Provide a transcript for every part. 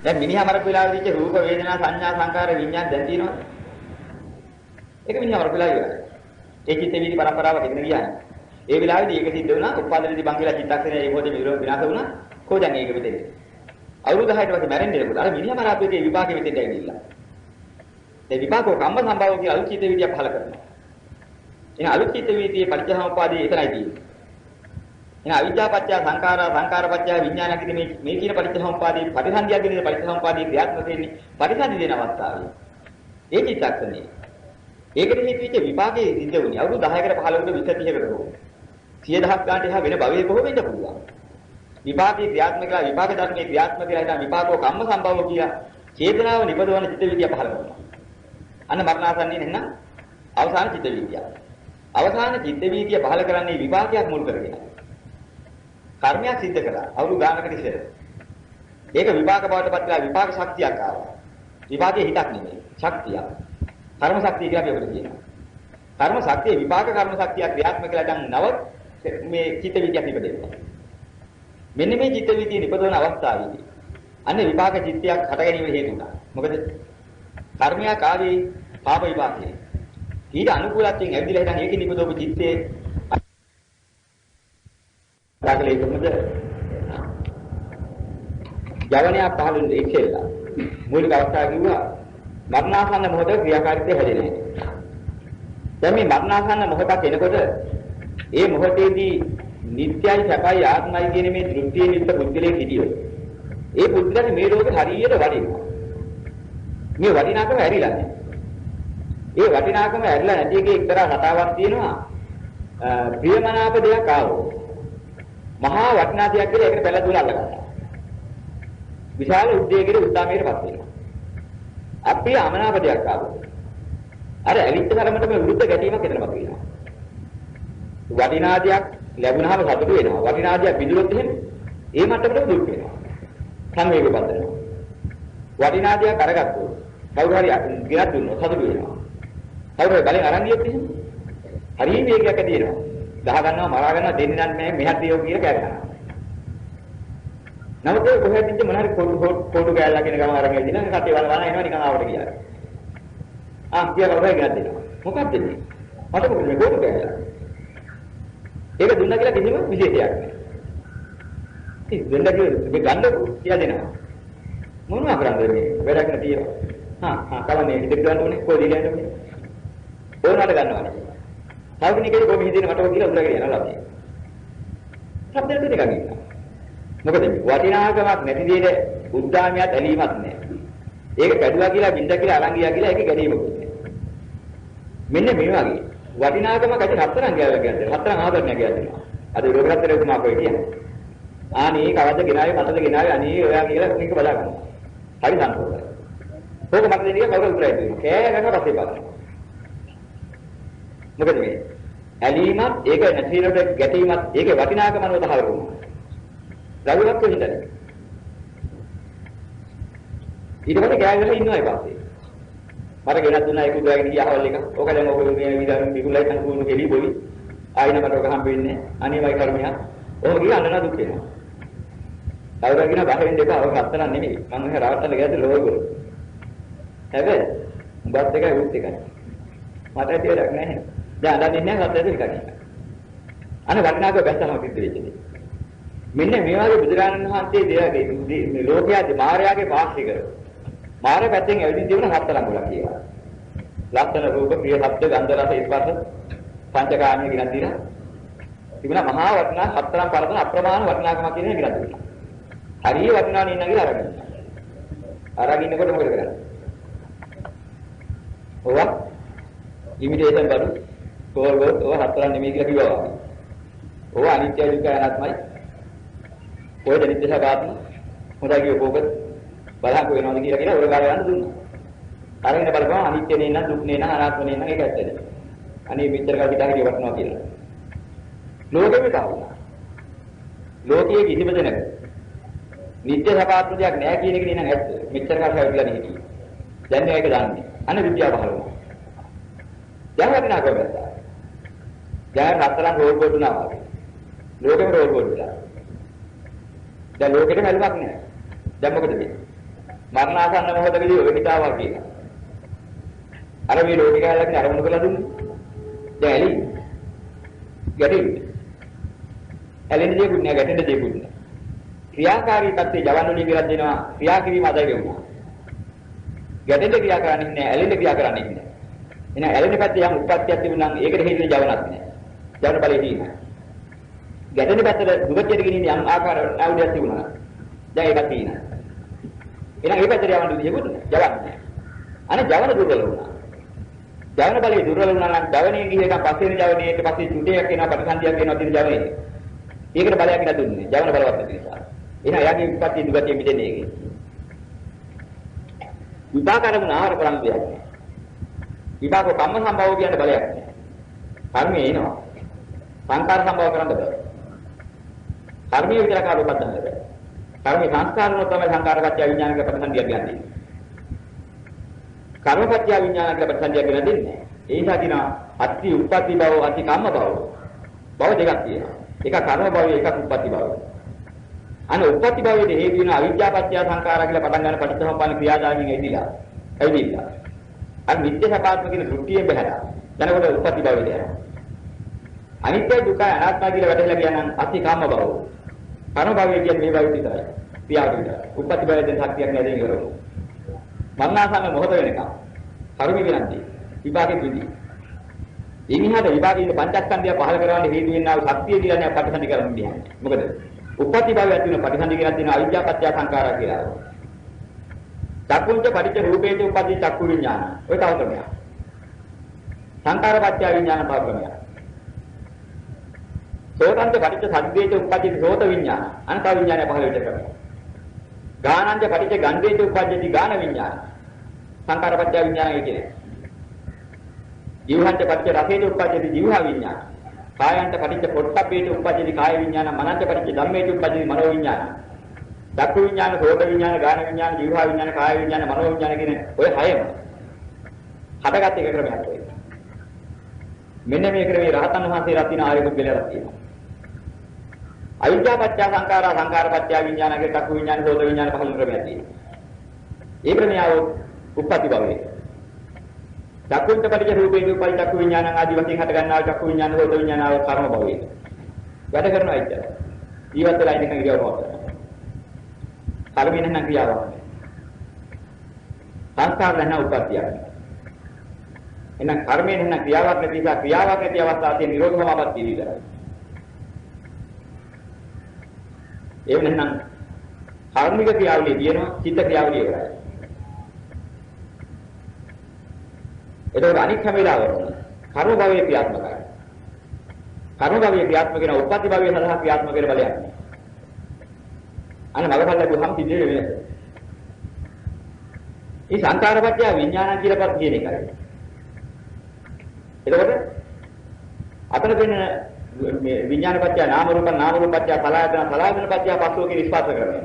දැන් මිනිහා මරපු වෙලාවෙදිච්ච රූප වේදනා සංඥා සංකාර විඤ්ඤාණ දැන් තියෙනවද? ඒක මිනිහා මරපු වෙලාව ඉවරයි. ඒ චිත්ත වීදි පරම්පරාවක් ඉගෙන ගියානේ. ඒ වෙලාවේදී ඒක සිද්ධ වුණා උපාදිතදී බං කියලා චිත්තක්ෂණය ඒ මොහොතේ විනාශ වුණා. කොහොමද මේක මෙතෙන්නේ? අවුරුදු 6ට පස්සේ මැරෙන්නේ නේද? අර මිනිහා මරපු එකේ විපාකෙ මෙතෙන්ට ඇවිල්ලා. ඒ විපාකෝ කම්ම සම්භාවෝ කියලා අලුත් චිත්ත වීදියක් පහල කරනවා. එහෙනම් අලුත් චිත්ත වීදියේ පරිච්ඡේදෝපාදී එතනයි තියෙන්නේ. එහෙනම් අවිද්‍යා පත්‍ය සංඛාරා සංඛාර පත්‍ය විඥාන කියන මේ කියන පරිච්ඡේදෝපාදී පරිසන්දියක් කියන පරිච්ඡේදෝපාදී ක්‍රියාත්මක වෙන්නේ පරිසන්දි දෙන අවස්ථාවේ. ඒ චිත්තක්ෂණේ. ඒකට හේතු වෙච්ච විපාකයේ සිද්ධ වුණේ අවුරුදු 10කට 15කට 20 30කට හෝ 100,000ක් ගානට එහා වෙන භවයේ කොහොම වෙන්න පුළුවන්. විපාකයේ ක්‍රියාත්මක කරලා විපාක ධර්මයේ ක්‍රියාත්මක කරලා හිටා විපාකෝ කම්ම සම්භවෝ කියලා චේතනාව නිපදවන චිත්ත වීදිය පහල කරනවා. අන්න මරණාසන්නේ නැත්නම් අවසාන චිත්ත වීදිය. අවසාන චිත්ත වීදිය පහල කරන්නේ විපාකයක් මුල් කරගෙන. කර්මයක් සිද්ධ කළා අවුරුදු ගානකට ඉස්සර. ඒක විපාක බවට පත් වෙලා විපාක ශක්තියක් ආවා. විපාකයේ හිතක් නෙමෙයි ශක්තියක්. කර්ම ශක්තිය කියලා අපි ඔබට කියනවා. කර්ම ශක්තිය විපාක කර්ම ශක්තිය ක්‍රියාත්මක කළා දැන් නව මේ චිත්ත වීදියක් ඉපදෙනවා. මෙන්න මේ චිත්ත වීදිය නිපදවන අවස්ථාවේදී අන්න විපාක චිත්තයක් හට ගැනීම හේතු වුණා. මොකද කර්මයක් ආවේ පාප විපාකේ. ඊට අනුකූලත්වයෙන් ඇවිදලා හිටන් ඒකේ නිපදවපු චිත්තේ දාගලේ කොහොමද? යවණයක් පහළින් ඉච්චෙලා. මූලික අවස්ථාව කිව්වා මරණාසන්න මොහොත ක්‍රියාකාරීත්වය හැදෙන්නේ. දැන් මේ මරණාසන්න මොහොතක් එනකොට ඒ මොහොතේදී නිත්‍යයි සැපයි ආත්මයි කියන මේ දෘෂ්ටියෙන් යුක්ත පුද්ගලයෙක් හිටියොත් ඒ පුද්ගලයාට මේ ලෝකේ හරියට වටිනවා. මේ වටිනාකම ඇරිලා නැහැ. ඒ වටිනාකම ඇරිලා නැති එකේ එක්තරා රටාවක් තියෙනවා. ප්‍රියමනාප දෙයක් ආවෝ. මහා වටිනා දෙයක් කියලා ඒකට පැල දුවලා අල්ලගන්නවා. විශාල උද්දේගයකට උද්දාමයකටපත් වෙනවා. අපි අමනාප දෙයක් ආවෝ. අර ඇලිච්ච තරමටම විරුද්ධ ගැටීමක් එතනපත් වෙනවා. වටිනා දෙයක් ලැබුණාම සතුටු වෙනවා. වටිනා දෙයක් බිඳුනොත් එහෙම ඒ මට්ටමට දුක් වෙනවා. සංවේග බඳිනවා. වටිනා දෙයක් අරගත්තොත් කවුරු හරි ගෙනත් දුන්නොත් සතුටු වෙනවා. කවුරු හරි බලෙන් අරන් ගියොත් එහෙම හරි වේගයක් ඇති වෙනවා. ගහ ගන්නවා මරා ගන්නවා දෙන්නේ නැහැ මෙහත් දියෝ කියලා කෑගහනවා. නමුත් ඒ කොහෙද ඉන්නේ මොන හරි පොඩු ගෑල්ලා කියන ගම අරන් ඇවිදිනා කටේ වල වල එනවා නිකන් ආවට කියලා. කියලා වගේ ගියත් දෙනවා. මොකක්ද මේ? මට මොකද මේ පොඩු ගෑල්ලා? ඒක දුන්නා කියලා කිසිම විශේෂයක් නැහැ. ඉතින් දෙන්න කියලා මේ ගන්නකො කියලා දෙනවා. මොනවා කරන්නද මේ වැඩක් නැතිව? කවන්නේ ඉතින් ගන්න ඕනේ කොහෙද ගන්න ඕනේ? ඕනකට ගන්නවනේ. තව කෙනෙක්ගේ කොහොම හිතේන මට ඔය කියලා උරගෙන යනවා අපි. සබ්දෙට දෙකක් ඉන්නවා. මොකද වටිනාකමක් නැති දෙයක උද්දාමියක් ඇලීමක් නැහැ. ඒක කැඩුවා කියලා බින්ද කියලා අරන් ගියා කියලා ඒකේ ගැටීමක් නැහැ. මෙන්න මේ වගේ වටිනාකමක් ඇති හතරක් ගියා කියන්නේ. හතරක් ආදරණයක් ගියා. අද රෝගහතරේ උතුමා කොයි කියන්නේ. ආනේ කවද්ද ගෙනාවේ මතද ගෙනාවේ අනේ ඔයා කියලා මේක බලා ගන්නවා. හරි සම්පූර්ණයි. ඕක මට දෙන්නේ කවුරු උත්තරයි දෙන්නේ. කෑ ගන්න පස්සේ බලන්න. මොකද මේ ඇලීමත් ඒක නැතිනට ගැටීමත් ඒකේ වටිනාකම අනුව තහවුරු වෙනවා. රවිවත් කොහෙන්ද? ඊට පස්සේ ගෑවිලා ඉන්නවා ඒ පස්සේ. මට ගෙනත් දුන්නා ඒක උදාගෙන ගියාවල් එක. ඕක දැන් ඔක මේ විදිහට පිටුලයි කන කුණු කෙලි බොලි. ආයෙ නමට ඔක හම්බෙන්නේ. අනේ වයි කර්මයක්. ඔහොම ගියා අඬන දුක් වෙනවා. කවුරුගෙන බහින්න දෙපා ඔක අත්තන නෙමෙයි. මම මෙහෙ රවට්ටන්න ගියද ලෝගෝ. හැබැයි උඹත් එකයි උත් එකයි. මට ඇති වැඩක් නැහැ. දැන් අඬන්නේ නැහැ සත්‍යද එකයි. අනේ වටිනාකම බැස්සම කිව්ද වෙච්චේ. මෙන්න මේ වගේ බුදුරජාණන් වහන්සේ දෙයගේ මේ ලෝකයේ මායාවේ පාස්තික මාය පැත්තෙන් ඇවිදින් තිබුණ හතරක් ගොඩක් කියලා. ලක්ෂණ රූප ප්‍රිය ශබ්ද ගන්ධ රස ස්පර්ශ පංචකාමයේ ගිනක් දිනා. තිබුණා මහා වටිනා හතරක් පරතන අප්‍රමාණ වටිනාකමක් කියන එක ගිනක් දුන්නා. හරිය වටිනා නින්න කියලා අරගෙන. අරගෙන ඉන්නකොට මොකද කරන්නේ? ඔවා ඉමිටේෂන් බඩු කෝල්ගෝත් ඔය හතරක් නෙමෙයි කියලා කිව්වා වගේ. ඔවා අනිත්‍ය දුක්ඛ අනාත්මයි. ඔය දෙනිත් දෙහාගාත්ම හොඳයි කියව කෝකද බලහක වෙනවද කියලා කියන ඔය කාර්යය යන්න දුන්නා. අරගෙන බලපුවම අනිත්‍ය නේ නම් දුක් නේ නම් අනාත්ම නේ නම් ඒක ඇත්තද? අනේ මෙච්චර කාලෙ හිතාගෙන වටනවා කියලා. ලෝකෙම කාවුණා. ලෝකයේ කිසිම දෙයක් නිත්‍ය සපාත්ම දෙයක් නැහැ කියන එක නේ නම් ඇත්ත. මෙච්චර කාලෙ හැවිලා නේ හිටියේ. දැන් මේක දන්නේ. අනේ විද්‍යාව පහළ වුණා. දැන් වටිනා කරගත්තා. දැන් හතරක් රෝල් බෝඩ් උනා වගේ. ලෝකෙම රෝල් බෝඩ් උනා. දැන් ලෝකෙට මැලුමක් නැහැ. දැන් මොකද වෙන්නේ? මරණාසන්න මොහොතකදී ඔය හිතාවා කියලා. අර මේ ලෝකේ කාලයක් අරමුණු කළා දුන්නේ. දැන් ඇලි. ගැටෙන්නේ. ඇලෙන්න දෙයක් නෑ ගැටෙන්න දෙයක් නෑ. ක්‍රියාකාරී තත්ත්වයේ ජවන්නුලිය කියලා දෙනවා ක්‍රියා කිරීම අදයි වෙනවා. ගැටෙන්න ක්‍රියා කරන්නේ නෑ ඇලෙන්න ක්‍රියා කරන්නේ නෑ. එහෙනම් ඇලෙන පැත්තේ යම් උප්පත්තියක් තිබුණා නම් ඒකට හේතුව ජවනක් නෑ. ජවන බලය තියෙනවා. ගැටෙන පැත්තට දුගතියට ගෙනින්න යම් ආකාර ආයුධයක් තිබුණා. දැන් ඒකක් තියෙනවා. එහෙනම් ඒ පැත්තට යවන්න දෙයක් නෑ. ජවන්නේ නෑ. අනේ ජවන දුර්වල වුණා. ජවන බලය දුර්වල වුණා නම් ජවනේ ගිහ එක පස්සේ ජවනේ ඊට පස්සේ චුටයක් එනවා ප්‍රතිසන්දියක් එනවා තියෙන ජවනේ. ඒකට බලයක් නෑ දුන්නේ. ජවන බලවත් නැති නිසා. එහෙනම් එයාගේ උප්පත්ති දුගතිය මිදෙන්නේ ඒකේ. විපාකරම ආහාර කරන්න දෙයක් නෑ. විපාක කම්ම සම්භව කියන බලයක් නෑ. කර්මයේ එනවා. සංකාර සම්භව කරන්න බෑ. කර්මයේ විතර කාටවත් ගන්න බෑ. කර්මයේ සංස්කාර වල තමයි සංකාරපත්‍ය විඥානික ප්‍රතිසන්දිය කියන්නේ. කර්මපත්‍ය විඥානික ප්‍රතිසන්දිය කියලා දෙන්නේ. ඒ නිසා කියනවා අත්ති උප්පත්ති භව අති කම්ම භව. භව දෙකක් තියෙනවා. එක කර්ම භවය එකක් උප්පත්ති භවය. අනේ උප්පත්ති භවයේ හේතු වෙන අවිද්‍යාපත්‍ය සංකාර කියලා පටන් ගන්න පටිච්චසමුප්පාද ක්‍රියාදාමින් ඇවිදලා. අර නිත්‍ය සපාත්ම කියන දෘෂ්ටියෙන් බහැලා. දැනකොට උප්පත්ති භවයට යනවා. අනිත්‍ය දුක අනාත්ම කියලා වැටහෙලා කියනනම් අති කම්ම භව. කර්ම භවය කියන්නේ මේ භවය විතරයි. ක්‍රියාව විතරයි. උප්පත්ති භවයෙන් ශක්තියක් නැදෙන ඉවරයි. මරණාසන්න මොහොත වෙනකම් කර්ම විරන්ති විපාකෙ විදි. ඊමිහාට විපාකයේ පංචස්කන්ධය පහල කරවන්න හේතු වෙනා වූ ශක්තිය කියලා නෑ පටිසන්ධි කරන්නේ. මොකද උප්පත්ති භවය ඇති වෙන පටිසන්ධි කියලා තියෙන අවිද්‍යාපත්‍ය සංඛාරා කියලා. චක්කුංච පටිච්ච රූපේච උප්පත්ති චක්කු විඥාන. ඔය තව ක්‍රමයක්. සංඛාරපත්‍ය විඥාන තව ක්‍රමයක්. සෝතංච පටිච්ච සද්දේච උප්පත්ති සෝත විඥාන. අනත විඥානය පහල වෙච්ච ක්‍රමයක්. ගානංච පටිච්ච ගන්ධේච උප්පත්ති ගාන විඥාන. සංඛාරපත්‍ය විඥානය කියන්නේ. ජීවහංච පටිච්ච රසේච උප්පත්ති ජීවහ විඥාන. කායංච පටිච්ච පොට්ටබ්බේච උප්පත්ති කාය විඥාන. මනංච පටිච්ච ධම්මේච උප්පත්ති මනෝ විඥාන. චක්කු විඥාන, සෝත විඥාන, ගාන විඥාන, ජීවහ විඥාන, කාය විඥාන, මනෝ විඥාන කියන ඔය හයම හටගත් එක ක්‍රමයක් ඔය. මෙන්න මේ ක්‍රමේ රහතන් වහන්සේ රතින ආයුධ බෙලලා තියෙනවා. අවිද්‍යාපත්‍ය සංඛාරා සංඛාරපත්‍ය විඥානගේ චක්කු විඥාන, සෝත විඥාන පහළ ක්‍රමයක් තියෙනවා. ඒ ක්‍රමයාව උප්පත්ති භවයේ. චක්කුන්ත පටිච්ච රූපේ රූපයි චක්කු විඥාන ආදී වශයෙන් හට ගන්නා චක්කු විඥාන, සෝත විඥාන ආව කර්ම භවයේ. වැඩ කරනවා ඉච්චා. ජීවත් වෙලා ඉන්න කෙනෙක් කියවනවා. කර්මයෙන් නම් ක්‍රියාවක්. සංස්කාර නැණ උප්පත්තියක්. එහෙනම් කර්මයෙන් නම් ක්‍රියාවක් නැති නිසා ක්‍රියාවක් නැති අවස්ථාවේ නිරෝධ සමාපත්තිය විතරයි. ඒ වෙනනම් කාර්මික ක්‍රියාවලිය තියෙනවා චිත්ත ක්‍රියාවලිය කරයි. ඒකෝර අනික් හැම වෙලාවෙම කර්ම භවයේ ක්‍රියාත්මකයි. කර්ම භවයේ ක්‍රියාත්මක වෙන උප්පත්ති භවයේ සඳහා ක්‍රියාත්මක වෙන බලයක්. අන්න මගපල් ලැබුවහම සිද්ධ වෙන්නේ. මේ සංකාරපත්‍ය විඥාන කියලා පද කියන එකයි. එතකොට අතන වෙන මේ විඥානපත්‍ය නාම රූපපත්‍ය සලආයතනපත්‍ය පස්සෝ කියන ස්පර්ශ කරනවා.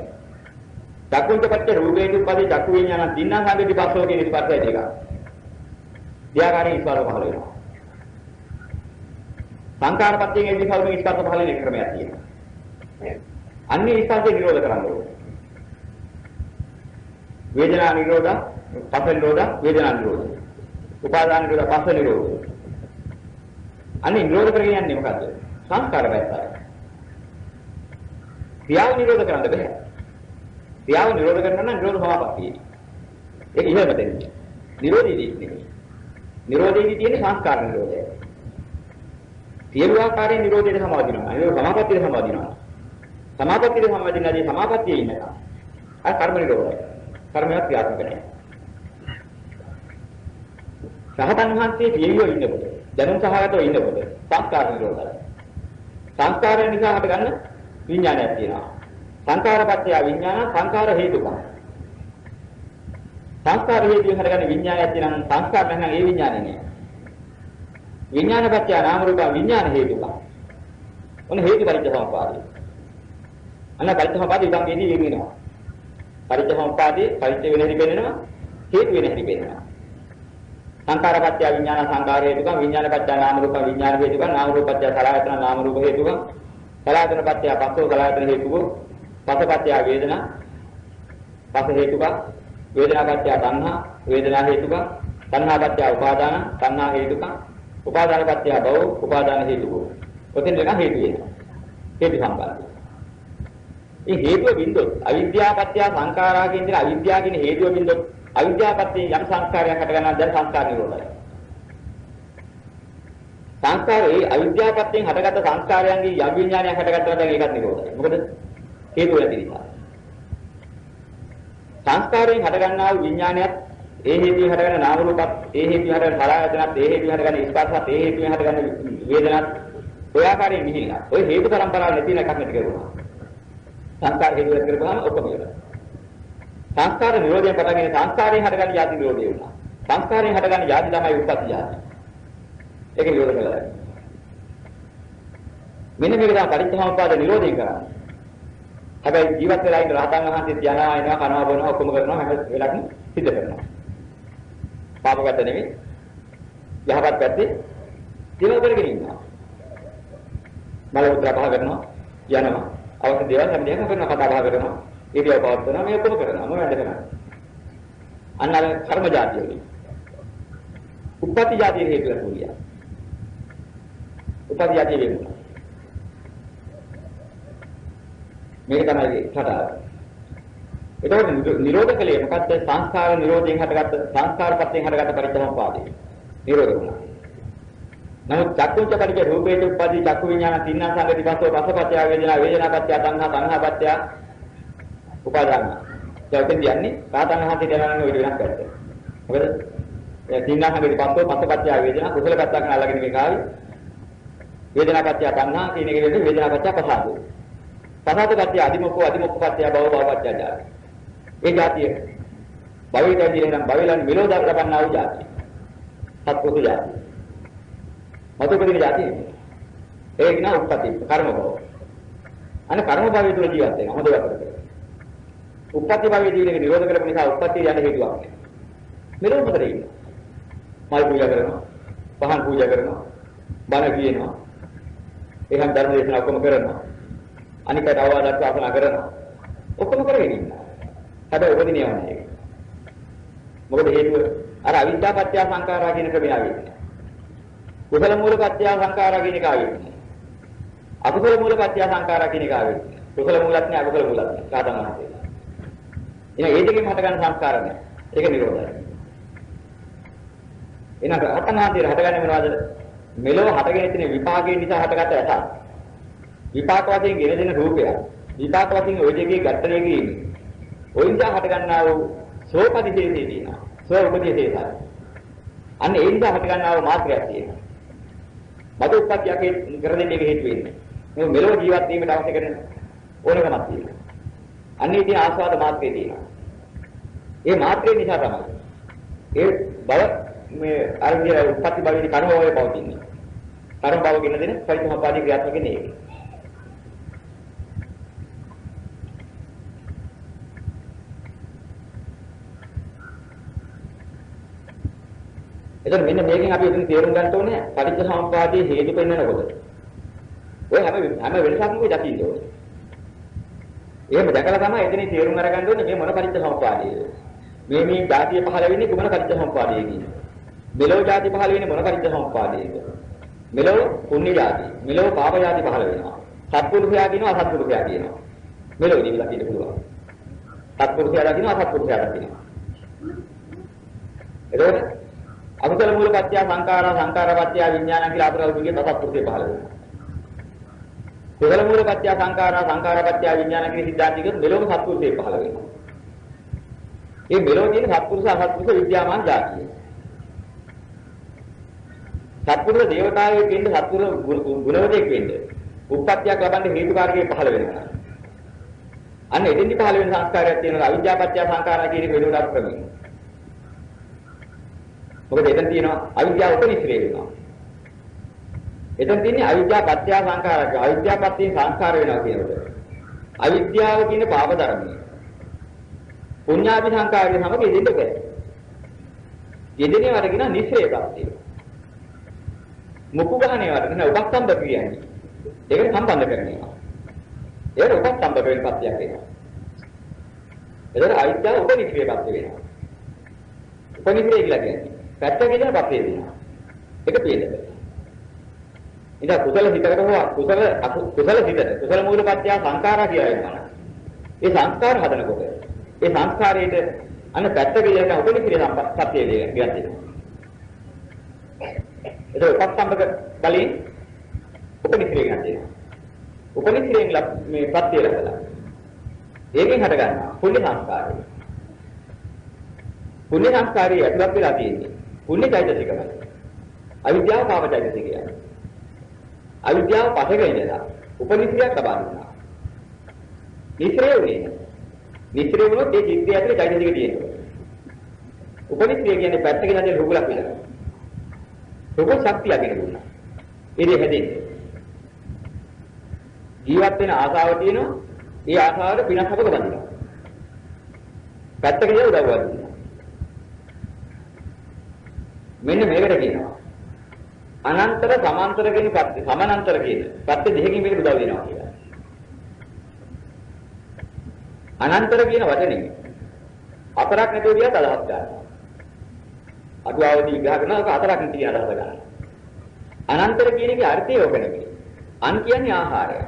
චක්කුංචපත්‍ය රූපේතු පදි චක්කු විඥාන දින්නා සංගති පස්සෝ කියන ස්පර්ශය දෙක. ධ්‍යාකාරී ස්පර්ශ පහළ වෙනවා. සංකාරපත්‍යයෙන් එන්නේ කවුරුගේ ස්පර්ශ පහළ වෙන ක්‍රමයක් තියෙනවා. අන්නේ ස්පර්ශය නිරෝධ කරන්න ඕනේ. වේදනා නිරෝධ, පස්ස නිරෝධ, වේදනා නිරෝධ. උපාදාන නිරෝධ, පස්ස නිරෝධ. අනේ නිරෝධ කරගෙන යන්නේ මොකද්ද? සංස්කාර පැත්තයි. ක්‍රියාව නිරෝධ කරන්න බෑ. ක්‍රියාව නිරෝධ කරන්න නම් නිරෝධ සමාපත්තිය. ඒක ඉහෙම දෙන්නේ. නිරෝධීදී නෙමෙයි. නිරෝධීදී තියෙන්නේ සංස්කාර නිරෝධය. සියලු ආකාරයෙන් නිරෝධයට සමාදිනවා. ඒක සමාපත්තියට සමාදිනවා. සමාපත්තියට සමාදිනාදී සමාපත්තියේ ඉන්නවා. අර කර්ම නිරෝධය. කර්මයක් ක්‍රියාත්මක නැහැ. රහතන් වහන්සේ පිළිවිව ඉන්නකොට දැනුම් සහගතව ඉන්නකොට සංස්කාර නිරෝධය. සංස්කාරය නිසා හට ගන්න විඥානයක් තියෙනවා. සංකාරපත්‍ය විඥාන සංකාර හේතුක. සංස්කාර හේතුවෙන් හටගන්න විඥානයක් තියෙනවා. සංස්කාර නැත්නම් ඒ විඥානේ නෑ. විඥානපත්‍ය නාම රූප විඥාන හේතුක. ඔන්න හේතු පරිච්ඡේදසමුපාදය. අන්න පරිච්ඡේදසමුපාදය ඉදන්ගෙදී වෙනවා. පරිච්ඡේදසමුපාදේ පරිච්ඡේද වෙන හැටි පෙන්නනවා. හේතු වෙන හැටි පෙන්නනවා. සංකාරපත්‍ය විඥාන සංකාර හේතුක විඥානපත්‍ය නාම රූප විඥාන හේතුක නාම රූපපත්‍ය සලආයතන නාම රූප හේතුක සලආයතනපත්‍ය පස්සෝ සලආයතන හේතුක පස්සපත්‍ය වේදනා පස්ස හේතුක වේදනාපත්‍ය තණ්හා, වේදනා හේතුක, තණ්හාපත්‍ය උපාදාන, තණ්හා හේතුක, උපාදානපත්‍ය භව, උපාදාන හේතුක. ඔතෙන් දෙක හේතු වෙනවා. හේතු සම්බන්ධයි. මේ හේතුව බින්දොත් අවිද්‍යාපත්‍ය සංඛාරා කියන දේ අවිද්‍යාව කියන හේතුව බින්දොත් අවිද්‍යාපත්‍ය යම් සංස්කාරයක් හට ගන්නවා දැන් සංස්කාර නිරෝධයි. සංස්කාරේ අවිද්‍යාපත්‍යෙන් හටගත්ත සංස්කාරයන්ගේ යම් විඥානයක් හටගත්තා දැන් ඒකත් නිරෝධයි. මොකද හේතුව නැති නිසා. සංස්කාරයෙන් හටගන්නා වූ විඥානයත් ඒ හේතුවෙන් හටගන්න නාම රූපත් ඒ හේතුවෙන් හටගන්න සලආයතනත් ඒ හේතුවෙන් හටගන්න ස්පර්ශත් ඒ හේතුවෙන් හටගන්න වේදනත් ඔය ආකාරයෙන් නිහිලා. ඔය හේතු පරම්පරාව නැති එකක් නැති කරුණා. සංස්කාර හේතු වෙන කරපුවාම ඔක්කොම ඉවරයි. සංස්කාර නිරෝධයෙන් පටන්ගෙන සංස්කාරයෙන් හටගන්න යාති නිරෝධය වුණා. සංස්කාරයෙන් හටගන්න යාති තමයි උප්පත්ති යාති. ඒක නිරෝධ කළා. මෙන්න මේක තමයි පරිච්ඡේදෝපාද නිරෝධය කරන්නේ. හැබැයි ජීවත් වෙලා ඉන්න රහතන් වහන්සේ තියනවා එනවා කනවා බොනවා ඔක්කොම කරනවා හැම වෙලක්ම සිද්ධ කරනවා. පාප පැත්ත නෙමෙයි. යහපත් පැත්තේ දිනව කරගෙන ඉන්නවා. මල උත්‍රා පහ කරනවා යනවා. අවශ්‍ය දේවල් හැම දෙයක්ම කරනවා කතා බහ කරනවා. ඉරියව් පවත්වනවා මේ ඔක්කොම කරනවා. මොනවද කරන්නේ? අන්න අර කර්ම જાතිය වලින්. උපපති જાතිය හේතු වෙනවා. උපපති જાතිය වෙනවා. මේක තමයි කතාව. ඒතකොට නිරෝධ කලේ මොකද්ද? සංස්කාර නිරෝධයෙන් හටගත්ත සංස්කාරපත්යෙන් හටගත්ත පරිච්ඡේදෝපාදේ. නිරෝධ වුණා. නමුත් චක්කුංච පරිච්ඡ රූපේච උප්පදී චක්කු විඥාන තින්නා සංගති පස්සෝ පස්සපත්‍ය වේදනා වේදනාපත්‍ය තණ්හා තණ්හාපත්‍ය උපාදාන. ඒකෙන් කියන්නේ රාතන් වහන්සේ කියනවානේ ඔය වෙනස් කරද්දී. මොකද? ඒ තින්නා සංගති පස්සෝ පස්සපත්‍ය වේදනා කුසල පැත්තක් අල්ලගෙන මේක ආවි. වේදනාපත්‍ය තණ්හා කියන එක වෙන්නේ වේදනාපත්‍ය පසාදෝ. පසාදපත්‍ය අදිමොක්ඛපත්‍ය භව භවපත්‍ය ජාති. ඒ જાතිය භවයටදී නම් භවයලන් විරෝධ ලබන්නා වූ જાතිය. සත්පුරුෂ જાතිය. මතකදී જાතිය. ඒක නා උප්පති කර්ම භව. අනේ කර්ම භවය තුල ජීවත් වෙනවා හොඳ වැඩකට. උප්පති භවයේ ජීවිතේ නිරෝධ කරපු නිසා උප්පති යන හේතුවක් නෑ. මෙලොව මොකද ඉන්නේ? මල් පූජා කරනවා, පහන් පූජා කරනවා, බණ කියනවා. එහෙනම් ධර්ම දේශනා ඔක්කොම කරනවා. අනිකට අවවාදක් ආසනා කරනවා. ඔක්කොම කරගෙන ඉන්නවා. හැබැයි උපදින යවන්නේ ඒක. මොකද හේතුව අර අවිද්‍යාපත්‍ය සංඛාරා කියන ක්‍රමය ආවේ. කුසල මූලපත්‍ය සංඛාරා කියන එක ආවේ. අකුසල මූලපත්‍ය සංඛාරා කියන එක ආවේ. කුසල මූලත් නෑ අකුසල මූලත් නෑ. සාධන නැහැ. එහෙනම් ඒ දෙකෙන් හට ගන්න සංස්කාර නෑ. ඒක නිරෝධයි. එහෙනම් අතනාදී හටගන්නේ මොනවද? මෙලොව හටගෙන තියෙන විපාකයෙන් නිසා හටගත්ත ඇස. විපාක වශයෙන් ගෙන දෙන රූපය. විපාක වශයෙන් ওই දෙකේ ගැටණය කිරීම. ඔය නිසා හට ගන්නා වූ සෝපදිශේෂය තියෙනවා. සෝ උපදිශේෂය. අන්න ඒ නිසා හට ගන්නා වූ මාත්‍රයක් තියෙනවා. මත උත්පත්තියකේ කර දෙන්නේ හේතු වෙන්නේ. මේ මෙලොව ජීවත් වීමට අවශ්‍ය කරන ඕනකමක් තියෙනවා. අන්න ඉතින් ආස්වාද මාත්‍රේ තියෙනවා. ඒ මාත්‍රේ නිසා තමයි ඒ බව මේ අරගෙන උත්පත්ති භවයේ කර්ම භවයේ පවතින්නේ. කර්ම භව කියන දෙන පරිත්‍යාගපාදී ක්‍රියාත්මක වෙන්නේ ඒක. එතකොට මෙන්න මේකෙන් අපි එතන තේරුම් ගන්න ඕනේ පටිච්චසමුප්පාදයේ හේතු පෙන්වනකොට. ඔය හැම වෙනසක්ම ඔය දකින්න ඕනේ. එහෙම දැකලා තමයි එතන තේරුම් අරගන්න ඕනේ මේ මොන පටිච්චසමුප්පාදයේද. මේ ධාතිය පහළ වෙන්නේ කුමන පටිච්චසමුප්පාදයේද? මෙලොව ධාතිය පහළ වෙන්නේ මොන පටිච්චසමුප්පාදයේද? මෙලොව පුණ්‍ය ධාතිය, මෙලොව පාප ධාතිය පහළ වෙනවා. සත්පුරුෂයා කියනවා අසත්පුරුෂයා කියනවා. මෙලොවදී විලා කියන්න පුළුවන්. සත්පුරුෂයා කියනවා අසත්පුරුෂයා කියනවා. එතකොට අකුසල මූලපත්‍ය සංඛාරා සංඛාරපත්‍ය විඥාන කියලා අපරාධුගේ තසත්පුරුෂය පහළ වෙනවා. කුසල මූලපත්‍ය සංඛාරා සංඛාරපත්‍ය විඥාන කියන සිද්ධාන්තික මෙලොව සත්පුරුෂය පහළ වෙනවා. මේ මෙලොව තියෙන සත්පුරුෂ අසත්පුරුෂ විද්‍යාමාන જાතිය. සත්පුරුෂ දේවතාවෙක් වෙන්න සත්පුරුෂ ගුණවතෙක් වෙන්න උප්පත්තියක් ලබන්න හේතුකාරකේ පහළ වෙනවා. අන්න එදින්දි පහළ වෙන සංස්කාරයක් තියෙනවා අවිද්‍යාපත්‍ය සංඛාරා කියන එක වෙනුවට ක්‍රමයි. මොකද එතන තියෙනවා අවිද්‍යාව උපනිශ්‍රේ වෙනවා. එතන තියෙන්නේ අවිද්‍යාපත්‍ය සංඛාරක අවිද්‍යාපත්‍ය සංස්කාර වෙනවා කියනකොට. අවිද්‍යාව කියන පාප ධර්මය. පුඤ්ඤාභි සංඛාරයේ සමග යෙදෙන්න බෑ. යෙදෙනේ වට කියන නිශ්‍රේ ප්‍රත්‍යය. මුකු ගහනේ වට කියන උපස්තම්භ කියන්නේ. ඒකට සම්බන්ධ කරනවා. ඒකට උපස්තම්භ වෙන ප්‍රත්‍යක් වෙනවා. ඒතර අවිද්‍යාව උපනික්‍රියපත් වෙනවා. උපනික්‍රිය කියලා කියන්නේ පැත්ත කියන පස්සේ වෙනවා. ඒක පිළිදෙල. ඉතින් කුසල හිතකට හෝ කුසල හිතට කුසල මූලපත්‍ය සංඛාරා කියලා වෙනවා. ඒ සංස්කාර හදනකොට ඒ සංස්කාරයේට අන්න පැත්ත කියන උපනික්‍රිය සම්පත්තිය දෙයක්. ඒක උපසම්පක බලයෙන් උපනික්‍රිය ගන්නවා. උපනික්‍රියෙන් මේ පත්‍ය ලැබලා. ඒකෙන් හට ගන්නවා පුණ්‍ය සංස්කාරය. පුණ්‍ය සංස්කාරය ඇතුළත් වෙලා තියෙන්නේ. පුණ්‍ය චෛතසිකමයි. අවිද්‍යාව පාප චෛතසිකයයි. අවිද්‍යාව පසක ඉඳලා උපනික්‍රියක් ලබා දුන්නා. නිස්රේ වුණේ. නිස්රේ වුණොත් ඒ චිත්තය ඇතුලේ චෛතසික තියෙනවා. උපනික්‍රිය කියන්නේ පැත්තකින් නැති රුකුලක් විතරයි. රුකුල් ශක්තියක් වෙනවා. ඉතින් හැදෙන්නේ. ජීවත් වෙන ආසාව තියෙනවා. ඒ ආසාවට පිනක් අපක බඳිනවා. පැත්තකින් උදව්වක් දෙනවා. මෙන්න මේකට කියනවා අනන්තර සමාන්තර කියන පැත්ත සමානන්තර කියන පැත්ත දෙකකින් මේකට උදව් වෙනවා කියලා. අනන්තර කියන වචනේ හතරක් නැතුව ගියත් අදහස් ගන්නවා. අටුවාවදී විග්‍රහ කරනවා හතරක් නැති කියන අදහස ගන්නවා. අනන්තර කියන එකේ අර්ථය ඕක නෙමෙයි. අන් කියන්නේ ආහාරය.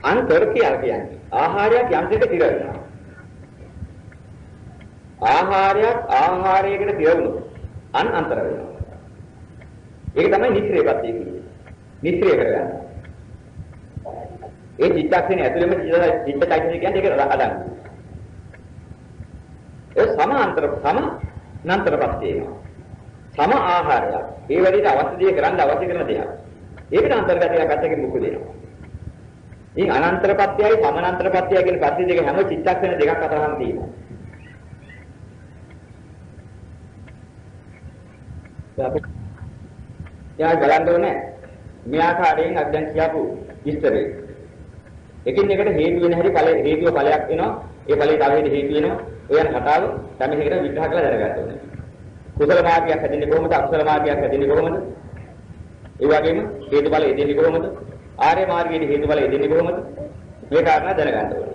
අන්තර කියන්නේ ආහාරයක් යම් දෙයක තිර වෙනවා. ආහාරයකට තිර වුණොත් අන් අන්තර වෙනවා. ඒක තමයි නිස්රේපත්‍ය කියන්නේ. නිස්රේ කරගන්න. ඒ චිත්තක්ෂණය ඇතුළෙම චිත්තචෛතසික කියන්නේ ඒක අදන්. ඒ සමාන්තරපත්‍ය වෙනවා. සම ආහාරය. ඒ වැඩිට අවශ්‍ය දේ කරන්න අවශ්‍ය කරන දේක්. ඒකට අන්තර්ගත වෙලා පැත්තකින් මුක්ක දෙනවා. ඉතින් අනන්තරපත්‍යයි සමානන්තරපත්‍යයි කියන පස්සේ දෙක හැම චිත්තක්ෂණ දෙකක් අතරම තියෙනවා. යා බලන්න ඕනේ මේ ආකාරයෙන් අපි දැන් කියපු විස්තරේ. එකින් එකට හේතු වෙන හැටි ඵල හේතුව ඵලයක් වෙනවා. ඒ ඵලයේ තව හේතු වෙනවා. ඔය යන කතාව තමයි මේකට විග්‍රහ කරලා දැනගන්න ඕනේ. කුසල මාර්ගයක් හැදෙන්නේ කොහොමද? අකුසල මාර්ගයක් හැදෙන්නේ කොහොමද? ඒ වගේම හේතු ඵල එදෙන්නේ කොහොමද? ආර්ය මාර්ගයේ හේතු ඵල එදෙන්නේ කොහොමද? මේ කාරණා දැනගන්න ඕනේ.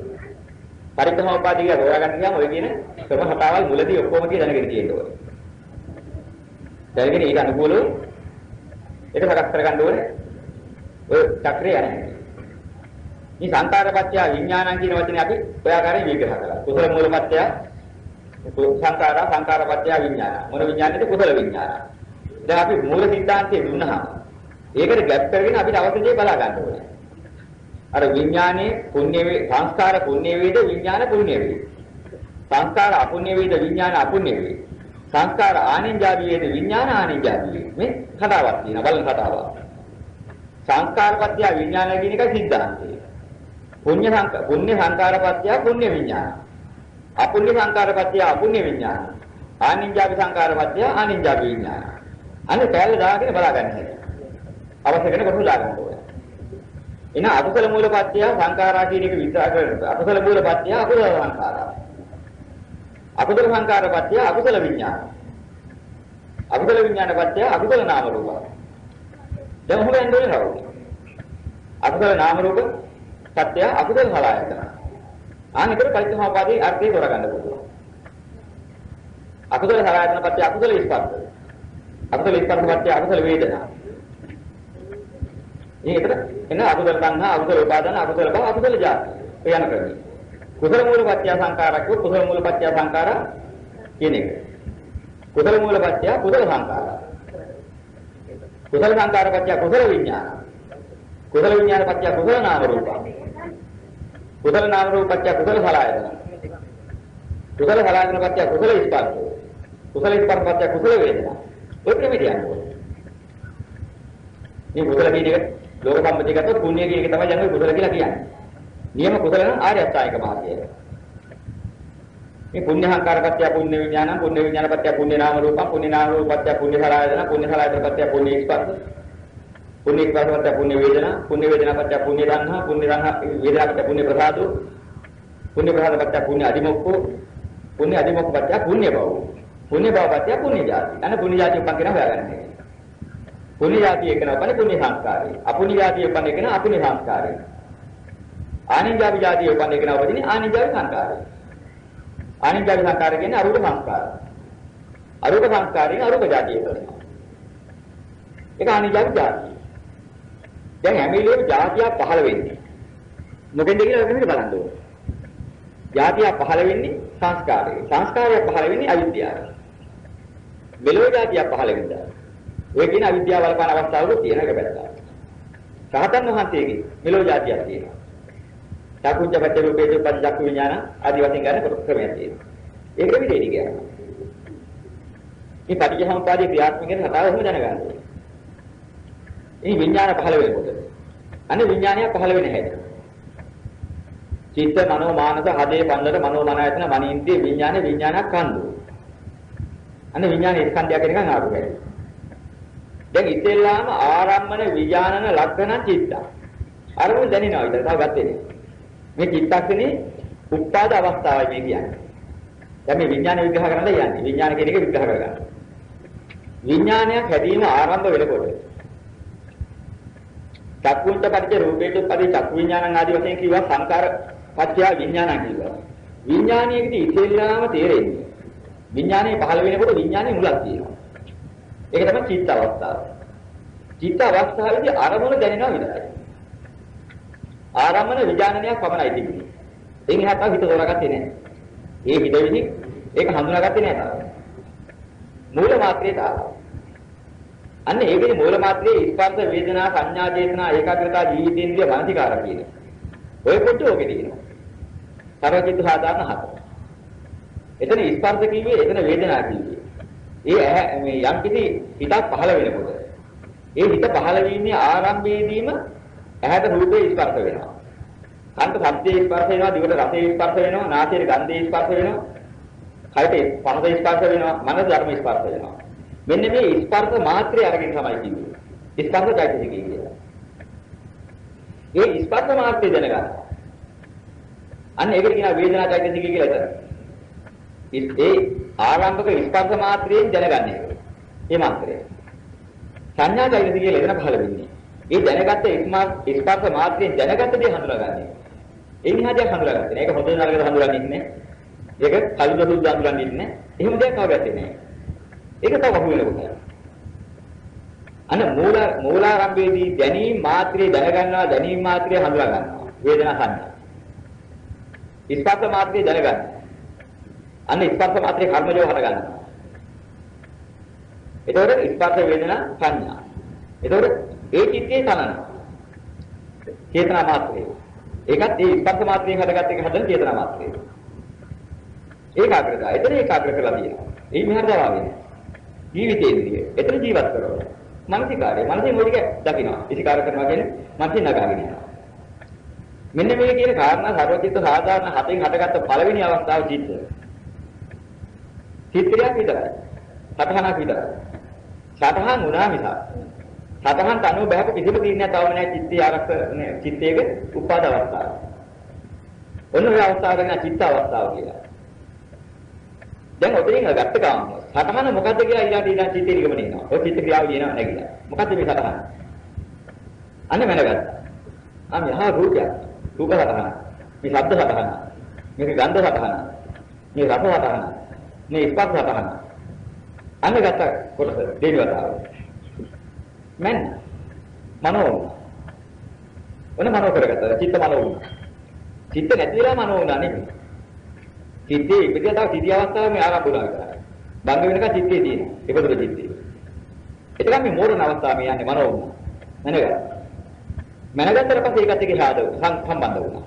පරිත්‍ථමෝපාදී කියලා හොයාගන්න ගියාම ඔය කියන ක්‍රම හතාවල් මුලදී ඔක්කොම කිය දැනගෙන තියෙන්න ඕනේ. දැනගෙන ඊට අනුකූලව ඒක සකස් කරගන්න ඕනේ. ඔය චක්‍රය යන්නේ. මේ සංකාරපත්‍ය විඥානං කියන වචනේ අපි ඔය ආකාරයෙන් විග්‍රහ කළා. කුසල මූලපත්‍ය සංකාරපත්‍ය විඥාන. මොන විඥානද? කුසල විඥාන. දැන් අපි මූල සිද්ධාන්තය දුන්නා. ඒකට ගැප් කරගෙන අපිට අවශ්‍ය දේ බලා ගන්න ඕනේ. අර විඥානයේ පුණ්‍ය වේ සංස්කාර පුණ්‍ය වේද විඥාන පුණ්‍ය වේ. සංස්කාර අපුණ්‍ය වේද විඥාන අපුණ්‍ය වේ. සංස්කාර ආනින්ජාදී වේද විඥාන ආනින්ජාදී වේ. මේ කතාවක් තියෙනවා බලන්න කතාවක්. සංස්කාරපත්‍ය විඥාන කියන එක සිද්ධාන්තය. පුණ්‍ය සංකාරපත්‍ය පුණ්‍ය විඥාන. අපුණ්‍ය සංකාරපත්‍ය අපුණ්‍ය විඥාන. ආනින්ජාදී සංකාරපත්‍ය ආනින්ජාදී විඥාන. අනේ කැලේ දාගෙන බලා ගන්න හැටි. අවශ්‍ය කෙනෙක් කොහොමද දාගන්න ඕනේ. එන අකුසල මූලපත්‍ය සංකාරා කියන එක විස්තර කරනවා. අකුසල මූලපත්‍ය අකුසල සංකාරා. අකුසල සංකාරපත්‍ය අකුසල විඥාන. අකුසල විඥානපත්‍ය අකුසල නාම රූප. දැන් මොකද එන්නේ නේද? අකුසල නාම රූප සත්‍ය අකුසල සලආයතන. ආනිකර පරිත්‍ථමෝපාදී අර්ථය තෝරගන්න පුළුවන්. අකුසල සලආයතනපත්‍ය අකුසල ස්පර්ශ. අකුසල ස්පර්ශපත්‍ය අකුසල වේදනා. මේකට එන අකුසල සංහා අකුසල උපාදාන අකුසල භව අකුසල ජාති. ඒ යන ක්‍රමය. කුසල මූලපත්‍ය සංකාරක කුසල මූලපත්‍ය සංකාර කියන එක. කුසල මූලපත්‍ය කුසල සංකාර. කුසල සංකාරපත්‍ය කුසල විඥාන. කුසල විඥානපත්‍ය කුසල නාම රූප. කුසල නාම රූපපත්‍ය කුසල සලආයතන. කුසල සලආයතනපත්‍ය කුසල ස්පර්ශ. කුසල ස්පර්ශපත්‍ය කුසල වේදනා. ඔය ක්‍රමෙට යනවා. මේ කුසල කියන එක ලෝක සම්පත්තිය ගත්තොත් පුණ්‍ය කියන එක තමයි යන්නේ කුසල කියලා කියන්නේ. නියම කුසල නම් ආර්ය අෂ්ටාංගික මාර්ගය. මේ පුණ්‍ය සංකාරපත්‍ය පුණ්‍ය විඥානං පුණ්‍ය විඥානපත්‍ය පුණ්‍ය නාම රූපං පුණ්‍ය නාම රූපපත්‍ය පුණ්‍ය සලආයතන පුණ්‍ය සලආයතනපත්‍ය පුණ්‍ය ස්පර්ශ පුණ්‍ය ස්පර්ශපත්‍ය පුණ්‍ය වේදනා පුණ්‍ය වේදනාපත්‍ය පුණ්‍ය සංහා පුණ්‍ය සංහා වේදනාපත්‍ය පුණ්‍ය ප්‍රසාදෝ පුණ්‍ය ප්‍රසාදපත්‍ය පුණ්‍ය අදිමොක්ඛෝ පුණ්‍ය අදිමොක්ඛපත්‍ය පුණ්‍ය භව පුණ්‍ය භවපත්‍ය පුණ්‍ය ජාති. අන පුණ්‍ය ජාති උපන් කියන හොයාගන්න. පුණ්‍ය ජාතිය කියන උපන්නේ පුණ්‍ය සංස්කාරය. අපුණ්‍ය ජාතිය උපන්නේ කියන අපුණ්‍ය සංස්කාරය. ආනිජ්ජා විජාතිය උපන්න එක නවදිනේ ආනිජ්ජා සංකාරය. ආනිජ්ජා සංකාරය කියන්නේ අරූප සංස්කාරය. අරූප සංස්කාරයෙන් අරූප જાතිය කරනවා. ඒක ආනිජ්ජා විජාතිය. දැන් හැම වෙලේම જાතිය පහළ වෙන්නේ. මොකෙන්ද කියලා මෙහෙම බලන්න ඕනේ. જાතිය පහළ වෙන්නේ සංස්කාරයෙන්. සංස්කාරය පහළ වෙන්නේ අවිද්‍යාවෙන්. මෙලෝ જાතිය පහළ වෙනවා. ඔය කියන අවිද්‍යාව වලපාන අවස්ථාවලු තියෙන එක බැලුවා. රහතන් වහන්සේගේ මෙලෝ જાතියක් තියෙනවා. චක්කුංච පච්ච රූපේච උප්පජ්ජ චක්කු විඥාන ආදී වශයෙන් ගන්න ක්‍රමයක් තියෙනවා. ඒක විදිහට කියනවා. මේ පටිච්චසමුප්පාදයේ ක්‍රියාත්මක වෙන කතාව එහෙම දැනගන්න ඕනේ. මේ විඥාන පහළ වෙනකොට අනේ විඥානය පහළ වෙන හැටි. චිත්ත මනෝ මානස හදේ පන්දර මනෝ මනායතන මනින්ද්‍රිය විඥානයක් කන්දු. අනේ විඥානයේ ස්කන්ධය කියන එකන් ආපු හැටි. දැන් ඉතෙල්ලාම ආරම්මන විඥානන ලක්ෂණ චිත්ත. අරමුණ දැනෙනවා විතර තව ගත්තේ නෑ. මේ චිත්තක්ෂණේ උත්පාද අවස්ථාවයි මේ කියන්නේ. දැන් මේ විඥාන විග්‍රහ කරන්න යන්නේ. විඥාන කියන එක විග්‍රහ කරගන්න. විඥානයක් හැදීම ආරම්භ වෙනකොට චක්කුංච පරිච්ඡ රූපේට පරි චක්කු විඥානං ආදී වශයෙන් කිව්වා සංකාර පත්‍ය විඥානං කිව්වා. විඥානයේදී ඉතෙල්ලාම තේරෙන්නේ. විඥානයේ පහළ වෙනකොට විඥානයේ මුලක් තියෙනවා. ඒක තමයි චිත්ත අවස්ථාව. චිත්ත අවස්ථාවේදී අරමුණ දැනෙනවා විතරයි. ආරම්මන විඥානනයක් පමණයි තිබුණේ. එයින් එහාට හිත තෝරාගත්තේ නැහැ. ඒ හිතෙවිදි ඒක හඳුනාගත්තේ නැහැ තාම. මූල මාත්‍රේ තාම. අන්න ඒකේ මූල මාත්‍රේ ස්පර්ශ වේදනා සංඥා චේතනා ඒකාග්‍රතා ජීවිතේන්ද්‍රිය මානසිකාර කියන. ඔය කොට ඔකේ තියෙනවා. සර්වචිත්ත සාධාරණ හත. එතන ස්පර්ශ කිව්වේ එතන වේදනා කිව්වේ. ඒ මේ යම් කිසි හිතක් පහළ වෙනකොට ඒ හිත පහළ වීමේ ආරම්භයේදීම ඇහැට රූපේ ස්පර්ශ වෙනවා. කන්ට ශබ්දේ ස්පර්ශ වෙනවා, දිවට රසේ ස්පර්ශ වෙනවා, නාසයට ගන්ධේ ස්පර්ශ වෙනවා, කයට පහසේ ස්පර්ශ වෙනවා, මනස ධර්ම ස්පර්ශ වෙනවා. මෙන්න මේ ස්පර්ශ මාත්‍රය අරගෙන තමයි කියන්නේ. ස්පර්ශ চৈতසිකය කියලා. ඒ ස්පර්ශ මාත්‍රය දැනගන්න. අන්න ඒකට කියනවා වේදනා চৈতසිකය කියලා එතන. ඒ ආරම්භක ස්පර්ශ මාත්‍රයෙන් දැනගන්න එක. මේ මාත්‍රය. සංඥා চৈতසිකය කියලා එතන පහළ වෙන්නේ. ඒ දැනගත්ත ස්පර්ශ මාත්‍රයෙන් දැනගත්ත දේ හඳුනාගන්නේ. ඒ නිහාදයක් හඳුනාගන්නේ. ඒක හොඳ නරකද හඳුනාගන්නේ නැහැ. ඒක කල්ප දුක් හඳුනාගන්නේ නැහැ. එහෙම දෙයක් කවදාවත් නැහැ. ඒක තව අහු වෙනකොට. අන්න මූලාරම්භයේදී දැනීම මාත්‍රේ දැනගන්නවා, දැනීම මාත්‍රේ හඳුනා ගන්නවා. වේදනා සංඥා. ස්පර්ශ මාත්‍රේ දැනගන්න. අන්න ස්පර්ශ මාත්‍රේ කර්මජව හට ගන්නවා. එතකොට ස්පර්ශ වේදනා සංඥා. එතකොට ඒ චිත්තේ තනන. චේතනා මාත්‍රේ. ඒකත් ඒ ස්පර්ශ මාත්‍රයෙන් හටගත් එක හදන චේතනා මාත්‍රේ. ඒකාග්‍රතාවය. එතන ඒකාග්‍ර කරලා තියෙනවා. ඒ මෙහෙට දාවාගෙන. ජීවිතේන්ද්‍රිය. එතන ජීවත් කරනවා. මානසිකාරය. මානසික මොඩික දකින්නවා. ඉසිකාර කරනවා කියන්නේ මානසික නගාගෙන යනවා. මෙන්න මේ කියන කාරණා සර්වචිත්ත සාධාරණ හතෙන් හටගත්ත පළවෙනි අවස්ථාව චිත්ත. චිත්‍රයක් විතරයි. සතහනක් විතරයි. සතහන් වුණා මිසක්. සතහන් තනුව බහැපු කිසිම තීරණයක් තවම නැහැ චිත්තය ආරක්ෂක චිත්තයේ උපාද අවස්ථාව. ඔන්න ඔය අවස්ථාව ගැන චිත්ත අවස්ථාව කියලා. දැන් ඔතනින් ගත්ත ගාම සතහන මොකද්ද කියලා ඊළඟ චිත්තේ නිගමනය වෙනවා. ඔය චිත්ත ක්‍රියාව කියනවා නැගිලා. මොකද්ද මේ සතහන? අන්න මැනගත්තා. මෙහා රූපයක්. රූප සතහන. මේ ශබ්ද සතහන. මේක ගන්ධ සතහන. මේ රස සතහන. මේ ස්පර්ශ සතහන. අන්න ගත්ත කොටස දෙවිවතාව. මන මනෝ. ඔන්න මනෝ කරගත්තා. චිත්ත මනෝ වුණා. චිත්ත නැති වෙලා මනෝ වුණා නෙමෙයි. චිත්තේ ඉපදියා තව සිටි අවස්ථාවේ මේ ආරම්භ වුණා විතරයි. බංග වෙනකන් චිත්තේ තියෙනවා. ඒකතර චිත්තේ. එතකම මේ මෝරණ අවස්ථාව මේ යන්නේ මනෝ වුණා. මනගත්තා. මනගත්තට පස්සේ ඒකත් එක්ක සම්බන්ධ වුණා.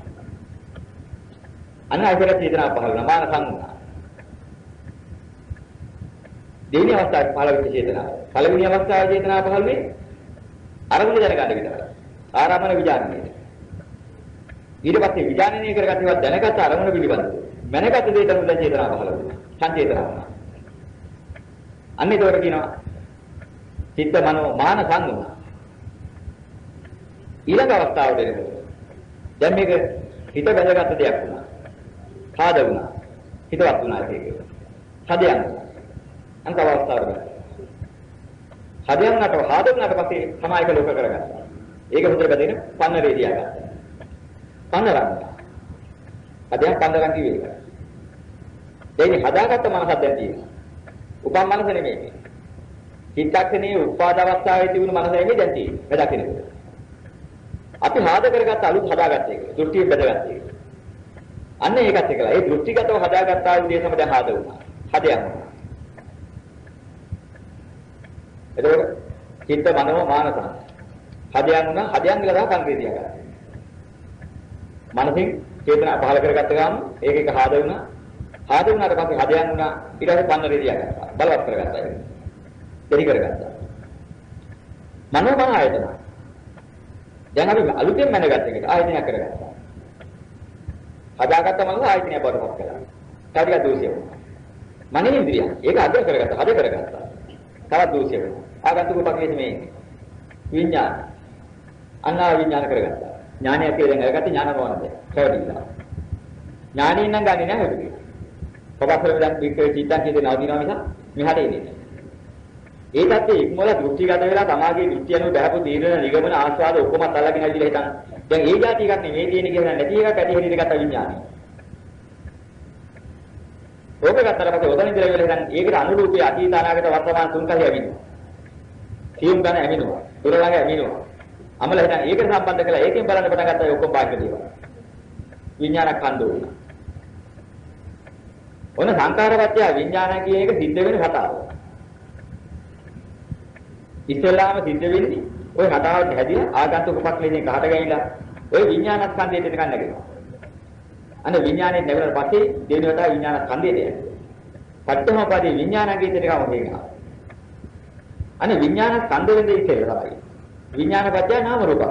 අන්න ආයතන චේතනා පහළ වුණා. මාන සංඥා. දෙවෙනි අවස්ථාවේ පහළ වෙච්ච චේතනාව. පළවෙනි අවස්ථාවේ චේතනාව පහළ වෙන්නේ අරමුණ දැනගන්න විතරයි. ආරම්භන විඥානයේ. ඊට පස්සේ විඥානනය කරගත්තේවත් දැනගත්ත අරමුණ පිළිබඳව. මනගත දෙයට උදා චේතනාව පහළ වෙනවා. සංචේතනාව. අන්න ඒකට කියනවා චිත්ත මනෝ මාන සංඥා. ඊළඟ අවස්ථාවට එනකොට දැන් මේක හිත බැඳගත්ත දෙයක් වුණා. කාද වුණා. හිතවත් වුණා ඒක. හදයන්. අන්ත අවස්ථාවකට. හදයන්කට හාදුනාට පස්සේ සමායක ලෝක කරගත්තා. ඒක හොඳට බැදෙන පන්න රේඩියා ගත්තා. පන්නරන්න. හදයක් පන්නරන් කිව්වේ ඒක. දෙන්නේ හදාගත්ත මනසක් දැන් තියෙනවා. උපන් මනස නෙමෙයි මේ. චිත්තක්ෂණයේ උපාද අවස්ථාවේ තිබුණු මනස නෙමෙයි දැන් තියෙන්නේ. බෙදකිනෙක. අපි හාද කරගත්ත අලුත් හදාගත්ත එක. දෘෂ්ටිය බෙදගත්ත එක. අන්න ඒකත් එකලා. ඒ දෘෂ්ටිගතව හදාගත්ත ආ උදේ සම දැන් හාද වුණා. හදයක් වුණා. එතකොට චිත්ත මනෝ මානස හදයක් වුණා. හදයන් කියලා තමයි කන්කේ තියාගත්තා. මනසින් චේතනා පහල කරගත්ත ගමන් ඒක එක හාද වුණා. හාද වුණාට පස්සේ හදයන් වුණා. ඊට පස්සේ පන්නරේ තියාගත්තා. බලවත් කරගත්තා ඒක. දෙහි කරගත්තා. මනෝ මන ආයතන. දැන් අපි අලුතෙන් මැනගත්ත එකට ආයතනයක් කරගත්තා. හදාගත්ත මනස ආයතනය බවටපත් කළා. කාර්ය දෝෂය වුණා. මනේ ඉන්ද්‍රිය. ඒක අද කරගත්තා. හද කරගත්තා. තවත් දෝෂය වුණා. ආගන්තුක පක්ෂයේ මේ විඥාන. අන්නා විඥාන කරගත්තා. ඥානය කියලා දැන් අරගත්ත ඥාන මොනවද? කවදිලා. ඥානින් නම් ගන්නේ නැහැ ඒක. පොබස්තර දැන් වික්‍රේ චිත්තන් කියන නවදිනවා මිස මෙහාට එන්නේ නැහැ. ඒ තත්ත්වයේ ඉක්මවල දෘෂ්ටිගත වෙලා තමාගේ දෘෂ්ටි අනුව බහපු තීරණ නිගමන ආස්වාද ඔක්කොම අල්ලගෙන ඇවිල්ලා හිටන්. දැන් ඒ જાති එකක් නෙමෙයි තියෙන කියලා නැති එකක් ඇති හැටි ගත්ත විඥානය. ඕක ගත්තට පස්සේ ඔතන ඉඳලා ඉවරලා දැන් ඒකට අනුරූපී අතීත අනාගත වර්තමාන තුන් කලිය ඇවිදිනවා. සියුම් ගන්න ඇවිදිනවා. දුර ළඟ ඇවිදිනවා. අමල හිටන් ඒකට සම්බන්ධ කළා ඒකෙන් බලන්න පටන් ගත්තා ඒ ඔක්කොම බාහිර දේවල්. විඥානක් කන්දෝ වුණා. ඔන්න සංකාරපත්‍ය විඥාන කියන එක සිද්ධ වෙන කතාව. ඉස්සෙල්ලාම සිද්ධ වෙන්නේ ඔය කතාවට හැදිලා ආගන්තුක පක්ෂයෙන් කහට ගිහිලා ඔය විඥානස්කන්ධයට එතකන් නැගෙනවා. අන්න විඥානේ නැගුණාට පස්සේ දෙවෙනි වතාව විඥානස්කන්ධයට යනවා. පච්චමපදී විඥානගීතයට කම වෙනවා. අන්න විඥානස්කන්ධ වෙන්නේ ඉස්සෙල්ලා තමයි. විඥානපත්‍ය නාම රූප.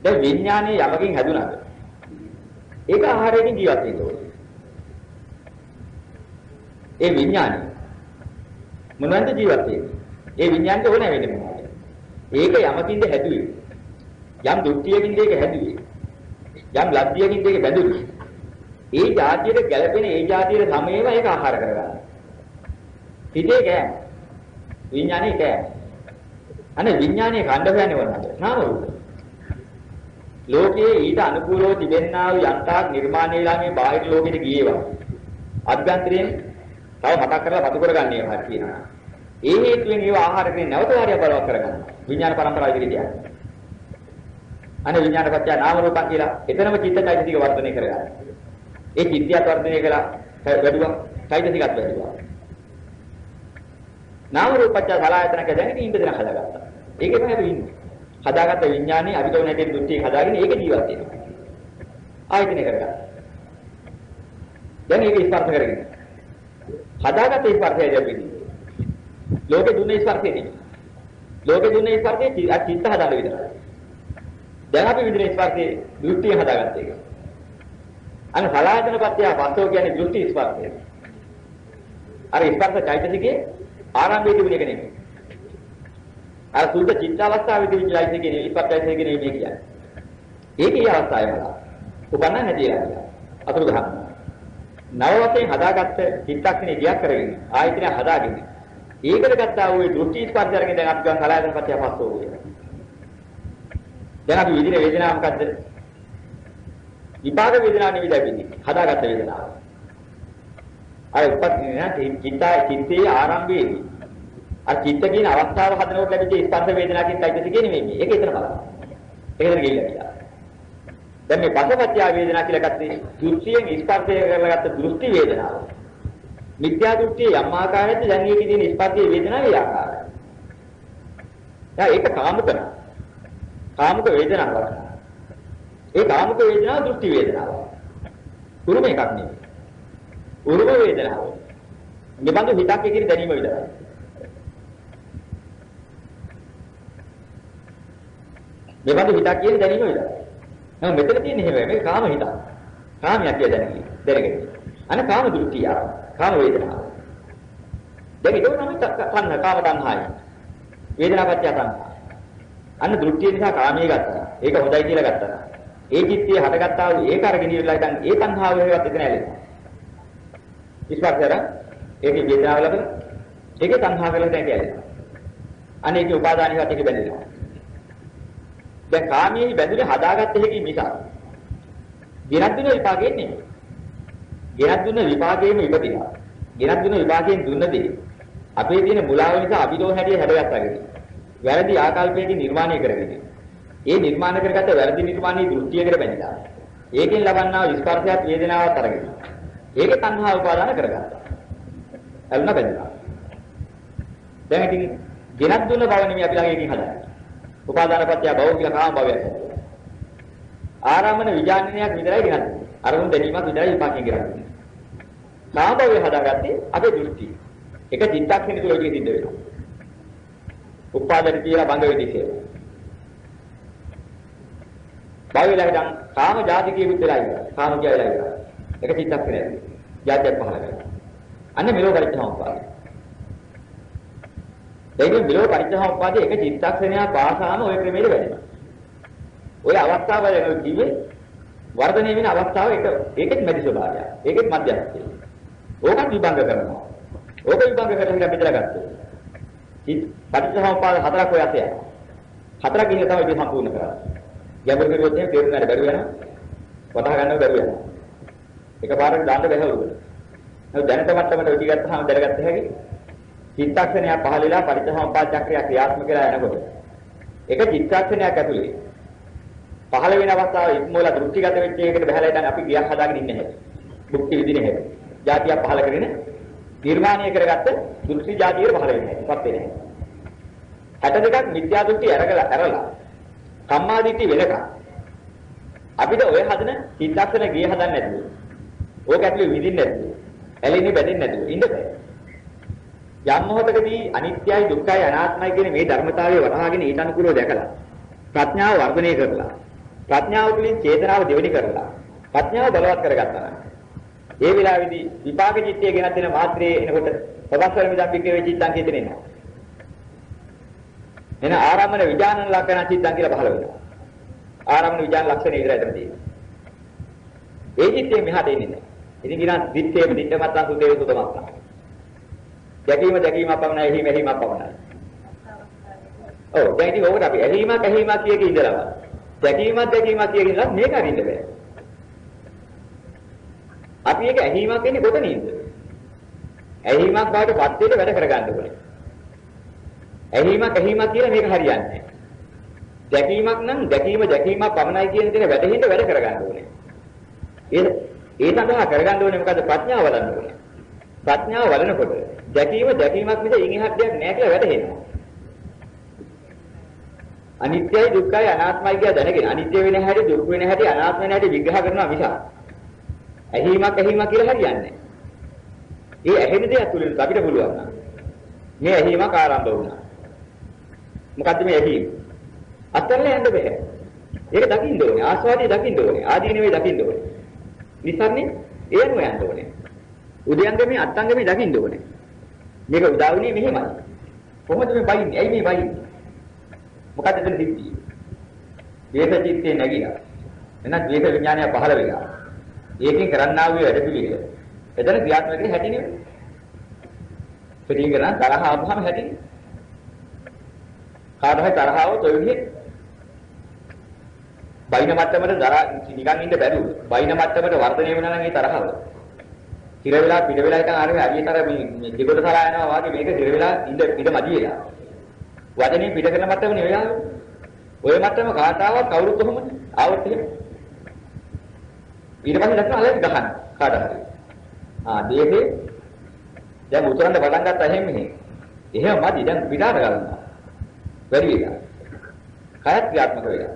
දැන් විඥානේ යමකින් හැදුනද ඒක ආහාරයෙන් ජීවත් වෙන්න ඕනේ. ඒ විඥානේ මොනවද ජීවත් වෙන්නේ? ඒ විඥානට ඕන වෙන්නේ මොනවද? ඒක යමකින්ද හැදුවේ. යම් දුක්ඛයකින්ද ඒක හැදුවේ. යම් ලබ්ධියකින්ද ඒක බැඳුනේ. ඒ જાතියට ගැළපෙන ඒ જાතියේ සමයේම ඒක ආහාර කරගන්න. හිතේ කෑම. විඥානේ කෑම. අනේ විඥානේ කණ්ඩ හොයන්නේ මොනවද? නාම රූප. ලෝකයේ ඊට අනුකූලව තිබෙනා වූ යන්තාක් නිර්මාණය වෙලා මේ බාහිර ලෝකෙට ගියේවා. අභ්‍යන්තරයෙන් තව මතක් කරලා වතු කරගන්නේ හරිය කියනවා. ඒ හේතුවෙන් ඒව ආහාර කරගෙන නැවත වාරිය බලවත් කරගන්න. විඥාන පරම්පරාව ඉදිරියට යනවා. අනේ විඥානපත්‍ය නාම රූපං කියලා එතනම චිත්තචෛතසික වර්ධනය කරගන්න. ඒ චිත්තයත් වර්ධනය කළා වැඩුවා චෛතසිකත් වැඩුවා. නාම රූපපත්‍ය සලආයතනක දැනෙන ඉන්න දෙන හදාගත්තා. ඒකෙම හැදෙ ඉන්නේ. හදාගත්ත විඥානේ අභිතව නැටේ දෘෂ්ටිය හදාගෙන ඒක ජීවත් වෙනවා. ආයතනය කරගන්න. දැන් ඒක ස්පර්ශ කරගෙන. හදාගත්ත ස්පර්ශය දෙපිටි. ලෝකේ දුන්නේ ස්පර්ශේ නෙමෙයි. ලෝකේ දුන්නේ ස්පර්ශේ චිත්ත හදාගන්න විතරයි. දැන් අපි විදිහේ ස්පර්ශේ දෘෂ්ටිය හදාගත්ත එක. අන්න සලආයතන පත්‍ය වස්තෝ කියන්නේ දෘෂ්ටි ස්පර්ශය. අර ස්පර්ශ චෛතසිකේ ආරම්භයේ තිබුණ එක නෙමෙයි. අර සුද්ධ චිත්ත අවස්ථාවේ තිබිච්ච චෛතසිකේ නෙමෙයි ස්පර්ශයේ නෙමෙයි මේ කියන්නේ. ඒකේ අවස්ථාවේ වල උපන්න නැතිලා අතුරු ගහන්න. නව වශයෙන් හදාගත්ත චිත්තක්ෂණේ ගියක් කරගෙන ආයතනය හදාගෙන ඒකට ගත්තා වූ දෘෂ්ටි ස්පර්ශය අරගෙන දැන් අපි ගන්න සලආයතන පත්‍ය වස්තෝ වෙනවා. දැන් අපි විඳින වේදනාව මොකද්ද? විපාක වේදනාව නෙවෙයි දැනෙන්නේ. හදාගත්ත වේදනාව. අර චිත්තයේ ආරම්භයේදී අර චිත්ත කියන අවස්ථාව හදනකොට ලැබිච්ච ස්පර්ශ වේදනාවකින් චෛතසිකේ නෙමෙයි මේ. ඒක එතන බලන්න. ඒකෙන් ගිහිල්ලා ගියා. දැන් මේ පසපත්‍ය වේදනාව කියලා ගත්තේ දෘෂ්ටියෙන් ස්පර්ශය කරලා ගත්ත දෘෂ්ටි වේදනාව. මිත්‍යා දෘෂ්ටිය යම් ආකාරයකට දැන් ඒකේ තියෙන ස්පර්ශයේ වේදනාව ඒ ආකාරයි. දැන් ඒක කාමකන. කාමක වේදනාවක්. ඒ කාමක වේදනාව දෘෂ්ටි වේදනාවක්. උරුම එකක් නෙවෙයි. උරුම වේදනාව. නිබඳු හිතක් කියන දැනීම විතරයි. නිබඳු හිතක් කියන දැනීම විතරයි. නම මෙතන තියෙන්නේ හැබැයි මේක කාම හිතක්. කාමයක් කියලා දැනගන්න. අනේ කාම දෘෂ්ටිය. කාම වේදනාව. දැන් ඒක තමයි තණ්හ කාම තණ්හායි. වේදනාපත්‍ය තණ්හා. අන්න දෘෂ්ටිය නිසා කාමයේ ගත්තා. ඒක හොඳයි කියලා ගත්තා. ඒ චිත්තය හටගත්තා වූ ඒක අරගෙන ඉවරලා දැන් ඒ තණ්හාව හේවත් එතන ඇලෙනවා. ඉස්පර්ශර ඒකේ වේදනාව ලබන ඒකේ තණ්හාව කියලා දැන් ඇලෙනවා. අනේ ඒකේ උපාදානියවත් ඒක බැඳෙනවා. දැන් කාමයේ බැඳුනේ හදාගත්ත එකකින් මිසක් ගෙනත් දුන්න විපාකයෙන් නෙමෙයි. ගෙනත් දුන්න විපාකයෙම ඉපදිනවා. ගෙනත් දුන්න විපාකයෙන් දුන්න දේ අපේ තියෙන මුලාව නිසා අභිනව හැටිය හැදගත්තාගෙන. වැරදි ආකල්පයකින් නිර්මාණය කරගෙන. ඒ නිර්මාණ කරගත්ත වැරදි නිර්මාණී දෘෂ්ටියකට බැඳිලා. ඒකෙන් ලබන්නා ස්පර්ශයත් වේදනාවත් අරගෙන. ඒකේ තණ්හා උපාදාන කරගත්තා. එල්න බැඳිලා. දැන් ඉතින් ගෙනත් දුන්න බව නෙමෙයි අපි ළඟ එකකින් හදාගන්නේ. උපාදාන පත්‍ය භව කියලා කාම භවයක්. ආරම්මන විඥානනයක් විතරයි ගෙනත්. අරමුණු දැනීමක් විතරයි විපාකයෙන් කරන්නේ. කාම භවය හදාගත්තේ අපේ දෘෂ්ටි. එක චිත්තක්ෂණ තුළ ඒක සිද්ධ වෙනවා. උපාදාන කියලා බංග වෙදිසේ. භවයලෙන් කාම ජාතිකයේ විතරයි ඉවරයි. කාම කියලායි ඉවරයි. එක චිත්තක්ෂණයක්. ජාතියක් පහළ කරනවා. අන්න මෙලෝ පරිච්ඡේදය. ඒකෙන් විලෝ පරිච්ඡේදෝපාදී එක චිත්තක්ෂණයක් පාසාම ওই ක්‍රමෙට වැඩෙනවා. ওই අවස්ථාව වල කිව්වේ වර්ධනය වෙන අවස්ථාව ඒකෙත් මැදි ස්වභාවය. ඒකෙත් මධ්‍යස්ථය. ඕකත් විභංග කරනවා. ඕක විභංග කරලා බෙදලා ගත්තා. පරිච්ඡේදෝපාද හතරක් ඔය අතේ. හතරක් ගිහින් තමයි මේ සම්පූර්ණ කරන්නේ. ගැඹුරු කරුවොත් එහෙම තේරුම් ගන්න බැරුව යනවා. වතහ ගන්නව බැරුව යනවා. එකපාරට දාන්න බැහැවුවා. නේද දැනට මට්ටමට ඔය ටික ගත්තාම දැනගත්ත හැකි. චිත්තක්ෂණයක් පහළ වෙලා පරිච්ඡේදෝපාද චක්‍රය ක්‍රියාත්මක වෙලා යනකොට එක චිත්තක්ෂණයක් ඇතුලේ පහළ වෙන අවස්ථාවේ ඉක්මවලා දෘෂ්ටිගත වෙච්ච එකකට බහැලා ඉඳන් අපි ගියක් හදාගෙන ඉන්නේ නැහැ. මුක්ති විදිනේ නැහැ. જાතිය පහළ කරගෙන නිර්මාණය කරගත්ත දෘෂ්ටි જાතිය පහළ වෙන්නේ නැහැ. පත් වෙන්නේ නැහැ. 62ක් මිත්‍යා දෘෂ්ටි ඇරලා සම්මාදිට්ඨි වෙනකම් අපිට ඔය හදන චිත්තක්ෂණ ගිය හදන්න නැතුව ඕක ඇතුලේ විඳින්න නැතුව ඇලෙන්නේ බැඳෙන්නේ නැතුව ඉන්න බෑ. යම් මොහොතකදී අනිත්‍යයි දුක්ඛයි අනාත්මයි කියන මේ ධර්මතාවය වටහාගෙන ඊට අනුකූලව දැකලා ප්‍රඥාව වර්ධනය කරලා ප්‍රඥාව තුළින් චේතනාව දෙවෙනි කරලා ප්‍රඥාව බලවත් කරගත්තා නම් ඒ වෙලාවේදී විපාක චිත්තය ගෙනත් දෙන මාත්‍රයේ එනකොට පවස්සර මිදම් පිටේ චිත්තං චේතනේ නෑ. එන ආරම්මන විඥාන ලක්ෂණ චිත්තං කියලා පහළ වෙනවා. ආරම්මන විඥාන ලක්ෂණ ඉදලා ඇතන තියෙනවා. ඒ චිත්තේ මෙහාට එන්නේ නෑ. ඉතින් කියනවා දිත්තේම දිත්තමත්තා සුදේව සුදමත්තා. දැකීම පමණයි එහිම පමණයි. ඔව් දැන් ඉතින් ඕකට අපි ඇහිමක් කියක ඉඳලා දැකීමක් කියක ඉඳලා මේක අරින්න බෑ. අපි ඒක ඇහිමක් කියන්නේ කොතනින්ද? ඇහිමක් බවට පත් වෙන්න වැඩ කරගන්න ඕනේ. ඇහිමක් කියලා මේක හරියන්නේ නැහැ. දැකීමක් නම් දැකීම පමණයි කියන දේ වැටහෙන්න වැඩ කරගන්න ඕනේ. ඒ සඳහා කරගන්න ඕනේ මොකද ප්‍රඥාව වඩන්න ඕනේ. ප්‍රඥාව වඩනකොට දැකීමක් මිස ඉන් එහාට දෙයක් නැහැ කියලා වැටහෙනවා. අනිත්‍යයි දුක්ඛයි අනාත්මයි කියලා දැනගෙන අනිත්‍ය වෙන හැටි දුක් වෙන හැටි අනාත්ම වෙන හැටි විග්‍රහ කරනවා මිස ඇහිමක් කියලා හරියන්නේ නැහැ. ඒ ඇහෙන දේ ඇතුළේ අපිට පුළුවන් නම් මේ ඇහිමක් ආරම්භ වුණා. මොකද්ද මේ ඇහිම? අත්තරලා යන්න බෑ. ඒක දකින්න ඕනේ. ආස්වාදයේ දකින්න ඕනේ. ආදීනවේ දකින්න ඕනේ. නිසන්නේ ඒනම යන්න ඕනේ. උදයන්ගමේ අත්තංගමේ දකින්න ඕනේ. මේක උදා වුණේ මෙහෙමයි. කොහොමද මේ බයින්නේ? ඇයි මේ බයින්නේ? මොකද්ද එතන සිද්ධිය? ද්වේෂ චිත්තේ නැගිලා. එහෙනම් ද්වේෂ විඥානය පහළ වෙලා. ඒකෙන් කරන්නා වූ වැඩ පිළිවෙල. එතන ක්‍රියාත්මක වෙන්නේ හැටි නෙවෙයි. පිටින් කරන තරහ ආවම හැටි. කාටහරි තරහ આવොත් ඔය විදිහේ බයින මට්ටමට දරා නිකන් ඉන්න බැරුව. බයින මට්ටමට වර්ධනය වෙනවා නම් ඒ තරහව. හිර වෙලා පිට වෙලා ඉතින් ආරේ අරියතර මේ දෙගොඩ සලා යනවා වගේ මේක හිර වෙලා ඉඳ පිට මදි වෙලා. වදනේ පිට කරන මට්ටම නෙවෙයි ආවේ. ඔය මට්ටම කාටාවක් කවුරුත් කොහොමද? ආවොත් එහෙම. ඊට පස්සේ දැක්කම අලෙන් ගහන්න කාට හරි. දේහේ දැන් උතරන්න පටන් ගත්තා එහෙම මෙහෙ. එහෙම මදි දැන් පිටාට ගන්නවා. වැඩි වෙලා. කයත් ක්‍රියාත්මක වෙලා.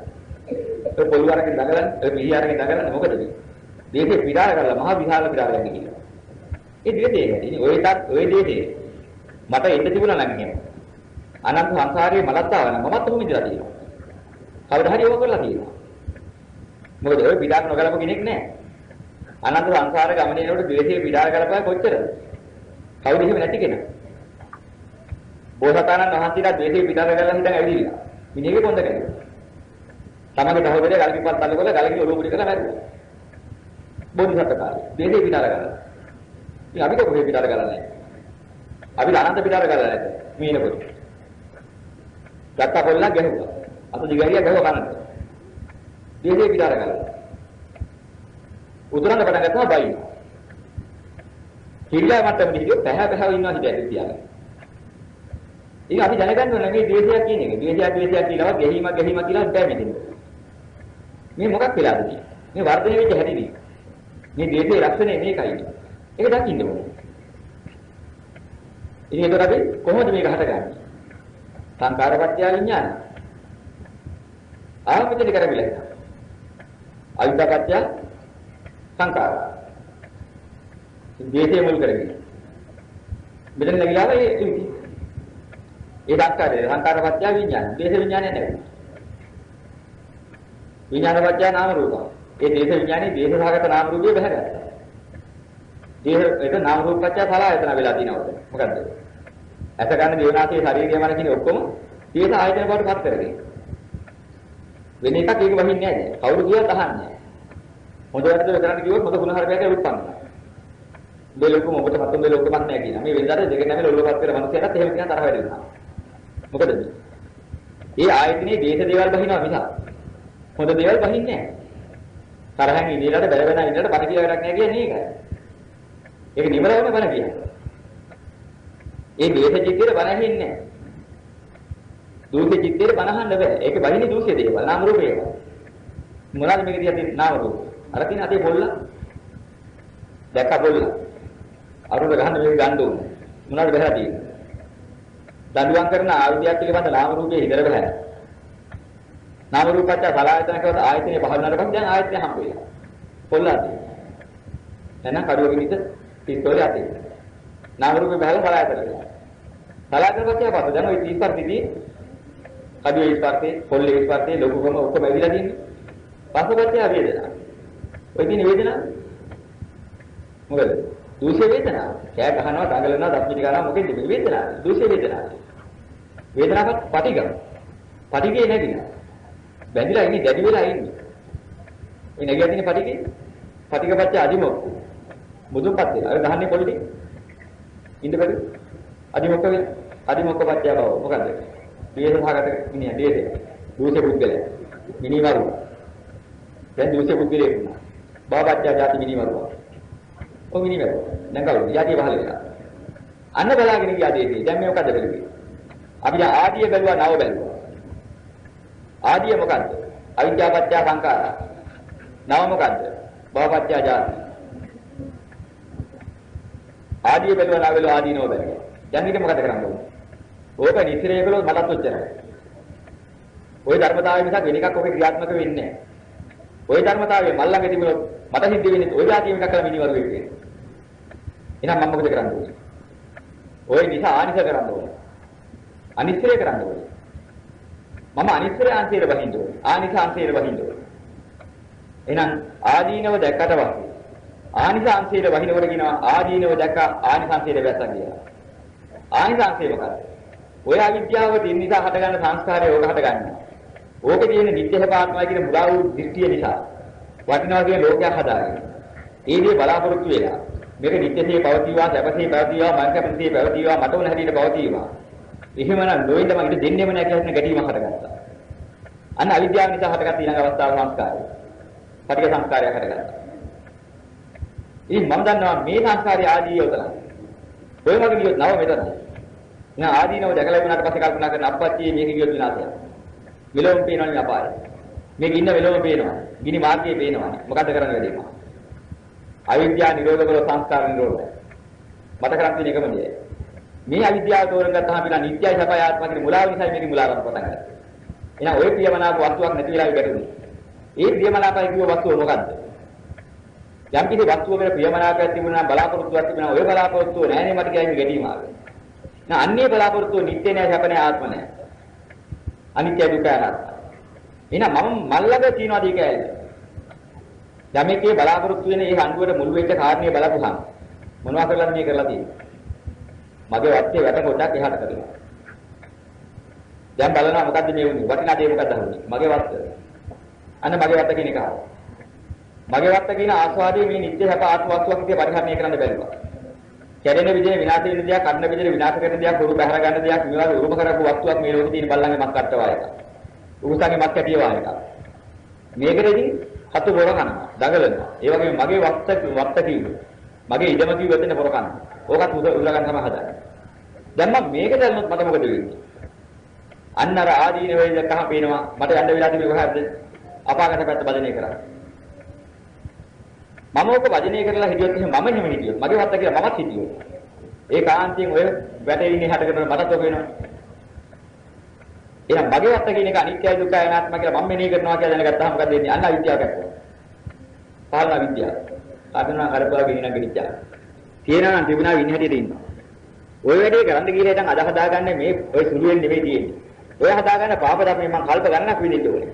ඒ පොළු අරගෙන දඟලන, ඒ මිහි අරගෙන දඟලන මොකද මේ? දේහේ පිටාට කරලා මහ විශාල පිටාට යන්නේ කියලා. ඒ දේහේ ඉතින් ඔය දේහේ මට එන්න තිබුණා නම් එහෙම. අනන්ත සංසාරයේ මලත් ආව නම් මමත් කොහොමද ඉඳලා තියෙනවා. කවදා හරි ඕක කරලා තියෙනවා. මොකද ඔය පිටාට නොගලපු කෙනෙක් නැහැ. අනන්ත සංසාර ගමනේ යනකොට ද්වේෂයේ පිටාට ගලපුවා කොච්චරද? කවුද එහෙම නැති කෙනා? බෝසතාණන් වහන්සේලා ද්වේෂයේ පිටාට ගලලා හිටන් ඇවිදිනවා. මිනිහගේ කොන්ද කැඩුවා. තමගේ සහෝදරයා ගල්කිපත් තල්ලකොල ගලකින් ඔලුව පුඩි කරලා මැරුවා. බෝධිසත්ව කාලේ ද්වේෂයේ පිටාට ගලලා. ඉතින් අපි කොහේ පිටාට ගලන්නේ නැහැ. අපි අනන්ත පිටාට ගලලා නැහැ. මීනකොට. ගත්ත කොල්ලා ගැහුවා. අත දිගහැරියා ගැහුවා කනට. ද්වේෂය විතර ගන්නවා. උතුරන්න පටන් ගත්තා බයි. කිරිලා මට්ටමේ හිටියෝ පැහැ ඉන්නවා හිතේ තියාගෙන. ඒක අපි දැනගන්න ඕනේ මේ ද්වේෂය කියන එක. ද්වේෂය කියලාවත් ගැහිම කියලා බෑ මෙතන. මේ මොකක් වෙලාද කියන්නේ? මේ වර්ධනය වෙච්ච හැටිනේ. මේ ද්වේෂයේ ලක්ෂණය මේකයි. ඒක දකින්න ඕනේ. ඉතින් ඒකට අපි කොහොමද මේක හටගන්නේ? සංකාරපත්‍ය විඥාන. ආපිට කරගිලා. අවිද්‍යාපත්‍ය සංකාර. ද්වේෂය මුල් කරගෙන. මෙතන ලගිලාම ඒ දක්කාරේ සංකාරපත්‍ය විඥාන. ද්වේෂ විඥානය නෙවෙයි. විඥානපත්‍ය නාම රූප. ඒ ද්වේෂ විඥානේ ද්වේෂසහගත නාම රූපය බහැගත්තා. ඒක නාම රූපපත්‍ය සලආයතන වෙලා තිනවද? මොකද්ද? ඇස ගන්න දේවනාසයේ ශරීරය මන කියන ඔක්කොම ද්වේෂ ආයතන බවට පත් කරගෙන. වෙන එකක් ඒක වහින්නේ නැහැ. කවුරු කියවත් අහන්නේ නැහැ. හොඳ වැඩද කරන්න කිව්වොත් මොකද ගුණහරපෑට උත්පන්න. දෙලොකම ඔබට මතුන් දෙලොකමක් නැහැ කියන. මේ වෙනදාට දෙක නැමෙල ඔළුවපත් කර මනුස්සයරත් එහෙම කියන තරහ වැඩි වෙනවා. මොකද මේ ආයතනයේ දේශ දේවල් බහිනවා මිසක් හොඳ දේවල් බහින්නේ නැහැ. තරහෙන් ඉඳලාට බැලවෙනා ඉඳලාට බණ කියලා වැඩක් නැහැ කියන්නේ ඒකයි. ඒක නිමරවම බණ කියන්නේ. ඒ දේශ චිත්තේ බණ ඇහෙන්නේ නැහැ. දූෂ්‍ය චිත්තේ බණ අහන්න බෑ. ඒක බහින්නේ දූෂ්‍ය දේවල් නාම රූපේ. මොනවාද මේක දිහා නාම රූප. අර තියෙන අතේ පොල්ල දැක්ක පොල්ල. අරුණ ගහන්න මේක ගන්න ඕනේ. මොනවාද බහලා තියෙන්නේ? දඬුවම් කරන ආයුධයක් පිළිබඳ නාම රූපයේ හිතර බෑ. නාම රූපච්ඡ සලආයතන කියවත් ආයතනේ පහළනට පස්සේ දැන් ආයතනේ හම්බ වෙනවා. පොල්ල අතේ. එහෙනම් කඩුවකින් ඉත පිස්තෝලේ අතේ. නාම රූපේ බහලා සලආයතන වෙනවා. සලආයතන පස්සේ අපත දැන් ওই 30 පරිදි කඩුවේ ස්පර්ශේ පොල්ලේ ස්පර්ශේ ලොකුකම ඔක්කොම ඇවිල්ලා තියෙන්නේ. පස්සපච්චය වේදනා. ඔය තියෙන වේදනාව මොකද? දූෂ්‍ය වේදනාව. කෑ ගහනවා, දඟලනවා, දත්මිටි ගන්නවා මොකෙන්ද මේ වේදනාව? දූෂ්‍ය වේදනාව. වේදනාවක් පටිගම. පටිගේ නැගිනවා. බැඳිලා ඉන්නේ, දැඩි වෙලා ඉන්නේ. මේ නැගිලා තියෙන පටිගේ පටිගපච්චය අදිමොක්ක. මුදුන්පත් වෙනවා. අර දහන්නේ පොලිටි. ඉන්න බැරි. අදිමොක්ක වෙන. අදිමොක්ක පච්චය බව. මොකද්ද? දේශභාගත මිනිහ දේශය. දූෂ්‍ය පුද්ගලයා. මිනිවරු. දැන් දූෂ්‍ය පුද්ගලයෙක් වුණා. භවපච්චය ಜಾති මිනිවරු. ඔය මිනිවරු. දැන් කවුද? ಜಾතිය පහල වෙලා. අන්න බලාගෙන ගියා දේශේ. දැන් මේ මොකද වෙන්නේ? අපි දැන් ආදිය බැලුවා නව බැලුවා. ආදිය මොකද්ද? අවිද්‍යාපච්චය සංඛාරා. නව මොකද්ද? භවපච්චය ಜಾති. ආදිය බැලුවා නව බැලුවා ආදී නව බැලුවා. දැන් ඊට මොකද කරන්න ඕනේ? ඕක නිතරේ කළොත් මටත් ඔච්චරයි. ওই ධර්මතාවය මිසක් වෙන එකක් ඔකේ ක්‍රියාත්මක වෙන්නේ නැහැ. ওই ධර්මතාවය මල්ලඟ තිබුණොත් මට සිද්ධ වෙන්නේ ওই જાතිය එකක් කළා මිනිවරු වෙන්නේ. එහෙනම් මම මොකද කරන්න ඕනේ? ওই නිසා ආනිස කරන්න ඕනේ. අනිශ්චය කරන්න ඕනේ. මම අනිශ්චය අන්තිරේ වහින්න ඕනේ. ආනිස අන්තිරේ වහින්න ඕනේ. එහෙනම් ආදීනව දැක්කට පස්සේ ආනිස අන්තිරේ වහිනකොට කියනවා ආදීනව දැක්ක ආනිස අන්තිරේ වැස්සා කියලා. ආනිස අන්තිරේ මොකක්ද? ඔය අවිද්‍යාව තියෙන නිසා හටගන්න සංස්කාරය ඕක හටගන්නවා. ඕකේ තියෙන නිත්‍ය සපාත්මයි කියන මුලා වූ දෘෂ්ටිය නිසා වටිනවා කියන ලෝකයක් හදාගෙන. ඒ දේ බලාපොරොත්තු වෙලා මේක නිත්‍යසේ පවතිවා, සැපසේ පවතිවා, මංකපසේ පවතිවා, මට උන හැටියට පවතිවා. එහෙමනම් නොයින්ද මම ඉත දෙන්නෙම නැහැ කියලා හිතන ගැටීමක් හටගත්තා. අන්න අවිද්‍යාව නිසා හටගත් ඊළඟ අවස්ථාව සංස්කාරය. පටිඝ සංස්කාරයක් හටගත්තා. ඉතින් මම දන්නවා මේ සංස්කාරය ආදී යොතලා. ඔය වගේ කියොත් නව මෙතනයි. නා ආදීනව දැකලා වුණාට පස්සේ කල්පනා කරන අප්පච්චි මේක කියොත් විනාශයක්. මෙලොවම පේනවනේ අපාය. මේක ඉන්න මෙලොවම පේනවා. ගිනි මාර්ගයේ පේනවා. මොකද්ද කරන්න වෙන්නේ? අවිද්‍යාව නිරෝධ කර සංස්කාර නිරෝධ. මට කරන් තියෙන එකම දේ. මේ අවිද්‍යාව තෝරන් ගත්තාම අපි නිත්‍යයි සපය ආත්මා කියන මුලාව නිසා මේක මුලාවක් පටන් ගන්නවා. එහෙනම් ඔය ප්‍රියමනාප වස්තුවක් නැති වෙලා ඉබැටුනේ. ඒ ප්‍රියමනාපයි කියව වස්තුව මොකද්ද? යම් කිසි වස්තුවක ප්‍රියමනාපයක් තිබුණා නම් බලාපොරොත්තුවක් තිබුණා ඔය බලාපොරොත්තුව නෑනේ මට කියයි ගැටීම ආවේ. නා අන්නේ බලාපොරොත්තුව නිත්‍ය නෑ සැප නෑ ආත්ම නෑ. අනිත්‍ය දුක්ඛ අනාත්ම. එහෙනම් මම මල්ලක තියනවාද ඒක ඇල්ල. යමෙක්ගේ බලාපොරොත්තු වෙන මේ හඬුවට මුල් වෙච්ච කාරණේ බලපුවාම මොනවා කරලාද මේ කරලා තියෙන්නේ? මගේ වත්තේ වැට කොටක් එහාට කරලා. දැන් බලනවා මොකද්ද මේ වුනේ? වටිනා දේ මොකද්ද හුනේ? මගේ වත්ත. අන්න මගේ වත්ත කියන එක ආවා. මගේ වත්ත කියන ආස්වාදයේ මේ නිත්‍ය සැප ආත්ම වස්තුවක් විදිහට පරිහරණය කරන්න බැරිවා. කැඩෙන විදිහේ විනාශ වෙන දෙයක්, කන්න විදිහේ විනාශ කරන දෙයක්, උරු බහැර ගන්න දෙයක්, මේවා උරුම කරපු වස්තුවක් මේ ලෝකේ තියෙන බල්ලන්ගේ මස් කට්ටවා එක. උගුසන්ගේ මස් කැටිය වා එක. මේකට ඉතින් හතු බොර කනවා. දඟලනවා. ඒ වගේම මගේ වත්ත කිව්වේ. මගේ ඉඩම කිව්වෙත් නේ බොර කනවා. ඕකත් උදලා ගන්න තමයි හදන්නේ. දැන් මම මේකට දැම්මොත් මට මොකද වෙන්නේ? අන්න අර ආදීන වේද කහ පේනවා. මට යන්න වෙලා තිබේ කොහොමද? අපාගත පැත්ත බදනේ කරා. මම ඕක වදිනේ කරලා හිටියොත් එහෙනම් මම එහෙම හිටියොත් මගේ වත්ත කියලා මමත් හිටියොත්. ඒ කාන්තියෙන් ඔය වැටේ ඉන්නේ හටගෙන මටත් ඔක වෙනවා. එහෙනම් මගේ වත්ත කියන එක අනිත්‍යයි දුක්ඛයි අනාත්මයි කියලා මම මෙනෙහි කරනවා කියලා දැනගත්තාම මොකද වෙන්නේ? අන්න අවිද්‍යාව කැපුවා. පාලන විද්‍යාව. ආධුනික කරපුවා ගෙනින ගෙනිච්චා. තියෙනවා නම් තිබුණා වින් හැටියට ඉන්නවා. ඔය වැඩේ කරන්න ගිහලා දැන් අද හදාගන්නේ මේ ඔය සුළුෙන් නෙමෙයි තියෙන්නේ. ඔය හදාගන්න පාප ධර්මයෙන් මම කල්ප ගණනක් විඳින්න ඕනේ.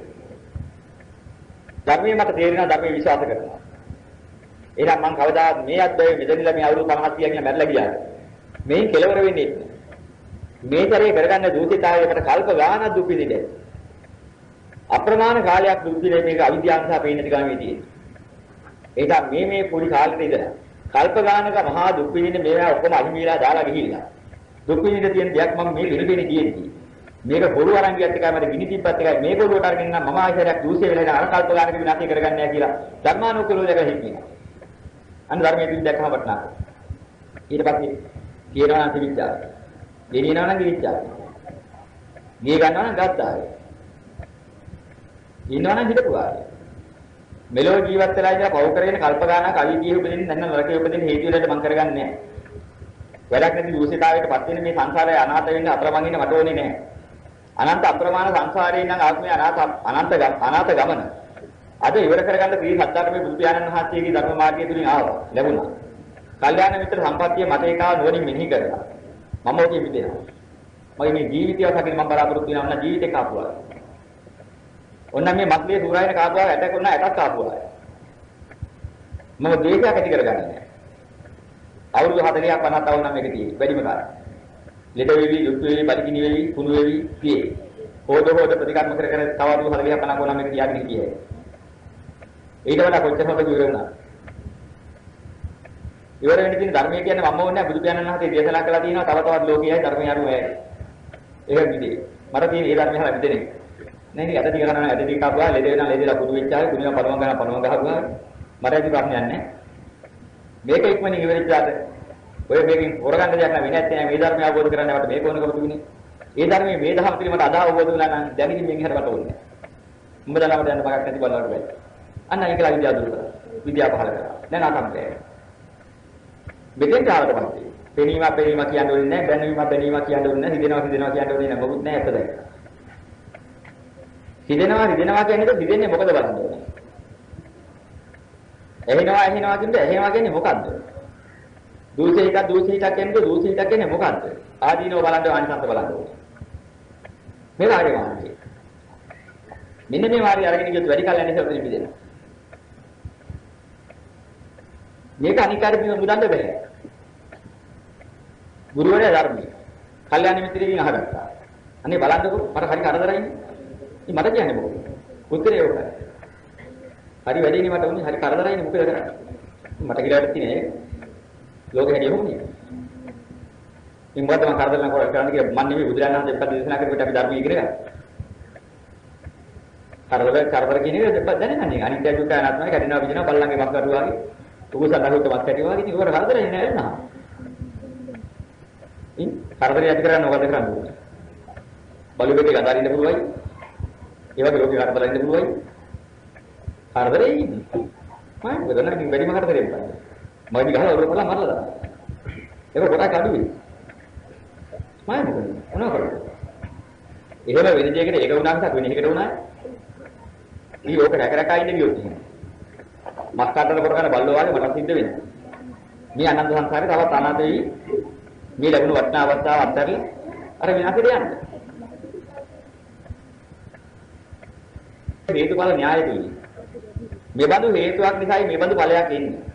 ධර්මයේ මට තේරෙනවා ධර්මයේ විශ්වාස කරනවා. එහෙනම් මම කවදා මේ අද්දේ මෙතනilla මේ අවුරුදු 50 කියලා මැරලා ගියාද? මේන් කෙලවර වෙන්නේ නැහැ. මේ තරේ කරගන්න දූෂිතාවයකට කල්ප ගානක් දුක් විඳින්නේ. අප්‍රමාණ කාලයක් දුක් විඳින්නේ මේක අවිද්‍යාව නිසා පේන දිගාමේ තියෙන්නේ. ඒක මේ පොඩි කාලෙට ඉඳලා කල්ප ගානක මහා දුක් විඳින්නේ මේවා ඔක්කොම අහිමිලා දාලා ගිහිල්ලා. දුක් විඳින්න තියෙන දෙයක් මම මේ විනිවිද කියන්නේ. මේක බොරු අරන් ගියත් එකයි මට ගිනි තිබ්බත් එකයි මේ බොරුවට අරගෙන නම් මම ආයෙත් දූෂ්‍ය වෙලා අර කල්ප ගානක විනාශය කරගන්නේ නැහැ කියලා ධර්මානුකූලව දැක හිටිනවා. අන්න ධර්මයේ පිළිද දැක්කම වටනවා. ඊට පස්සේ කියනවා නම් තිබිච්චා. ගෙනියනවා නම් ගිරිච්චා. ගිය ගන්නවා නම් ගත්තා. ඉන්නවා නම් හිටපුවා. මෙලෝ ජීවත් වෙලා ඉඳලා පව් කරගෙන කල්ප ගානක් අවිද්‍යාව උපදින්න නැත්නම් නරකයේ උපදින්න හේතු වලට මම කරගන්නේ නැහැ. වැඩක් නැති දූෂිතාවයටපත් වෙන මේ සංසාරය අනාථ වෙන්න අතරමං ඉන්න මට ඕනේ නැහැ. අනන්ත අප්‍රමාණ සංසාරේ ඉඳන් ආත්මය අනාථ ගමන. අද ඉවර කරගන්න ශ්‍රී සත්‍යාර්ථමේ බුදු පියාණන් වහන්සේගේ ධර්ම මාර්ගය තුලින් ආවා ලැබුණා. කල්යාණ මිත්‍ර සම්පත්තිය මත ඒකාව නුවණින් මෙනෙහි කරලා මම ඔකෙ මිදෙනවා. මගේ මේ ජීවිතය සැකෙන මම බලාපොරොත්තු වෙනා නම් ජීවිතේ කාපුවා. ඔන්න මේ මත්ලේ සූරායන කාපුවා ඇටක් ඔන්න ඇටක් කාපුවා. මම ද්වේෂයක් ඇති කරගන්නේ නැහැ. අවුරුදු 40ක් 50ක් වුණා නම් මේක තියෙන්නේ වැඩිම කාලයක්. ලෙඩ වෙවි, දුක් වෙවි, බලිකිනි වෙවි, කුණු වෙවි කියේ. හොද ප්‍රතිකර්ම කර කර තව අවුරුදු 40ක් 50ක් වුණා මේක තියාගෙන කියේ. ඊට වඩා කොච්චර හොඳ ඉවර වුණා. ඉවර වෙන්න තියෙන ධර්මයේ කියන්නේ මම ඕනේ බුදු පියාණන් වහන්සේ දේශනා කළා තියෙනවා තව තවත් ලෝකයයි ධර්මය අනුවයි. ඒක විදිහේ. මට තියෙන ඒ ධර්මය හරියට දෙන්නේ. නේ නේ අද ටික කරනවා අද ටික කපුවා ලෙඩ වෙනා ලෙඩලා කුඩු වෙච්චායි කුඩුන පරම ගහුවා. මට ඇති ප්‍රශ්නයක් නැහැ. මේක ඉක්මනින් ඉවරෙච්චාට ඔය මේකෙන් හොරගන්න දෙයක් නෑ වෙන්නේ නැත්නම් මේ ධර්මය අවබෝධ කරගන්න මට මේක ඕනකම තිබුණේ. ඒ ධර්මයේ මේ දහම පිළිබඳ අදා අවබෝධ වුණා නම් දැනකින් මෙන් හැර මට ඕනේ. උඹ දලාවට යන්න මගක් නැති බලවට බෑ. අන්න ඒකලා විද්‍යාව දුරු කරා. විද්‍යාව පහල කරා. දැන් ආතම්කය. මෙතෙන් ආවට පස්සේ පෙනීම කියන්න ඕනේ නැහැ, බැනීම කියන්න ඕනේ නැහැ, හිතෙනවා කියන්න ඕනේ නැහැ. මොකුත් නැහැ ඇත්ත දැක්ක. හිතෙනවා කියන්නේ හිතෙන්නේ මොකද බලන්න ඕනේ. ඇහෙනවා කියන්නේ මොකද්ද? දූෂිතක් කියන්නේ මොකද්ද? ආදීනව බලන්න ආනිසංස බලන්න ඕනේ. මේ වාගේ මාර්ගය. මෙන්න මේ වාගේ අරගෙන ගියොත් වැඩි කල් යන්නේ නැහැ උදේ පිළිදෙන. මේක අනිකාරී මුදන්න බෑ. ගුරුවරයා ධර්මයේ. කල්යාණ මිත්‍රයෙක්ගෙන් අහගත්තා. අනේ බලන්නකෝ මට හරි කරදරයිනේ. ඉතින් මට කියන්නේ මොකද? උත්තරේ ඔකයි. හරි වැඩේනේ මට උනේ හරි කරදරයිනේ මොකද කරන්නේ? මට කියලා තියෙන්නේ ලෝකෙ හැදී හොන්නේ. ඉතින් මොකද මම කරදර කරන්න කියලා මම නෙමෙයි බුදුරජාණන් වහන්සේ දෙපා දේශනා කරපිට අපි ධර්මයේ ඉගෙන ගන්න. කරදර කියන එක දෙපා දැනගන්නේ. අනිත්‍ය දුක්ඛ අනාත්මයි කඩිනවා විදිනවා බල්ලන්ගේ මස් කටු වගේ. උගසඳහුත් මස් කටු වගේ ඉතින් ඒකට කරදරයි නෑ නේද? ඉතින් කරදරය ඇති කරන්න මොකද කරන්නේ? බලුකෙටි ගඳාරින්න පුළුවයි. ඒ වගේ ලෝකේ කරදර ඉන්න පුළුවයි. කරදරේ ඉන්නේ. මම ගොඩනගින් වැඩිම කරදරේ මොකද? මම ගහලා ඔර පොළා මරලා දානවා. ඒක ගොඩක් අඩුයි. මම මොනවා කරන්නේ? එහෙම වෙන දෙයකට ඒක වුණා මිසක් වෙන එකකට වුණා. ඊ ඕක රැකරකා ඉන්න ගියොත් එහෙම. මස් කාටද කරගෙන බල්ලෝ වගේ මට සිද්ධ වෙනවා. මේ අනන්ත සංසාරේ තවත් අනාථ වෙයි. මේ ලැබුණු වටිනා අවස්ථාව අත්හැරලා අර විනාශයට යන්න. හේතුඵල න්‍යාය තුලින්. මේ බඳු හේතුවක් නිසායි මේ බඳු ඵලයක් එන්නේ.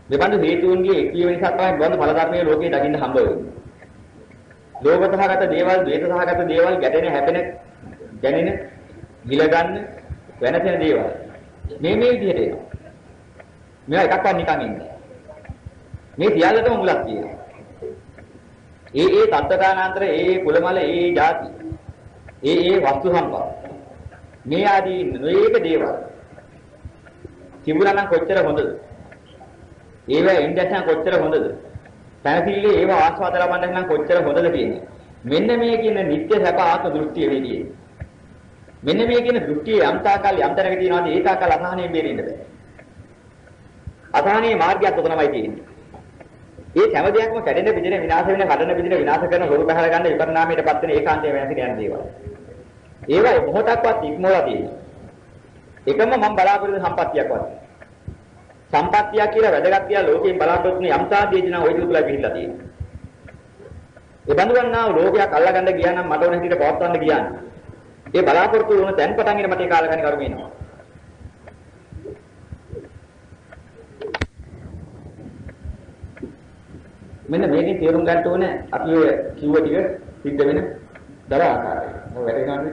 මේ බඳු හේතුන්ගේ එක්වීම නිසා තමයි මේ බඳු ඵල ධර්මයේ ලෝකේ දකින්න හම්බ වෙන්නේ. ලෝභසහගත දේවල්, ද්වේෂසහගත දේවල්, ගැටෙන, හැපෙන, දැනෙන, ගිල ගන්න, වෙනසෙන දේවල්. මේ විදිහට එනවා. මේවා එකක්වත් නිකන් ඉන්නේ. මේ සියල්ලටම මුලක් තියෙනවා. ඒ තත්ත්වකානාන්තර, කුලමල, ಜಾති, වස්තු සම්පත්. මේ ආදී නොයේක දේවල් තිබුණා නම් කොච්චර හොඳද? ඒව ඉන්ඩස්ට්‍රි කොච්චර හොඳද? පැනසිල්ලේ ඒව ආස්වාද ලබන්න නම් කොච්චර හොඳද කියන්නේ. මෙන්න මේ කියන නිත්‍ය සැප ආත්ම දෘෂ්ටිය වෙදී. මෙන්න මේ කියන දෘෂ්ටිය යම් තාකල් යම් තැනක තියෙනවාද ඒ තාකල් අසහනෙන් බේරෙන්න බෑ. අසහනේ මාර්ගයක් උතනමයි තියෙන්නේ. ඒ හැම දෙයක්ම කැඩෙන පිටින විනාශ වෙන කඩන පිටින විනාශ කරන හොරු පහල ගන්න විපරිණාමයටපත් වෙන ඒකාන්තය වෙනස කියන දේවල්. ඒවා මොහොතක්වත් ඉක්මවලා තියෙනවා. එකම මම බලාපොරොත්තු සම්පත්තියක්වත්. සම්පත්තිය කියලා වැදගත් කියලා ලෝකයෙන් බලාපොරොත්තු වෙන යම් සාධ්‍යයදී නම් ওই දුකලා පිළිලා තියෙනවා. ඒ බඳුන්නා ලෝකයක් අල්ලගන්න ගියා නම් මට ඕන හැටියට පවත්වන්න ගියා නම් ඒ බලාපොරොත්තු වුණ තැන් පටන් ගෙන මට ඒ කාලගණන් කරු වෙනවා. මෙන්න මේකේ තේරුම් ගන්න ඕනේ අපි ඔය කිව්ව ටික සිද්ධ වෙන දර ආකාරය. මොකද වැඩ ගන්න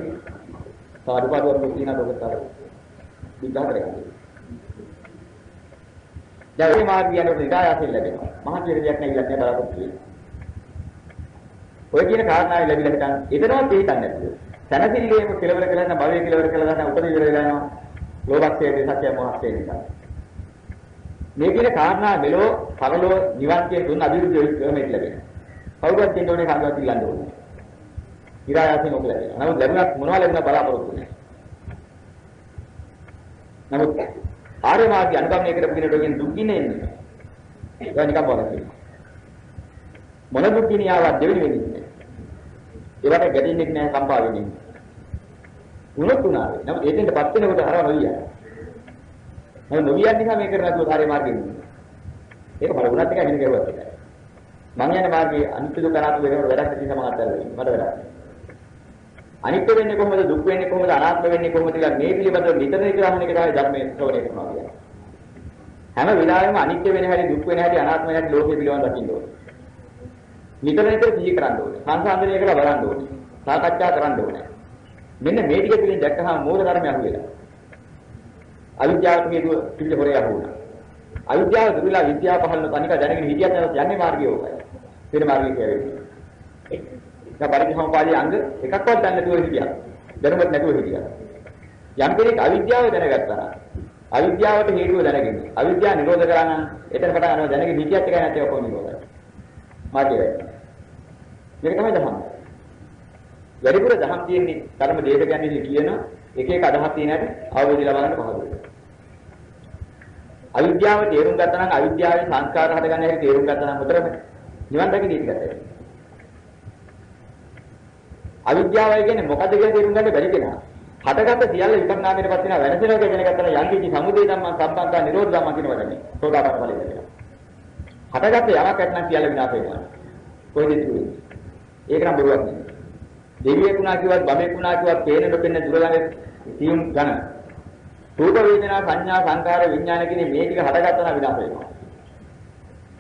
සාදුපාදුවක් තියෙන දොකටාර විග්‍රහ කරගන්න. දැන් මේ මාර්ගයන විගායයෙන් ලැබෙනවා. මහා චිරයක් නැගිලා නැහැ බලාපොරොත්තු වෙන්නේ. ඔය කියන කාරණාව ලැබිලා හිටන් එතනවත් තේිතන්නේ නැතුව. සනසිල්ලේම කෙලවර කළා නම් භවයේ කෙලවර කළා නම් උපදී ඉවර වෙලා යනවා. ලෝභක්ෂයේ සත්‍ය මොහක්ෂයේ නිසා. මේ කියන කාරණා මෙලෝ පරලෝ නිවන් කියන තුන් අභිවෘද්ධිය ක්‍රමයට ලැබෙනවා. කවුරුත් දෙන්න ඕනේ කාගවත් ඉල්ලන්න ඕනේ. ඉරායයෙන් ඔක ලැබෙනවා. නමුත් ලැබුණත් මොනවා ලැබුණා බලාපොරොත්තු නැහැ. නමුත් ආර්ය මාර්ගය අනුගමනය කරපු කෙනෙකුට කියන දුක් ගින්නේ එන්නේ. ඒක නිකන් බලන්න. මොන දුක් ගිනියාවක් දෙවෙනි වෙන්නේ. ඒවට ගැටෙන්නේ නැහැ කම්පා වෙන්නේ. උනත් උනාවේ. නමුත් ඒකෙන්පත් වෙනකොට හරව නොවියා. මම නොවියන් නිසා මේක කරලා තුව ආර්ය මාර්ගෙ ඉන්නේ. ඒක බලුණත් එකයි මෙන්න කරුවත් එකයි. මම යන මාර්ගයේ අනිත්‍ය දුක්ඛ අනාත්ම වෙනකොට වැඩක් නැති නිසා මම අත්හැරලා ඉන්නේ. මට වැඩක්. අනිත්‍ය වෙන්නේ කොහොමද දුක් වෙන්නේ කොහොමද අනාත්ම වෙන්නේ කොහොමද කියලා මේ පිළිබඳව නිතර නිතර අහන එක තමයි ධර්මයේ ශ්‍රවණය කරනවා කියන්නේ. හැම වෙලාවෙම අනිත්‍ය වෙන හැටි දුක් වෙන හැටි අනාත්ම වෙන හැටි ලෝකේ පිළිබඳව දකින්න ඕනේ. නිතර නිතර සිහි කරන්න ඕනේ. සංසන්දනය කරලා බලන්න ඕනේ. සාකච්ඡා කරන්න ඕනේ. මෙන්න මේ ටික පිළින් දැක්කහම මූල ධර්මය අහු වෙලා. අවිද්‍යාවට හේතුව පිළිද හොරේ අහුණා. අවිද්‍යාව දුර්වල විද්‍යාව පහළන තනික දැනගෙන හිටියත් යන්නේ මාර්ගය ඕකයි. වෙන මාර්ගය කියන්නේ. ඒක පරිසම්පාදයේ අංග එකක්වත් දන්නේ නැතුව හිටියා. දැනුමත් නැතුව හිටියා. යම් කෙනෙක් අවිද්‍යාව දැනගත්තා නම් අවිද්‍යාවට හේතුව දැනගෙන අවිද්‍යාව නිරෝධ කරා නම් එතන පටන් ගන්නවා දැනගෙන හිටියත් එකයි නැත්නම් ඔක්කොම නිරෝධයි. මාර්ගය. මේක තමයි දහම. වැඩිපුර දහම් තියෙන්නේ ධර්ම දේශකයන්ගේ කියන එක එක අදහස් තියෙන හැටි අවබෝධය ලබා ගන්න පහසුයි. අවිද්‍යාව තේරුම් ගත්තා නම් අවිද්‍යාවේ සංස්කාර හදගන්න හැටි තේරුම් ගත්තා නම් උතරම නිවන් දකින්න ඉති ගන්නවා. අවිද්‍යාවයි කියන්නේ මොකද කියලා තේරුම් ගන්න බැරි කෙනා. හටගත්ත සියල්ල විපරිණාමයටපත් වෙනවා වෙනසෙනවා කියන ගත්තා නම් යන්තිචි සමුදය ධම්ම සම්බන්ධා නිරෝධ ධම්ම කියන වචනේ. සෝදාපන්න ඵලෙ දෙනවා. හටගත්ත යමක් නැත්නම් සියල්ල විනාශ වෙනවා. කොයි දෙයක් වෙන්නේ? ඒක නම් බොරුවක් නෙමෙයි. දෙවියෙක් වුණා කිව්වත් බබෙක් වුණා කිව්වත් පේන නොපෙනෙන දුර ළඟ සියුම් ඝන රූප වේදනා සංඥා සංකාර විඥාන කියන මේ ටික හටගත්තා නම් විනාශ වෙනවා.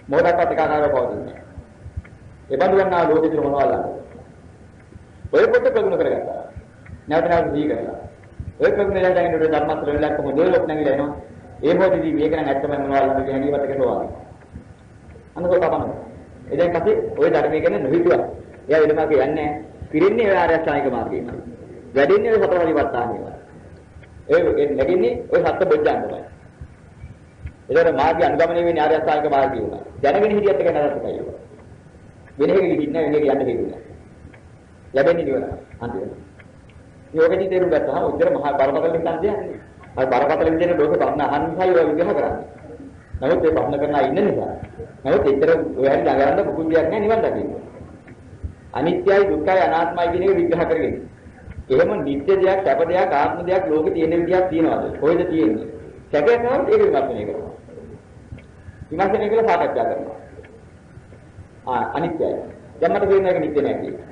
මොකක්වත් එකකාරව පවතින්නේ. ඒ බඳු වන්නා ලෝකෙ දින මොනවද? ඔය පොත ප්‍රගුණ කරගත්තා. නැවත නැවත දී කරලා. ඔය ප්‍රගුණලා දැන් ඉන්න ධර්මස්තර වෙලා කොහොමද ලෝක නැගිලා එනවා. ඒ මොහොතේදී මේක නම් ඇත්තම මොනවද කියන හැඟීමත් එක සෝවාන්. අන්නකෝ තමයි. එදෙන් පස්සේ ඔය ධර්මයේ ගැන නොහිතුවා. එයා එළමගේ යන්නේ පිරින්නේ ඔය ආර්ය අෂ්ටාංගික මාර්ගයම. වැඩින්නේ ඔය සතරවලිපත්තානියම. ඒ නැගින්නේ ඔය සත්‍ය බොජ්ජංගමයි. ඒතර මාර්ගය අනුගමනය වෙන්නේ ආර්ය අෂ්ටාංගික මාර්ගය උනා. දැනගෙන හිටියත් එක නරකයි ඒක. වෙන එකකින් හිටින්නේ නැහැ වෙන එක යන්න හේතුව නැහැ. ලැබෙන්නේ නිවන අන්තිමට. යෝගෙදී තේරුම් ගත්තාම උත්තර මහා බරපතල නිකන් දෙන්නේ. අර බරපතල විදිහට ලෝක ප්‍රශ්න අහන්න නිසායි ඔය විග්‍රහ කරන්නේ. නමුත් ඒ ප්‍රශ්න කරන අය ඉන්න නිසා. නමුත් ඒතර ඔය හැටි ළඟරන්න පුකුල් දෙයක් නැහැ නිවන් දකින්න. අනිත්‍යයි දුක්ඛයි අනාත්මයි කියන එක විග්‍රහ කරගෙන. එහෙම නිත්‍ය දෙයක්, සැප දෙයක්, ආත්ම දෙයක් ලෝකේ තියෙන විදියක් තියනවාද? කොහෙද තියෙන්නේ? සැකයක් නැවත ඒක විමර්ශනය කරනවා. විමර්ශනය කළා සාකච්ඡා කරනවා. අනිත්‍යයි. දැන් මට තේරෙන එක නිත්‍ය නැහැ කියලා.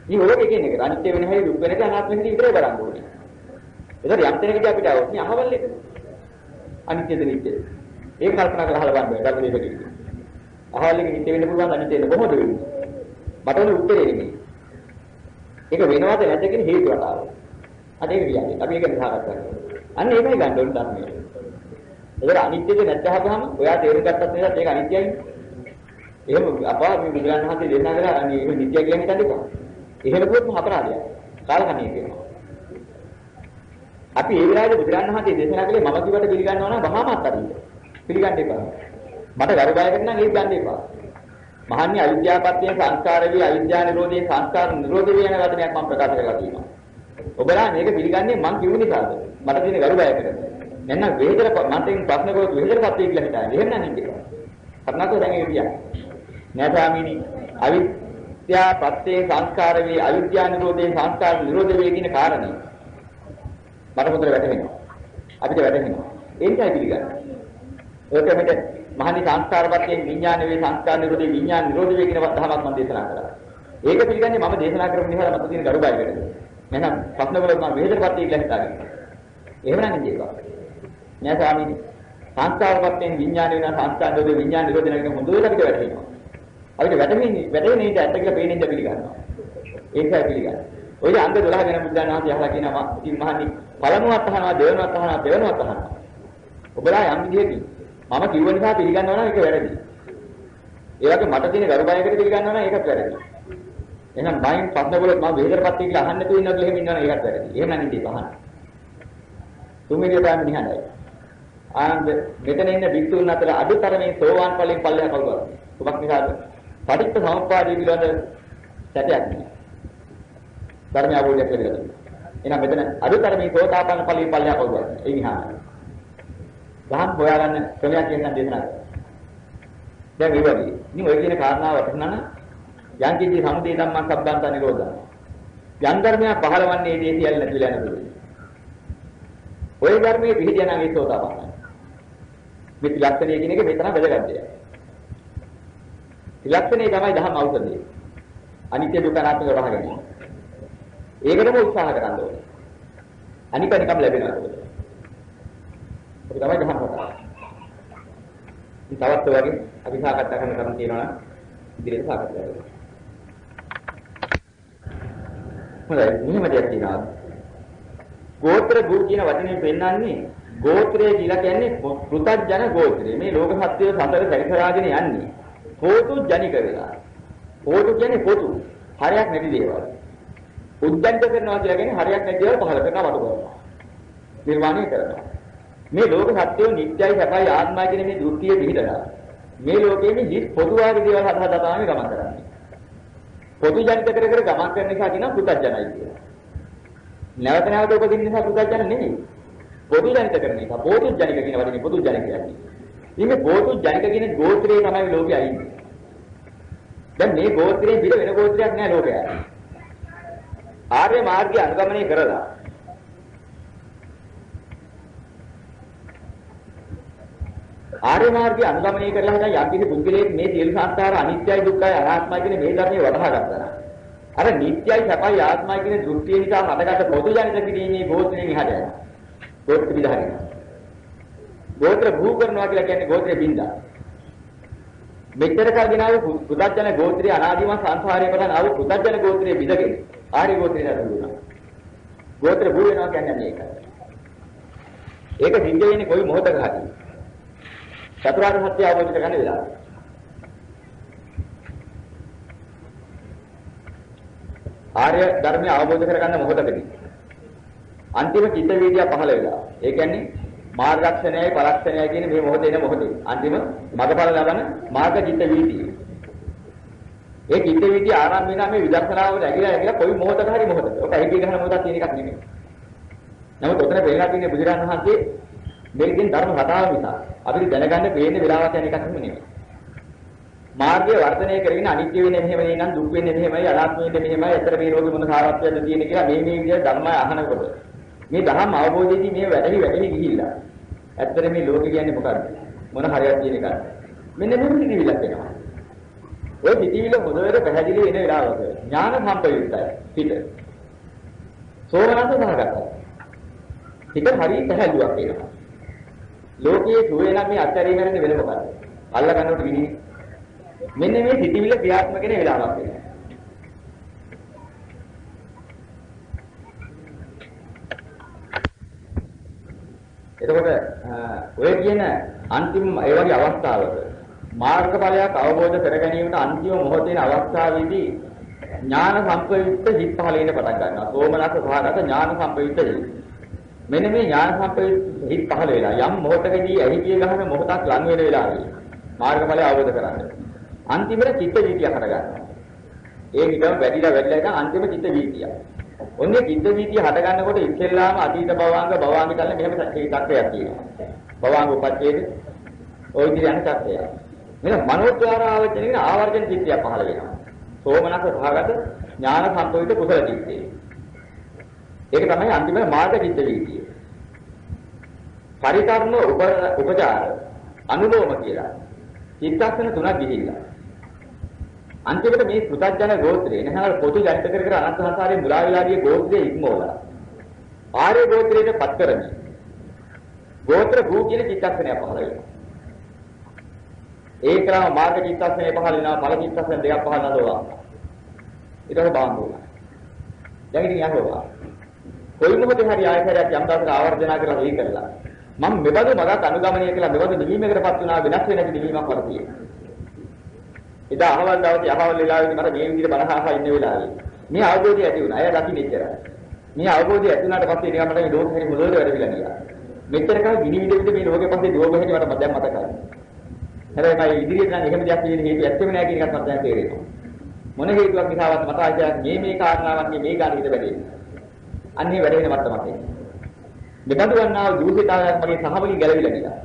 මේ ඔලෝකේ කියන එක අනිත්‍ය වෙන හැටි, දුක් වෙන හැටි, අනාත්ම වෙන හැටි විතරයි බලන්න ඕනේ. ඒතර යම් තැනකදී අපිට આવොත් මේ අහවල් එක අනිත්‍යද නිත්‍යද? ඒක කල්පනා කරලා බලන්න බෑ. ධර්ම දෙකකින්. අහවල් එක නිත්‍ය වෙන්න පුළුවන් අනිත්‍ය වෙන්න කොහොමද වෙන්නේ? මට ඕනේ උත්තරේ නෙමෙයි. ඒක වෙනවද නැද්ද කියන හේතු රටාව. අද ඒක කියන්නේ. අපි ඒක සාකච්ඡා කරනවා. අන්න ඒකයි ගන්න ඕනේ ධර්මයේ. ඒතර අනිත්‍යද නැද්ද අහපුවාම ඔයා තේරුම් ගත්තත් නේද ඒක අනිත්‍යයි. එහෙම අපා මේ බුදුරජාණන් වහන්සේ දේශනා කළා අනේ ඒක නිත්‍ය කියන්නේ හිතන්න එපා. එහෙම කිව්වොත් අපරාධයක්. කාලකණ්ණිය කියනවා. අපි ඒ වෙලාවේ බුදුරණන් වහන්සේ දේශනා කළේ මම කිව්වට පිළිගන්නව නම් වහාමත් අරින්න. පිළිගන්න එපා. මට ගරු බයකට නම් ඒක ගන්න එපා. මහන්නේ අවිද්‍යාපත්‍ය සංස්කාරයේ අවිද්‍යා නිරෝධයේ සංස්කාර නිරෝධ වෙන වචනයක් මම ප්‍රකාශ කරලා තියෙනවා. ඔබලා මේක පිළිගන්නේ මං කිව්ව නිසාද? මට තියෙන ගරු බයකට. නැත්නම් වේදර මන්ටෙන් ප්‍රශ්න කරොත් වේදරපත්‍ය කියලා හිතන්නේ. එහෙම නම් ඉන්නේ. කරුණාකර දැන් ඒක කියන්නේ. නෑ ස්වාමීනි අවිද්‍යාපත්‍ය සංස්කාරයේ අවිද්‍යා නිරෝධයේ සංස්කාර නිරෝධ වේ කියන කාරණේ මට මුතර වැටහෙනවා. අපිට වැටහෙනවා. ඒ නිසායි පිළිගන්නේ. ඔය කමිට මහනි සංස්කාරපත්‍යයෙන් විඥාන වේ සංස්කාර නිරෝධේ විඥාන නිරෝධ වේ කියන ධර්මයක් මම දේශනා කරා. ඒක පිළිගන්නේ මම දේශනා කරපු නිසා මට තියෙන ගරු බයකට. එහෙනම් ප්‍රශ්න වලට මම වේදකපත්‍ය කියලා හිතාගෙන. එහෙම නම් ඉන්නේ ඒක. නෑ ස්වාමීනි. සංස්කාරපත්‍යයෙන් විඥාන වෙන සංස්කාර නිරෝධේ විඥාන නිරෝධ වෙන එක හොඳට අපිට වැටහෙනවා. අපිට වැටෙන්නේ ඉත ඇත්ත කියලා පේනින්ද පිළිගන්නවා. ඒකයි පිළිගන්නේ. ඔය අංග 12 ගැන බුදුන් වහන්සේ අහලා කියනවා ඉතින් මහනි පළමුවත් අහනවා දෙවෙනුවත් අහනවා දෙවෙනුවත් අහනවා. ඔබලා යම් විදිහකින් මම කිව්ව නිසා පිළිගන්නවා නම් ඒක වැරදි. ඒ වගේ මට තියෙන ගරු බයකට පිළිගන්නවා නම් ඒකත් වැරදි. එහෙනම් මයින් ප්‍රශ්න වලත් මම වේදරපත්‍ය කියලා අහන්න නැතුව ඉන්නවා කියලා එහෙම ඉන්නවා නම් ඒකත් වැරදි. එහෙම නම් ඉතින් අහන්න. තුන්වෙනි තමයි නිහඬයි. ආනන්ද මෙතන ඉන්න භික්ෂුන් අතර අඩුතරමේ සෝවාන් ඵලයෙන් පල්ලෙහා කවුරුද? ඔබක් නිසාද? පටිච්ච සමුප්පාදයේ පිළිබඳ සැටයක් නෑ. ධර්ම අවබෝධයක් ලැබෙලා තියෙනවා. එහෙනම් මෙතන අඩුතරමේ සෝතාපන්න ඵලයෙන් පල්ලෙහා කවුරුද? ඒ නිහඬයි. ගහන් හොයාගන්න ක්‍රමයක් කියන දේශනා කරා. දැන් මේ වගේ. ඉතින් ඔය කියන කාරණාව වටහනන යම් කිසි සමුදේ ධම්මං සබ්බන්ත නිරෝධං. යම් ධර්මයක් පහළවන්නේ ඒ සියල්ල නැතිලා නේද? ඔය ධර්මයේ පිළිදියා නම් ඒ සෝතාපන්නයි. මේ ත්‍රිලක්ෂණය කියන එක මෙතන වැදගත් දෙයක්. ත්‍රිලක්ෂණය තමයි ධම්ම ඖෂධය. අනිත්‍ය දුක්ඛ අනාත්ම වරහ ගැනීම. ඒකටම උත්සාහ කරන්න ඕනේ. අනික නිකම් ලැබෙනවා ඒක. ඒක තමයි ධම්ම කතාව. ඉතින් තවත් වගේ අපි සාකච්ඡා කරන්න කරුණු තියෙනවා නම් ඉදිරියට සාකච්ඡා කරමු. හොඳයි මෙහෙම දෙයක් තියෙනවා. ගෝත්‍ර භූ කියන වචනේ පෙන්නන්නේ ගෝත්‍රය කියලා කියන්නේ පෘථග්ජන ගෝත්‍රය. මේ ලෝක සත්‍යය සතර සැරිසරාගෙන යන්නේ පොතු ජනික වෙලා. පොතු කියන්නේ පොතු. හරයක් නැති දේවල්. උද්දන්ත කරනවා කියලා කියන්නේ හරයක් නැති දේවල් පහල කරනවා වඩ කරනවා. නිර්මාණය කරනවා. මේ ලෝක සත්‍යය නිත්‍යයි සැපයි ආත්මයි කියන මේ දෘෂ්ටිය පිළිදලා මේ ලෝකයේ මේ පොදු ආගේ දේවල් හදා තමයි ගමන් කරන්නේ. පොදු ජනිත කර කර ගමන් කරන නිසා කියන පෘථග්ජනයි කියලා. නැවත නැවත උපදින නිසා පෘථග්ජන නෙමෙයි. පොදු ජනිත කරන නිසා පොදු ජනික කියන වචනේ පොදු ජනික කියන්නේ. ඉතින් පොදු ජනික කියන ගෝත්‍රයේ තමයි ලෝකයේ අයින්නේ. දැන් මේ ගෝත්‍රයේ පිට වෙන ගෝත්‍රයක් නෑ ලෝකයේ. ආර්ය මාර්ගය අනුගමනය කරලා ආර්ය මාර්ගය අනුගමනය කරලා හිටන් යම් කිසි පුද්ගලයෙක් මේ සියලු සංස්කාර අනිත්‍යයි දුක්ඛයි අනාත්මයි කියන මේ ධර්මයේ වටහා ගන්නවා. අර නිත්‍යයි සැපයි ආත්මයි කියන දෘෂ්ටිය නිසා හටගත්ත පොදු ජනිත කිරීමේ ගෝත්‍රයෙන් එහාට යනවා. ගෝත්‍ර විධානය. ගෝත්‍ර භූ කරනවා කියලා කියන්නේ ගෝත්‍රේ බින්දා. මෙච්චර කල් ගෙනාවු පුදජන ගෝත්‍රයේ අනාදිමත් සංසාරයේ පටන් ආව පුදජන ගෝත්‍රයේ බිඳගෙන ආර්ය ගෝත්‍රයට ඇතුළු වුණා. ගෝත්‍ර භූ වෙනවා කියන්නේ මේකයි. ඒක සිද්ධ වෙන්නේ කොයි මොහොතක හරි. චතුරාර්ය සත්‍ය අවබෝධ කරගන්න වෙලාව. ආර්ය ධර්මය අවබෝධ කරගන්න මොහොතකදී අන්තිම චිත්ත වීදියා පහළ වෙලා. ඒ කියන්නේ මාර්ගක්ෂණයයි පරක්ෂණයයි කියන මේ මොහොතේ එන මොහොතේ අන්තිම මගඵල ලබන මාර්ග චිත්ත වීදිය. ඒ චිත්ත වීදිය ආරම්භ වෙනා මේ විදර්ශනාව නැගිලා කොයි මොහොතක හරි මොහොතක. ඔක ඇහිපී ගන්න මොහොතක් තියෙන එකක් නෙමෙයි. නමුත් ඔතන වෙලා තියෙන බුදුරජාණන් වහන්සේ මේකෙන් ධර්ම කතාව නිසා අපිට දැනගන්න පේන්නේ වෙලාවක් යන එකක් නෙමෙයි. මාර්ගයේ වර්ධනය කරගෙන අනිත්‍ය වෙන්නේ මෙහෙමයි නම් දුක් වෙන්නේ මෙහෙමයි අනාත්ම වෙන්නේ මෙහෙමයි අතර මේ රෝගේ මොන සාරත්වයක්ද තියෙන කියලා මේ විදිහට ධර්මය අහනකොට මේ ධර්ම අවබෝධයේදී මේ වැටහි ගිහිල්ලා ඇත්තට මේ ලෝකෙ කියන්නේ මොකද්ද මොන හරියක් තියෙන එකද මෙන්න මේ පිටිවිලක් වෙනවා. ඔය පිටිවිල හොඳට පැහැදිලි වෙන වෙලාවක ඥාන සම්පයුක්තයි පිට සෝමනස සහගතයි පිට හරිය පැහැදිලිවක් වෙනවා. ලෝකයේ සුවේ නම් මේ අත්හැරීමෙන් වෙන මොකද්ද අල්ල ගන්නකොට විනි මෙන්න මේ සිටිවිල ක්‍රියාත්මක වෙන වෙලාවක් වෙනවා. එතකොට ඔය කියන අන්තිම ඒ වගේ අවස්ථාවක මාර්ගඵලයක් අවබෝධ කර ගැනීමට අන්තිම මොහොතේ අවස්ථාවේදී ඥාන සම්ප්‍රයුක්ත හිත් පහළ වෙන්න පටන් ගන්නවා. සෝමනස සහගත ඥාන සම්ප්‍රයුක්ත හිත්. මෙන්න මේ ඥාන සම්ප්‍රයුක්ත හිත් පහළ වෙලා යම් මොහොතකදී ඇහි කිය ගහන මොහොතක් ලං වෙන වෙලාවේ මාර්ගඵලය අවබෝධ කරගන්න. අන්තිමට චිත්ත වීතිය හට ගන්නවා. ඒ විතරම වැඩිලා ඉතින් අන්තිම චිත්ත වීතිය. ඔන්නේ චිත්ත වීතිය හට ගන්නකොට ඉස්සෙල්ලාම අතීත භවාංග කියලා මෙහෙම චක්‍රයක් තියෙනවා. භවාංග උපච්ඡේද ඔය විදිහ යන චක්‍රය. මෙන්න මනෝද්වාරාවචන කියන ආවර්ජන චිත්තය පහළ වෙනවා. සෝමනස්ස සහගත ඥාන සම්පවිත කුසල චිත්තය. ඒක තමයි අන්තිම මාර්ග චිත්ත වීතිය. පරිකර්ම උපචාර අනුලෝම කියලා. චිත්තක්ෂණ තුනක් ගිහිල්ලා. අන්තිමට මේ පුතඥ ගෝත්‍රේ නැහර පොදු ජනිත කර කර අනන්ත සංසාරේ මුලා වෙලා ගිය ගෝත්‍රයේ ඉක්මවලා. ආර්ය ගෝත්‍රයට පත් කරමි. ගෝත්‍ර භූ කියන චිත්තක්ෂණය පහළ වෙනවා. ඒ ක්‍රම මාර්ග චිත්තක්ෂණය පහළ වෙනවා ඵල චිත්තක්ෂණ දෙකක් පහළ නදවා. ඊට පස්සේ බාන්දුවා. දැන් ඉතින් යනවා. කොයි මොකද හරි ආයතරයක් යම් දවසක ආවර්ජනා කරලා වෙයි කරලා. මම මෙබඳු මගක් අනුගමනය කළා මෙබඳු නිවීමකටපත් වුණා වෙනස් වෙන නිවීමක් වරතියි. එදා අහවල් දවසේ අහවල් වෙලාවේදී මට මේ විදිහට බණහාහා ඉන්න වෙලාවේ මේ අවබෝධය ඇති වුණා. අය දකින්න ඉච්චරයි. මේ අවබෝධය ඇති වුණාට පස්සේ නිකන් මට මේ ලෝකෙ හරි මුලවල වැඩිලා ගියා. මෙච්චර කාල ගිනි විදිහට මේ ලෝකෙ පස්සේ දුවග හැටි මට දැන් මතකයි. හැබැයි මම ඉදිරියට නම් එහෙම දෙයක් කියන හේතු ඇත්තෙම නෑ කියන එකත් මට දැන් තේරෙනවා. මොන හේතුවක් නිසාවත් මට ආයෙත් මේ කාරණාවක් මේ ගාන හිත වැඩේ. අන්නේ වැඩ වෙන මට්ටමක් එන්නේ. මෙබඳු වන්නා දුසිතාවයක් මගේ සහවලින් ගැලවිලා ගියා.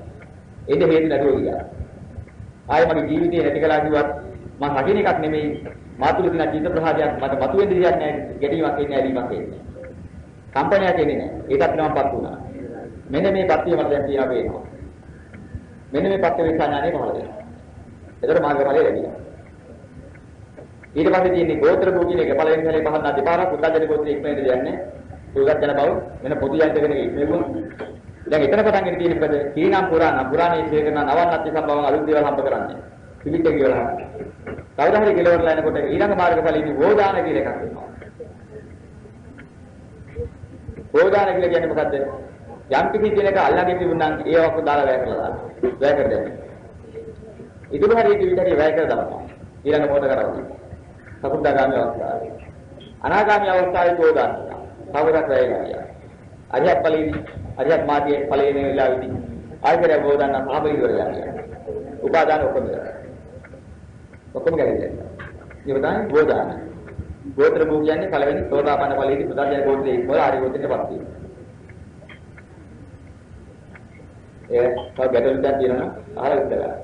ඒද හේතු නැතුව ගියා. ආයෙ මගේ ජීවිතේ නැති කළා කිව්වත් මම හදින එකක් නෙමෙයි මාතුල දින චිත්ත ප්‍රහාදයක් මට මතුවෙන්න දෙයක් නැහැ ගැටීමක් එන්නේ ඇලීමක් එන්නේ. කම්පනයක් එන්නේ නැහැ. ඒකත් නමපත් වුණා. මෙන්න මේ පත්‍ය මට දැන් තියනවා වෙනවා. මෙන්න මේ පත්‍ය විඥානයේ පහළ වෙනවා. ඒතර මාර්ගඵලය ලැබිලා. ඊට පස්සේ තියෙන්නේ ගෝත්‍ර භූමියේ එක පළවෙනි සැරේ පහළ නැති පාරක් උද්දජන ගෝත්‍රයේ ඉක්මනට යන්නේ. උද්දජන බව වෙන පොදු යන්ත්‍රකෙක ඉක්මෙවුන. දැන් එතන පටන් ගෙන තියෙන්නේ මොකද? කීනම් පුරාණයේ ශේකරන නවන්නත්ති සම්භවං අලුත් දේවල් හම්බ කරන්නේ. පිළිච්ච කියලා. කවුරු හරි කෙලවරලා එනකොට ඊළඟ මාර්ගඵලයේදී වෝදාන කියලා එකක් වෙනවා. වෝදාන කියලා කියන්නේ මොකද්ද? යම් කිසි කෙනෙක් අල්ලගෙන තිබුණා නම් ඒ ඔක්කොම දාලා වැය කරලා දානවා. වැය කර දෙන්නේ. ඉතුරු හරියට විතරේ වැය කර දානවා. ඊළඟ මොහොත කරවන්නේ. සකුද්දාගාමී අවස්ථාව. අනාගාමී අවස්ථාවේ වෝදාන. කවුරුත් වැය කරනවා. අරියත් ඵලයේදී අරියත් මාර්ගයේ ඵලයේ වෙලාවේදී ආයතන වෝදාන සාබලි ඉවරලා යනවා. උපාදාන ඔක්කොම ගැලවිලා. ඒක තමයි වෝදාන. ගෝත්‍ර භූ කියන්නේ පළවෙනි සෝතාපන්න ඵලයේදී පුදාජන ගෝත්‍රයේ ඉක්මවල ආර්ය ගෝත්‍රයටපත් වීම. ඒ තව ගැටලු දෙයක් තියෙනවා අහලා ඉඳලා.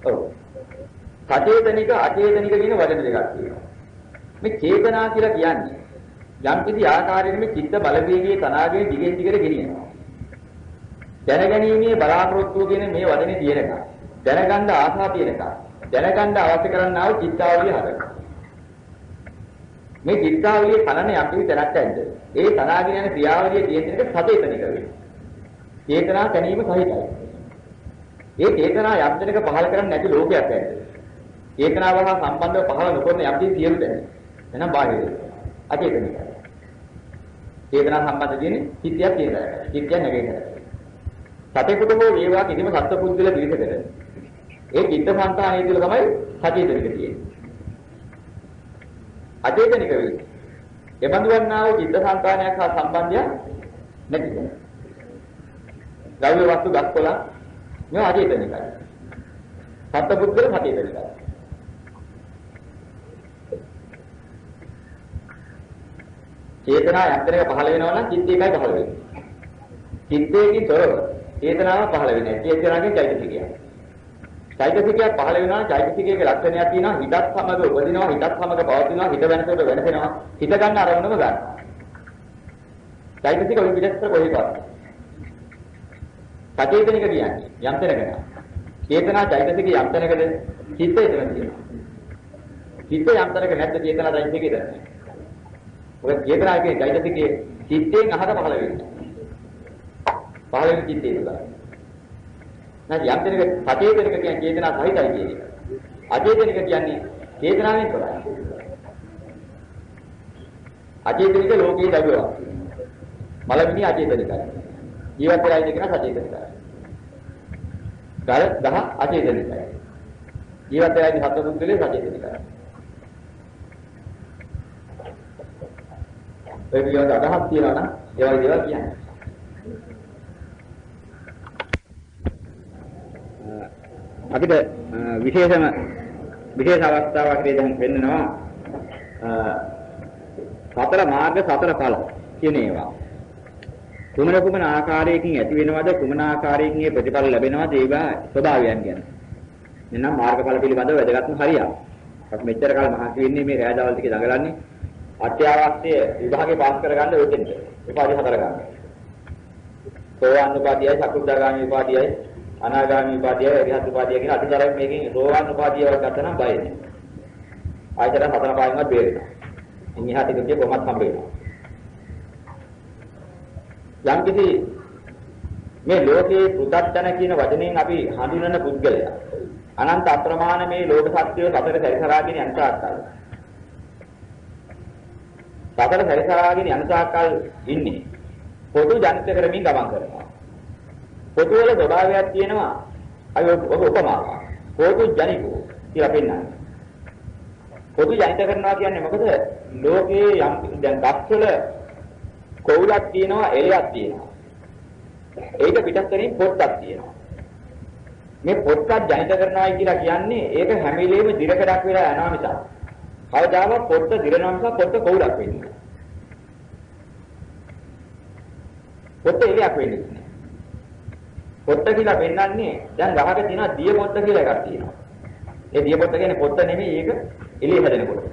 ඔව්. සචේතනික අචේතනික කියන වචන දෙකක් තියෙනවා. මේ චේතනා කියලා කියන්නේ යම් කිසි ආකාරයකින් මේ චිත්ත බලවේගයේ තනාගේ දිගෙන් දිගට ගෙනියනවා. දැනගැනීමේ බලාපොරොත්තුව කියන මේ වචනේ තියෙනකම් දැනගන්න ආශා තියෙනකම් දැනගන්න අවශ්‍ය කරන්නා වූ චිත්තාවලිය හදනවා. මේ චිත්තාවලිය කනන යම් කිසි තැනක් ඇද්ද? ඒ තනාගෙන යන ක්‍රියාවලිය තියෙන එක සචේතනික වෙනවා. චේතනා ගැනීම සහිතයි. ඒ චේතනා යම් දෙයක පහල කරන්නේ නැති ලෝකයක් ඇද්ද? චේතනාව හා සම්බන්ධව පහල නොකරන යම් කිසි සියලු දැන. එහෙනම් බාහිර. අචේතනිකයි. චේතනා සම්බන්ධ තියෙන්නේ චිත්තයක් තියෙනවා. චිත්තයක් නැගෙන්නේ. සතේකට හෝ වේවා කිසිම සත්පුද්ගල පිළිසකට ඒ චිත්ත සංතානයේ තුල තමයි සචේතනික තියෙන්නේ. අචේතනික වෙන්නේ. එබඳු වන්නා වූ චිත්ත සංතානයක් හා සම්බන්ධය නැති වෙනවා. ද්‍රව්‍ය වස්තු ගස්කොළ මේ අචේතනිකයි. සත්පුද්ගල සචේතනිකයි. චේතනා යන්ත්‍රයක පහළ වෙනවා නම් චිත්තයකයි පහළ වෙන්නේ. චිත්තයකින් තොරව චේතනාව පහළ වෙන්නේ. චේතනාවේ චෛතසිකය. චෛතසිකය පහළ වෙනවා නම් චෛතසිකයේ ලක්ෂණයක් තියෙනවා. හිතත් සමග උපදිනවා, හිතත් සමග පවතිනවා, හිත වෙනකොට වෙනසෙනවා. හිත ගන්න අරමුණම ගන්නවා. චෛතසික ඔය පිටස්තර කොහේවත්. සචේතනික කියන්නේ යම් තැනකද. චේතනා චෛතසික යම් තැනකද චිත්ත එතන තියෙනවා. චිත්ත යම් තැනක නැද්ද චේතනා චෛතසිකේ ඉතන. ඔය චේතනා කියන්නේ චෛතසිකයේ චිත්තයෙන් අහක පහළ වෙන්නේ. පහළ වෙන චිත්තේ තුල. නැත්නම් යම් තැනක සචේතනික කියන්නේ චේතනා සහිතයි කියන එක. අචේතනික කියන්නේ චේතනාවෙන් කරන්නේ. අචේතනික ලෝකයේ දරුවා. මලමිනි අචේතනිකයි. ජීවත් වෙලා ඉන්න කෙනා සචේතනිකයි. ගහ අචේතනිකයි. ජීවත් වෙලා ඉන්න සත්ත්ව පුද්ගලයා සචේතනිකයි. ඔය පිළිවෙල අදහස් තියනවා නම් ඒ වගේ දේවල් කියන්නේ. අපිට විශේෂ අවස්ථාවක් දැන් වෙන්නනවා සතර මාර්ග සතර ඵල කියන ඒවා. කුමන ආකාරයකින් ඇති වෙනවද කුමන ආකාරයකින් ඒ ප්‍රතිඵල ලැබෙනවද ඒවා ස්වභාවයන් කියන්නේ. එනම් මාර්ගඵල පිළිබඳව වැදගත්ම හරියක්. අපි මෙච්චර කාල මහත් වෙන්නේ මේ රෑ දවල් ටිකේ දඟලන්නේ අත්‍යවශ්‍ය විභාගේ පාස් කරගන්න උදෙන්ද. උපාධි හතර ගන්න. සෝවාන් උපාධියයි සකෘදාගාමී උපාධියයි අනාගාමී උපාධියයි අරිහත් උපාධිය කියන අතිතරම් මේකෙන් සෝවාන් උපාධියවත් ගත්තා නම් බය නැහැ. ආයතන හතර පහෙන්වත් බේරෙනවා. ඉන් එහාට ගියේ කොහොමත් හම්බ වෙනවා. යම්කිසි මේ ලෝකේ පුතත්තන කියන වචනයෙන් අපි හඳුනන පුද්ගලයා අනන්ත අප්‍රමාණ මේ ලෝක සත්‍යය සතර සැරිසරාගෙන යන තාක්කල් සතර සැරිසරාගෙන යන තාක්කල් ඉන්නේ පොදු ජනිත කරමින් ගමන් කරනවා. පොදු වල ස්වභාවයක් තියෙනවා. අය ඔබ උපමාවක්. පොදු ජනිකෝ කියලා පෙන්නන්නේ. පොදු ජනිත කරනවා කියන්නේ මොකද? ලෝකේ යම් දැන් ගස්වල කොවුලක් තියෙනවා, එළියක් තියෙනවා. ඒක පිටස්තරින් පොත්තක් තියෙනවා. මේ පොත්තක් ජනිත කරනවායි කියලා කියන්නේ ඒක හැම වෙලේම දිරකඩක් වෙලා යනවා මිසක්. කවදාවත් පොත්ත දිරනවා මිසක් පොත්ත කොවුලක් වෙන්නේ නැහැ. පොත්ත එළියක් වෙන්නේ නැහැ. පොත්ත කියලා පෙන්නන්නේ දැන් ගහක තියෙන දිය පොත්ත කියලා එකක් තියෙනවා. ඒ දිය පොත්ත කියන්නේ පොත්ත නෙමෙයි ඒක එළිය හැදෙනකොට.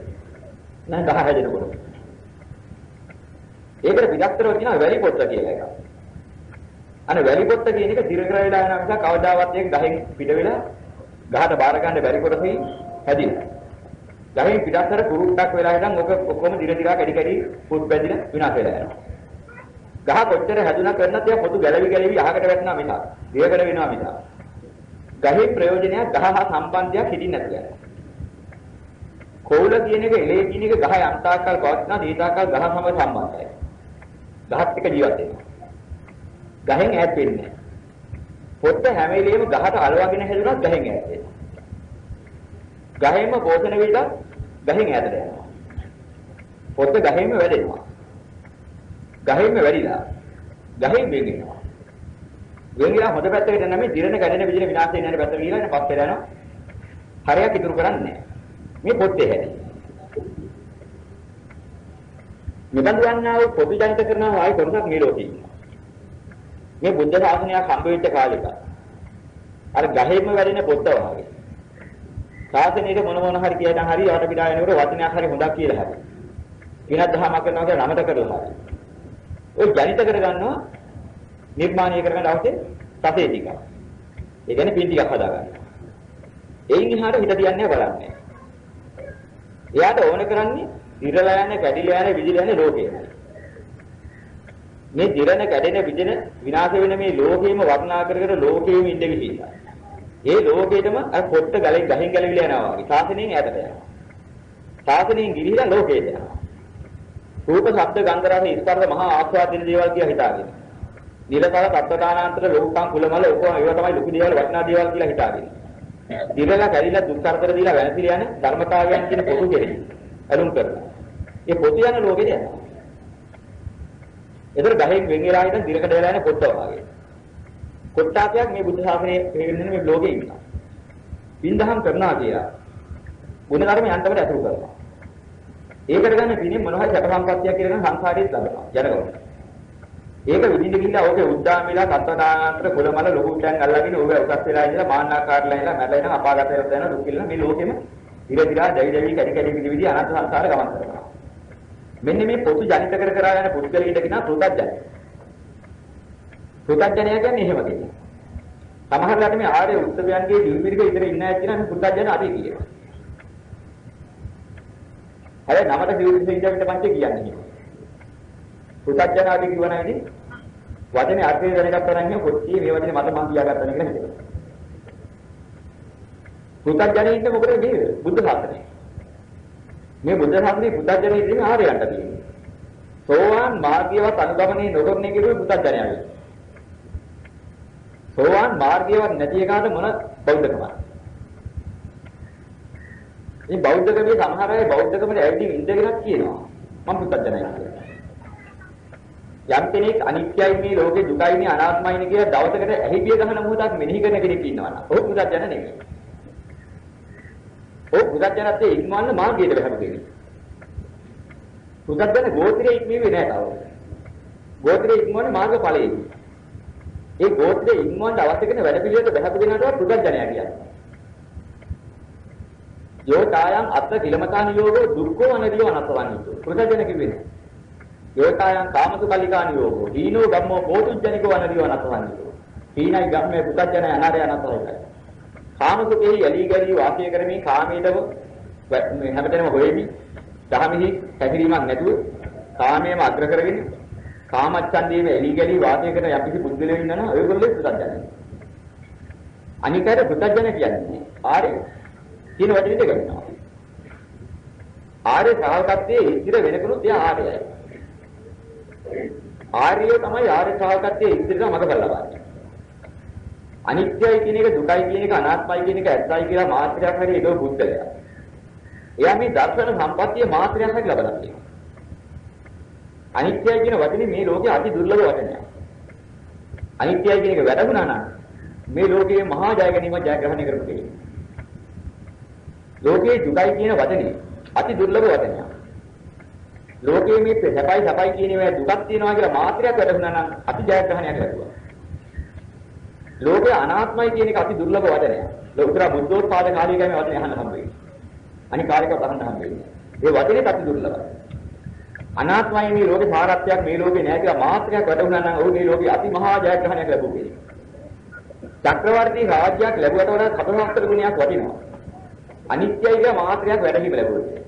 නෑ ගහ හැදෙනකොට. ඒකට පිටස්තරව තියෙනවා වැලි පොත්ත කියලා එකක්. අනේ වැලි පොත්ත කියන එක දිර කර වෙලා යනවා මිසක් කවදාවත් ඒක ගහෙන් පිට වෙලා ගහට බාර ගන්න බැරි කොටසෙයි හැදිලා. ගහෙන් පිටස්තර කුරුට්ටක් වෙලා ඉඳන් ඔක ඔක්කොම දිර දිරා කැඩි කැඩි පුත් බැඳිලා විනාශ වෙලා යනවා. ගහ කොච්චර හැදුනා කරනත් ඒ පොතු ගැලවි අහකට වැටෙනවා මිසක් දියකට වෙනවා මිසක්. ගහේ ප්‍රයෝජනයක් ගහ හා සම්බන්ධයක් හිටින් නැතුව යනවා. කොවුල කියන එක එලේ කියන එක ගහ යම්තාකල් පවත්නා දීතාකල් ගහ සමග සම්බන්ධයි. ගහත් එක්ක ජීවත් වෙනවා. ගහෙන් ඈත් වෙන්නේ නැහැ. පොත්ත හැම වෙලෙම ගහට අලවගෙන හැදුනත් ගහෙන් ඈත් වෙනවා. ගහෙන්ම පෝෂණය වෙලා ගහෙන් ඈතට යනවා. පොත්ත ගහෙන්ම වැඩෙනවා. ගහෙන්ම වැඩිලා ගහෙන් වෙගෙනවා. වෙගෙලා හොඳ පැත්තකට නැමෙ දිරණ ගැඩෙන විදිහට විනාශ වෙන යන පැත්තට ගිහලා එන පස්සේ යනවා. හරියක් ඉතුරු කරන්නේ නැහැ. මේ පොත්තේ හැටි. මෙබඳු යන්නා වූ පොදු ජනිත කරනවා ආයි කොටසක් මේ ලෝකේ ඉන්නවා. මේ බුද්ධ ශාසනය හම්බ වෙච්ච කාලෙක අර ගහෙම වැඩෙන පොත්ත වගේ. ශාසනයේ මොන හරි කියනවා හරි යට පිටා යනකොට වචනයක් හරි හොඳක් කියලා හරි. විනත් දහමක් කරනවා කියලා නමත කරලා හරි. ඔය ජනිත කරගන්නවා නිර්මාණය කරගන්න අවශ්‍ය තසේ ටික. ඒ කියන්නේ පින් ටිකක් හදාගන්න. එයින් එහාට හිත තියන්නේ බලන්නේ. එයාට ඕන කරන්නේ ඉරලා යන්නේ, කැඩිලා යන්නේ, විදිලා යන්නේ ලෝකේ. මේ දිරණ කැඩෙන විදින විනාශ වෙන මේ ලෝකෙම වර්ණනා කර කර ලෝකෙම ඉඳ ගිහිල්ලා. ඒ ලෝකෙටම අර පොට්ට ගලෙන් ගහින් ගැලවිලා යනවා වගේ. ශාසනයෙන් ඈතට යනවා. ශාසනයෙන් ගිහිලා ලෝකෙට යනවා. රූප, ශබ්ද, ගන්ධ, රස, ස්පර්ශ මහා ආස්වාදින දේවල් කියලා හිතාගෙන. නිරතල තත්ත්වදානාන්තර ලෝකං කුලමල ඔක්කොම ඒවා තමයි ලොකු දේවල් වටිනා දේවල් කියලා හිතාගෙන. දිරලා කැඩිලා දුක් කරදර දීලා වැළපිලා යන ධර්මතාවයන් කියන පොදු කෙරෙහි අලුම් කරනවා. ඒ පොදු යන ලෝකෙට යනවා. ඒතර ගහෙන් වෙන් වෙලා ඉඳන් දිරකට වෙලා යන පොත්ත වගේ. කොට්ටාපයක් මේ බුද්ධ ශාසනයේ හේවෙන්නේ මේ ලෝකෙ ඉන්නවා. පින්දහම් කරනවා කියලා. ගුණ ධර්ම යන්තමට අතුරු කරනවා. ඒකට ගන්න පිනේ මොනවයි සැප සම්පත්තියක් කියලා නම් සංසාරේත් ලබනවා. ජනගවුන. ඒක විඳින්න ගිහිල්ලා ඕකේ උද්දාමිලා තත්ත්වදානාන්තර කුලමල ලොකු උටයන් අල්ලගෙන ඕක උසස් වෙලා ඉඳලා මාන්නාකාරලා ඉඳලා මැරලා ඉඳන් අපාගත වෙලා යන දුක් කියලා මේ ලෝකෙම ඉර දිරා දැවි දැවි කැඩි කැඩි විවිධ අනන්ත සංසාර ගමන් කරනවා. මෙන්න මේ පොතු ජනිත කර කර යන පුද්ගලයෙකුට කියන පුතඥය. පුතඥය කියන්නේ එහෙම කියන්නේ. සමහරවිට මේ ආර්ය උත්සවයන්ගේ දිවිමිරික විතර ඉන්න ඇයි කියන මේ පුතඥය අපි කියනවා. හැබැයි නමට දිවිමිරික ඉඳන් පස්සේ කියන්නේ. පුතඥය අපි කියවන ඇයි වචනේ අර්ථය දැනගත්තා නම් කොච්චි මේ වචනේ මට මම කියාගත්තා නේ කියලා හිතනවා. පුතඥය ඉන්නේ මොකද මේ බුද්ධ ශාසනය. මේ බුද්ධ ශාසනයේ පුතඥය ඉන්නේ ආර්යයන්ට තියෙන්නේ. සෝවාන් මාර්ගයවත් අනුගමනය නොකරන කෙනෙකු පුතඥයයි. සෝවාන් මාර්ගයවත් නැති එකාට මොන බෞද්ධකමද? මේ බෞද්ධකමේ සමහර අය බෞද්ධකමට ඇවිදින් ඉඳගෙනත් කියනවා මම පුතඥයයි කියලා. යම් කෙනෙක් අනිත්‍යයි මේ ලෝකේ දුකයි මේ අනාත්මයි නේ කියලා දවසකට ඇහිපිය ගහන මොහොතක් මෙනෙහි කරන කෙනෙක් ඉන්නවා නම් ඔහු පුදුජන නෙමෙයි. ඔහු පුදුජනත් ඉක්මවන්න මාර්ගයට බහැම කෙනෙක්. පුදුජන ගෝත්‍රයේ ඉක්මෙන්නේ නැහැ තව. ගෝත්‍රයේ ඉක්මවන්නේ මාර්ගඵලයේදී. ඒ ගෝත්‍රයේ ඉක්මවන්න අවශ්‍ය කරන වැඩ පිළිවෙලට බහැපු දෙනාට පුදුජනයා කියන්නේ. යෝතායන් අත්ත කිලමතාන යෝගෝ දුක්ඛෝ අනදියෝ අනත්තවන්නෝ. පුදුජන කිව්වේ. යෝතායන් කාමසුකල්ලිකාන යෝගෝ දීනෝ ගම්මෝ පෝතුජ්ජනිකෝ අනදියෝ අනත්තවන්නෝ. හීනයි ගම්මේ පුදුජනය අනාරය අනත්තවයි. කාමසුකේ යලි ගලි වාසය කරමින් කාමීදව මේ හැමතැනම හොෙමි. දහමෙහි පැතිරීමක් නැතුව කාමයේම අග්‍ර කරගෙන කාමච්ඡන්දයේම එලි ගලි වාසය කරන යම්කිසි බුද්ධලෙ ඉන්නනම් ඔයගොල්ලෝ පුදුජනයි. අනිකට පුදුජන කියන්නේ ආර්ය කියන වචනේ දෙක ගන්නවා. ආර්ය ශ්‍රාවකත්වයේ ඉතිර වෙනකනුත් එයා ආර්යයි. ආර්යය තමයි ආර්ය ශ්‍රාවකත්වයේ ඉතිරම මඟ බලවන්නේ. අනිත්‍යයි කියන එක දුකයි කියන එක අනාත්මයි කියන එක ඇත්තයි කියලා මාත්‍රයක් හරි ඒක බුද්ධලයා. එයා මේ දර්ශන සම්පත්තිය මාත්‍රයක් හරි ලබලා තියෙනවා. අනිත්‍යයි කියන වචනේ මේ ලෝකයේ අති දුර්ලභ වචනයක්. අනිත්‍යයි කියන එක වැටුණා නම් මේ ලෝකයේ මහා ජය ගැනීම ජයග්‍රහණය කරපු කෙනෙක්. ලෝකයේ දුකයි කියන වචනේ අති දුර්ලභ වචනයක්. ලෝකයේ මේ සැපයි කියන ඒවා දුකක් තියෙනවා කියලා මාත්‍රයක් වැටුණා නම් අති ජයග්‍රහණයක් ලැබුවා. ලෝකේ අනාත්මයි කියන එක අති දුර්ලභ වචනයක්. ලෝකතර බුද්ධෝත්පාද කාලයේ ගමේ වචනේ අහන්න හම්බ වෙන්නේ. අනික කාලයක අහන්න හම්බ වෙන්නේ. ඒ වචනේ අති දුර්ලභයි. අනාත්මයි මේ ලෝකේ සාරත්වයක් මේ ලෝකේ නැහැ කියලා මාත්‍රයක් වැටුණා නම් ඔහු මේ ලෝකේ අති මහා ජයග්‍රහණයක් ලැබුවේ. චක්‍රවර්ති රාජ්‍යයක් ලැබුවට වඩා කපනහතර ගුණයක් වටිනවා. අනිත්‍යයි කියලා මාත්‍රයක් වැඩහිම ලැබුවේ.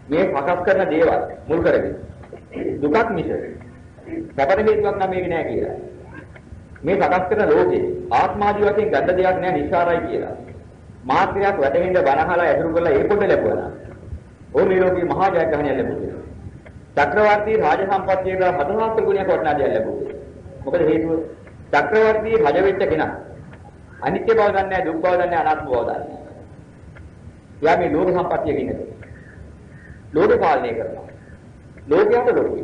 මේ පකස් කරන දේවල් මුල් කරගෙන දුකක් මිස සැපට හේතුවක් නම් මේක නෑ කියලා. මේ පකස් කරන ලෝකේ ආත්මාදී වශයෙන් ගන්න දෙයක් නෑ නිස්සාරයි කියලා. මාත්‍රයක් වැටෙන්න බනහලා ඇසුරු කරලා ඒ පොඩ ලැබුවා. ඕ මේ ලෝකේ මහා ජයග්‍රහණයක් ලැබුවා. චක්‍රවර්ති රාජ සම්පත්තියේ හදහාස්තර ගුණයක් වටනා දෙයක් ලැබුවා. මොකද හේතුව? චක්‍රවර්ති රජ වෙච්ච කෙනා අනිත්‍ය බව දන්නේ නැහැ, දුක් බව දන්නේ නැහැ, අනාත්ම බව දන්නේ නැහැ. යා මේ ලෝක සම්පත්තියක ඉන්නේ. ලෝක පාලනය කරනවා. ලෝකයට ලෝකයි.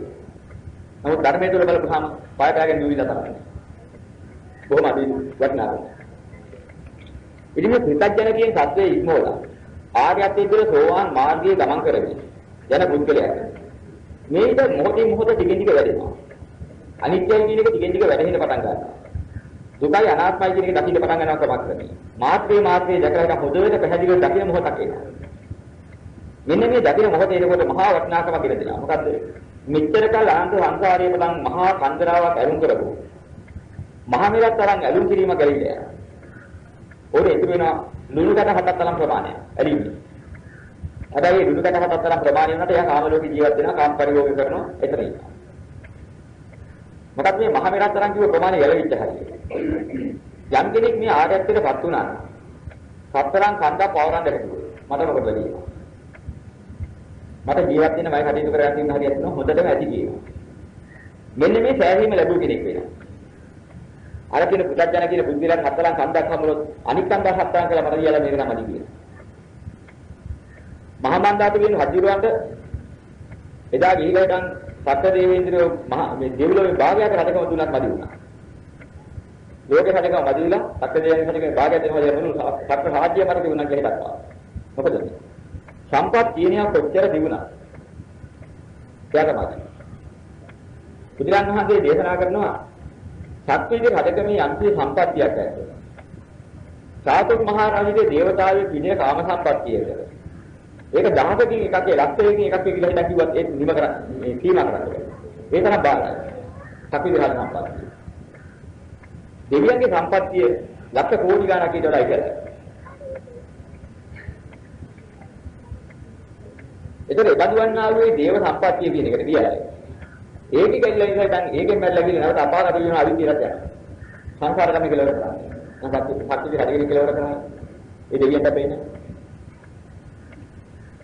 නමුත් ධර්මයේ තුල බලපුවාම පාය පැගෙන නිවිලා තමයි. බොහොම අදී වටිනවා. ඉතින් මේ පිටජන කියන සත්‍යයේ ඉක්මවලා ආර්යත්වයේ තුල සෝවාන් මාර්ගයේ ගමන් කරගෙන යන පුද්ගලයාට මේක මොහොතින් මොහොත ටිකින් ටික වැඩෙනවා. අනිත්‍යයි කියන එක ටිකින් ටික වැඩෙන්න පටන් ගන්නවා. දුකයි අනාත්මයි කියන එක දකින්න පටන් ගන්නවා ක්‍රමක්‍රමයෙන්. මාත්‍රේ දැකලා හොදට පැහැදිලිව දකින මොහොතක් එනවා. මෙන්න මේ දකින මොහොතේ එනකොට මහා වටිනාකමක් කියලා දෙනවා. මොකද්ද? මෙච්චර කල අනන්ත සංසාරයේ පටන් මහා කන්දරාවක් ඇලුම් කරපො. මහා මෙලක් තරම් ඇලුම් කිරීම කැරිලා. ඕනේ ඉතුරු වෙන ලුණුකට හතක් තරම් ප්‍රමාණයක්. ඇලින්නේ. හැබැයි ලුණුකට හතක් තරම් ප්‍රමාණය වුණාට එයා කාම ලෝකේ ජීවත් වෙනවා, කාම පරිභෝග කරනවා, එතන ඉන්නවා. මොකද මේ මහා මෙලක් තරම් කිව්ව ප්‍රමාණය යලවිච්ච හැටි. යම් කෙනෙක් මේ ආර්යත්වයටපත් වුණා නම් සතරන් කන්දක් පවරන්න හැදුවා. මට මොකද වෙන්නේ? මට ජීවත් වෙන්න මම කටයුතු කරගෙන ඉන්න හරියට නෝ හොඳටම ඇති කියනවා. මෙන්න මේ සෑහීම ලැබුව කෙනෙක් වෙනවා. අර කියන පුතඥ කියන බුද්ධිලක් හතරන් කන්දක් හමුනොත් අනික් කන්දක් හතරන් කියලා මට කියලා මේක නම් අදි කියනවා. මහා මන්දාත කියන රජුරවන්ට එදා ගිහිගයන් සත්‍ය දේවේන්ද්‍රයෝ මේ දෙව්ලොවේ භාගයක් රජකම දුන්නත් මදි වුණා. ලෝකේ රජකම මදි විලා සත්‍ය දේවේන්ද්‍ර රජකම භාගයක් දෙනවා යනුණු සත්‍ය රාජ්‍ය මරක වුණා කියලා දක්වා. මොකද සම්පත් කියනියා කොච්චර දිනුණා. එයා තමයි. බුදුරන් වහන්සේ දේශනා කරනවා සත්විදි රජකමේ යම්කි සම්පත්තියක් ඇත. සාතුක් මහ රජුගේ දේවතාවයේ පිනේ කාම සම්පත්තියද. ඒක 10කින් එකක් ලක්ෂයකින් එකක් කියලා හිතා කිව්වත් ඒක නිම කරන්නේ මේ සීමා කරන්නේ. ඒ තරම් බාරයි. සත්විදි රජ සම්පත්තිය. දෙවියන්ගේ සම්පත්තිය ලක්ෂ කෝටි ගණනක් ඊට වඩා ඉහළයි. ඒතර බඳුවන්නාලුවේ දේව සම්පත්තිය කියන එකට කියලායි. ඒකේ ගැල්ලා ඉඳලා දැන් ඒකෙන් මැල්ලා ගිහින් නැවත අපාගත වෙන අවිද්‍යාවට යනවා. සංසාර ගමන කෙලවර කරන්නේ. සත්‍ය හරියට කෙලවර කරනවා. ඒ දෙවියන්ට බැන්නේ.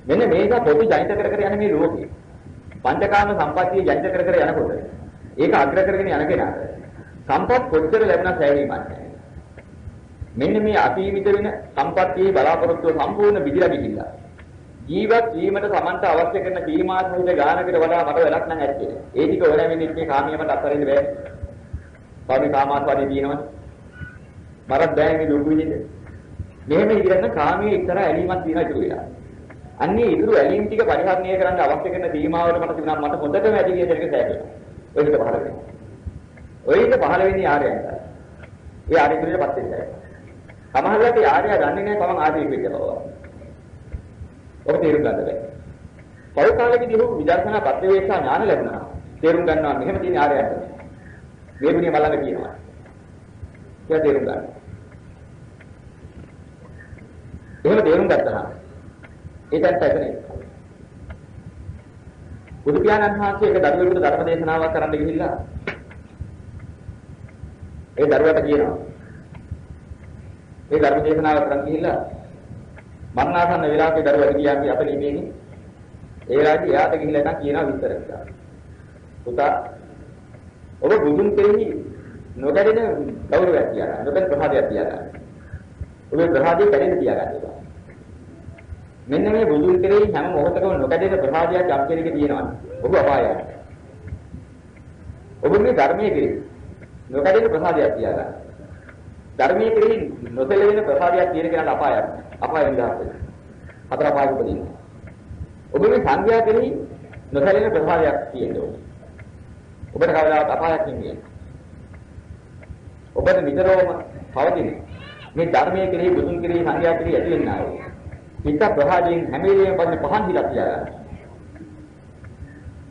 මෙන්න මේක පොදු ජනිත කර කර යන මේ ලෝකේ. පංචකාම සම්පත්තිය ජනිත කර කර යනකොට ඒක අග්‍ර කරගෙන යන කෙනාට සම්පත් කොච්චර ලැබුණා සෑහීමක් නැහැ. මෙන්න මේ අතීවිත වෙන සම්පත්තියේ බලාපොරොත්තුව සම්පූර්ණ විදිලා ගිහිල්ලා ජීවත් වීමට Tamanta අවශ්‍ය කරන සීමා සහිත ගානකට වඩා මට වෙලක් නැහැ ඇත්තේ. ඒ ටික ඕනෑම මිනිත්කේ කාමියමට අත්හරින්න බෑ. ස්වාමී කාමාස්වාදී තියෙනවනේ. මරත් බෑ මේ දුක් විඳින්න. මෙහෙම ඉතිරන කාමයේ එක්තරා ඇලීමක් තියෙනවා ඉතුරු වෙලා. අන්නේ ඉතුරු ඇලීම් ටික පරිහරණය කරන්න අවශ්‍ය කරන සීමාවට මට තිබුණා මට හොඳටම ඇති කියන එක සෑහෙනවා. ඔය විදිහට පහළ වෙනවා. ඔය විදිහට පහළ වෙන්නේ ආර්යයන්ට. ඒ ආර්ය කුලයටපත් වෙන්නේ. සමහරවිට ආර්යය දන්නේ නැහැ තමන් ආර්යෙක් වෙච්ච බව. ඔබ තේරුම් ගන්න බෑ. පෞල් කාලෙකදී ඔහු විදර්ශනා පත්‍රවේක්ෂා ඥාන ලැබුණා. තේරුම් ගන්නවා මෙහෙම තියෙන ආර්යයන්ට. මේ ගුණය මලඟ කියනවා. ඒක තේරුම් ගන්න. එහෙම තේරුම් ගත්තා නම් ඒකත් ඇතනේ. බුදු පියාණන් වහන්සේ එක දරුවෙකුට ධර්ම දේශනාවක් කරන්න ගිහිල්ලා ඒ දරුවට කියනවා. ඒ ධර්ම දේශනාව කරන් ගිහිල්ලා මරණාසන්න වෙලාවක දරුවා ගියාගේ අපේ ඉමේනේ. ඒ වෙලාවේදී එයාට ගිහිල්ලා නම් කියනවා විස්තර කරලා. පුතා ඔබ බුදුන් කෙරෙහි නොකඩෙන ගෞරවයක් තියාගන්න. නොකඩෙන ප්‍රහාදයක් තියාගන්න. ඔබේ ප්‍රහාදය කැඩෙන්න තියාගන්න. මෙන්න මේ බුදුන් කෙරෙහි හැම මොහොතකම නොකඩෙන ප්‍රහාදයක් යම් කෙනෙක් තියෙනවා. ඔබ අපායයි. ඔබ මේ ධර්මයේ කෙරෙහි නොකඩෙන ප්‍රහාදයක් තියාගන්න. ධර්මයේ කෙරෙහි නොසැලෙන ප්‍රහාදයක් තියෙන කෙනාට අපායයි. අපායෙන් ගහන්න. හතර අපායක උපදින්න. ඔබ මේ සංඝයා කෙරෙහි නොසැලෙන ප්‍රහාදයක් තියෙනවා. ඔබට කවදාවත් අපායක් නෙමෙයි. ඔබට නිතරම පවතින මේ ධර්මයේ කෙරෙහි බුදුන් කෙරෙහි සංඝයා කෙරෙහි ඇති වෙන්නා වූ හිත ප්‍රහාදයෙන් හැම වෙලේම පහන් හිලා තියාගන්න.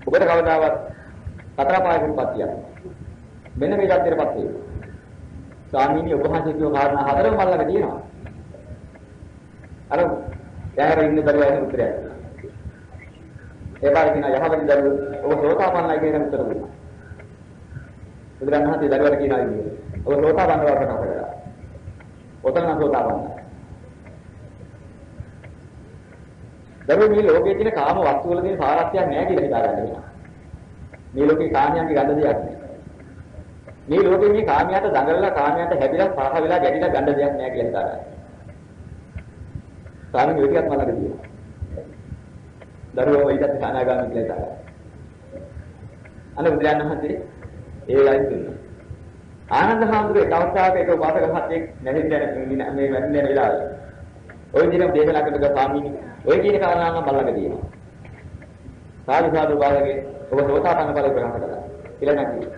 ඔබට කවදාවත් හතර අපායක උපදින්න. මෙන්න මේ ධර්මයටපත් වෙන්න. ස්වාමීනි ඔබ වහන්සේ කියව කාරණා හතරම මල්ලක තියෙනවා. අර දැහැර ඉන්න දරුවාගේ උත්තරයක්. ඒ පාරේ කියන යහවැනි දරුවෝ ඔබ සෝතාපන්නයි කියන උත්තර දුන්නා. බුදුරණවහන්සේ දරුවාට කියනවා කියන්නේ ඔබ සෝතාපන්න බව ප්‍රකාශ කළා. ඔතන සෝතාපන්න. දරුවෝ මේ ලෝකයේ තියෙන කාම වස්තු වල තියෙන සාරත්වයක් නැහැ කියලා හිතාගන්න වෙනවා. මේ ලෝකේ කාමයන්ගේ ගන්න දෙයක් නෑ. මේ ලෝකේ මේ කාමයට දඟලලා කාමයට හැදිලා සාහ වෙලා ගැටිලා ගන්න දෙයක් නෑ කියලා හිතාගන්න. සාමික විදිහට මලකට කියනවා. දරුවෝ ඊටත් සානාගාමී කියලා හිතාගන්න. අනේ බුදුරණවහන්සේ ඒ වෙලාවෙත් දුන්නා. ආනන්ද හාමුදුරුවෝ එක අවස්ථාවක එක උපාසක මහත්තයෙක් නැහින්න මේ වැටෙන වෙලාවේ ඔය දින දේශනා කරන ස්වාමීනි ඔය කියන කාරණා නම් බලන්න තියෙනවා. සාදු සාදු බාලගේ ඔබ සෝතාපන්න ඵලය ප්‍රකාශ කළා. කියලා නැති.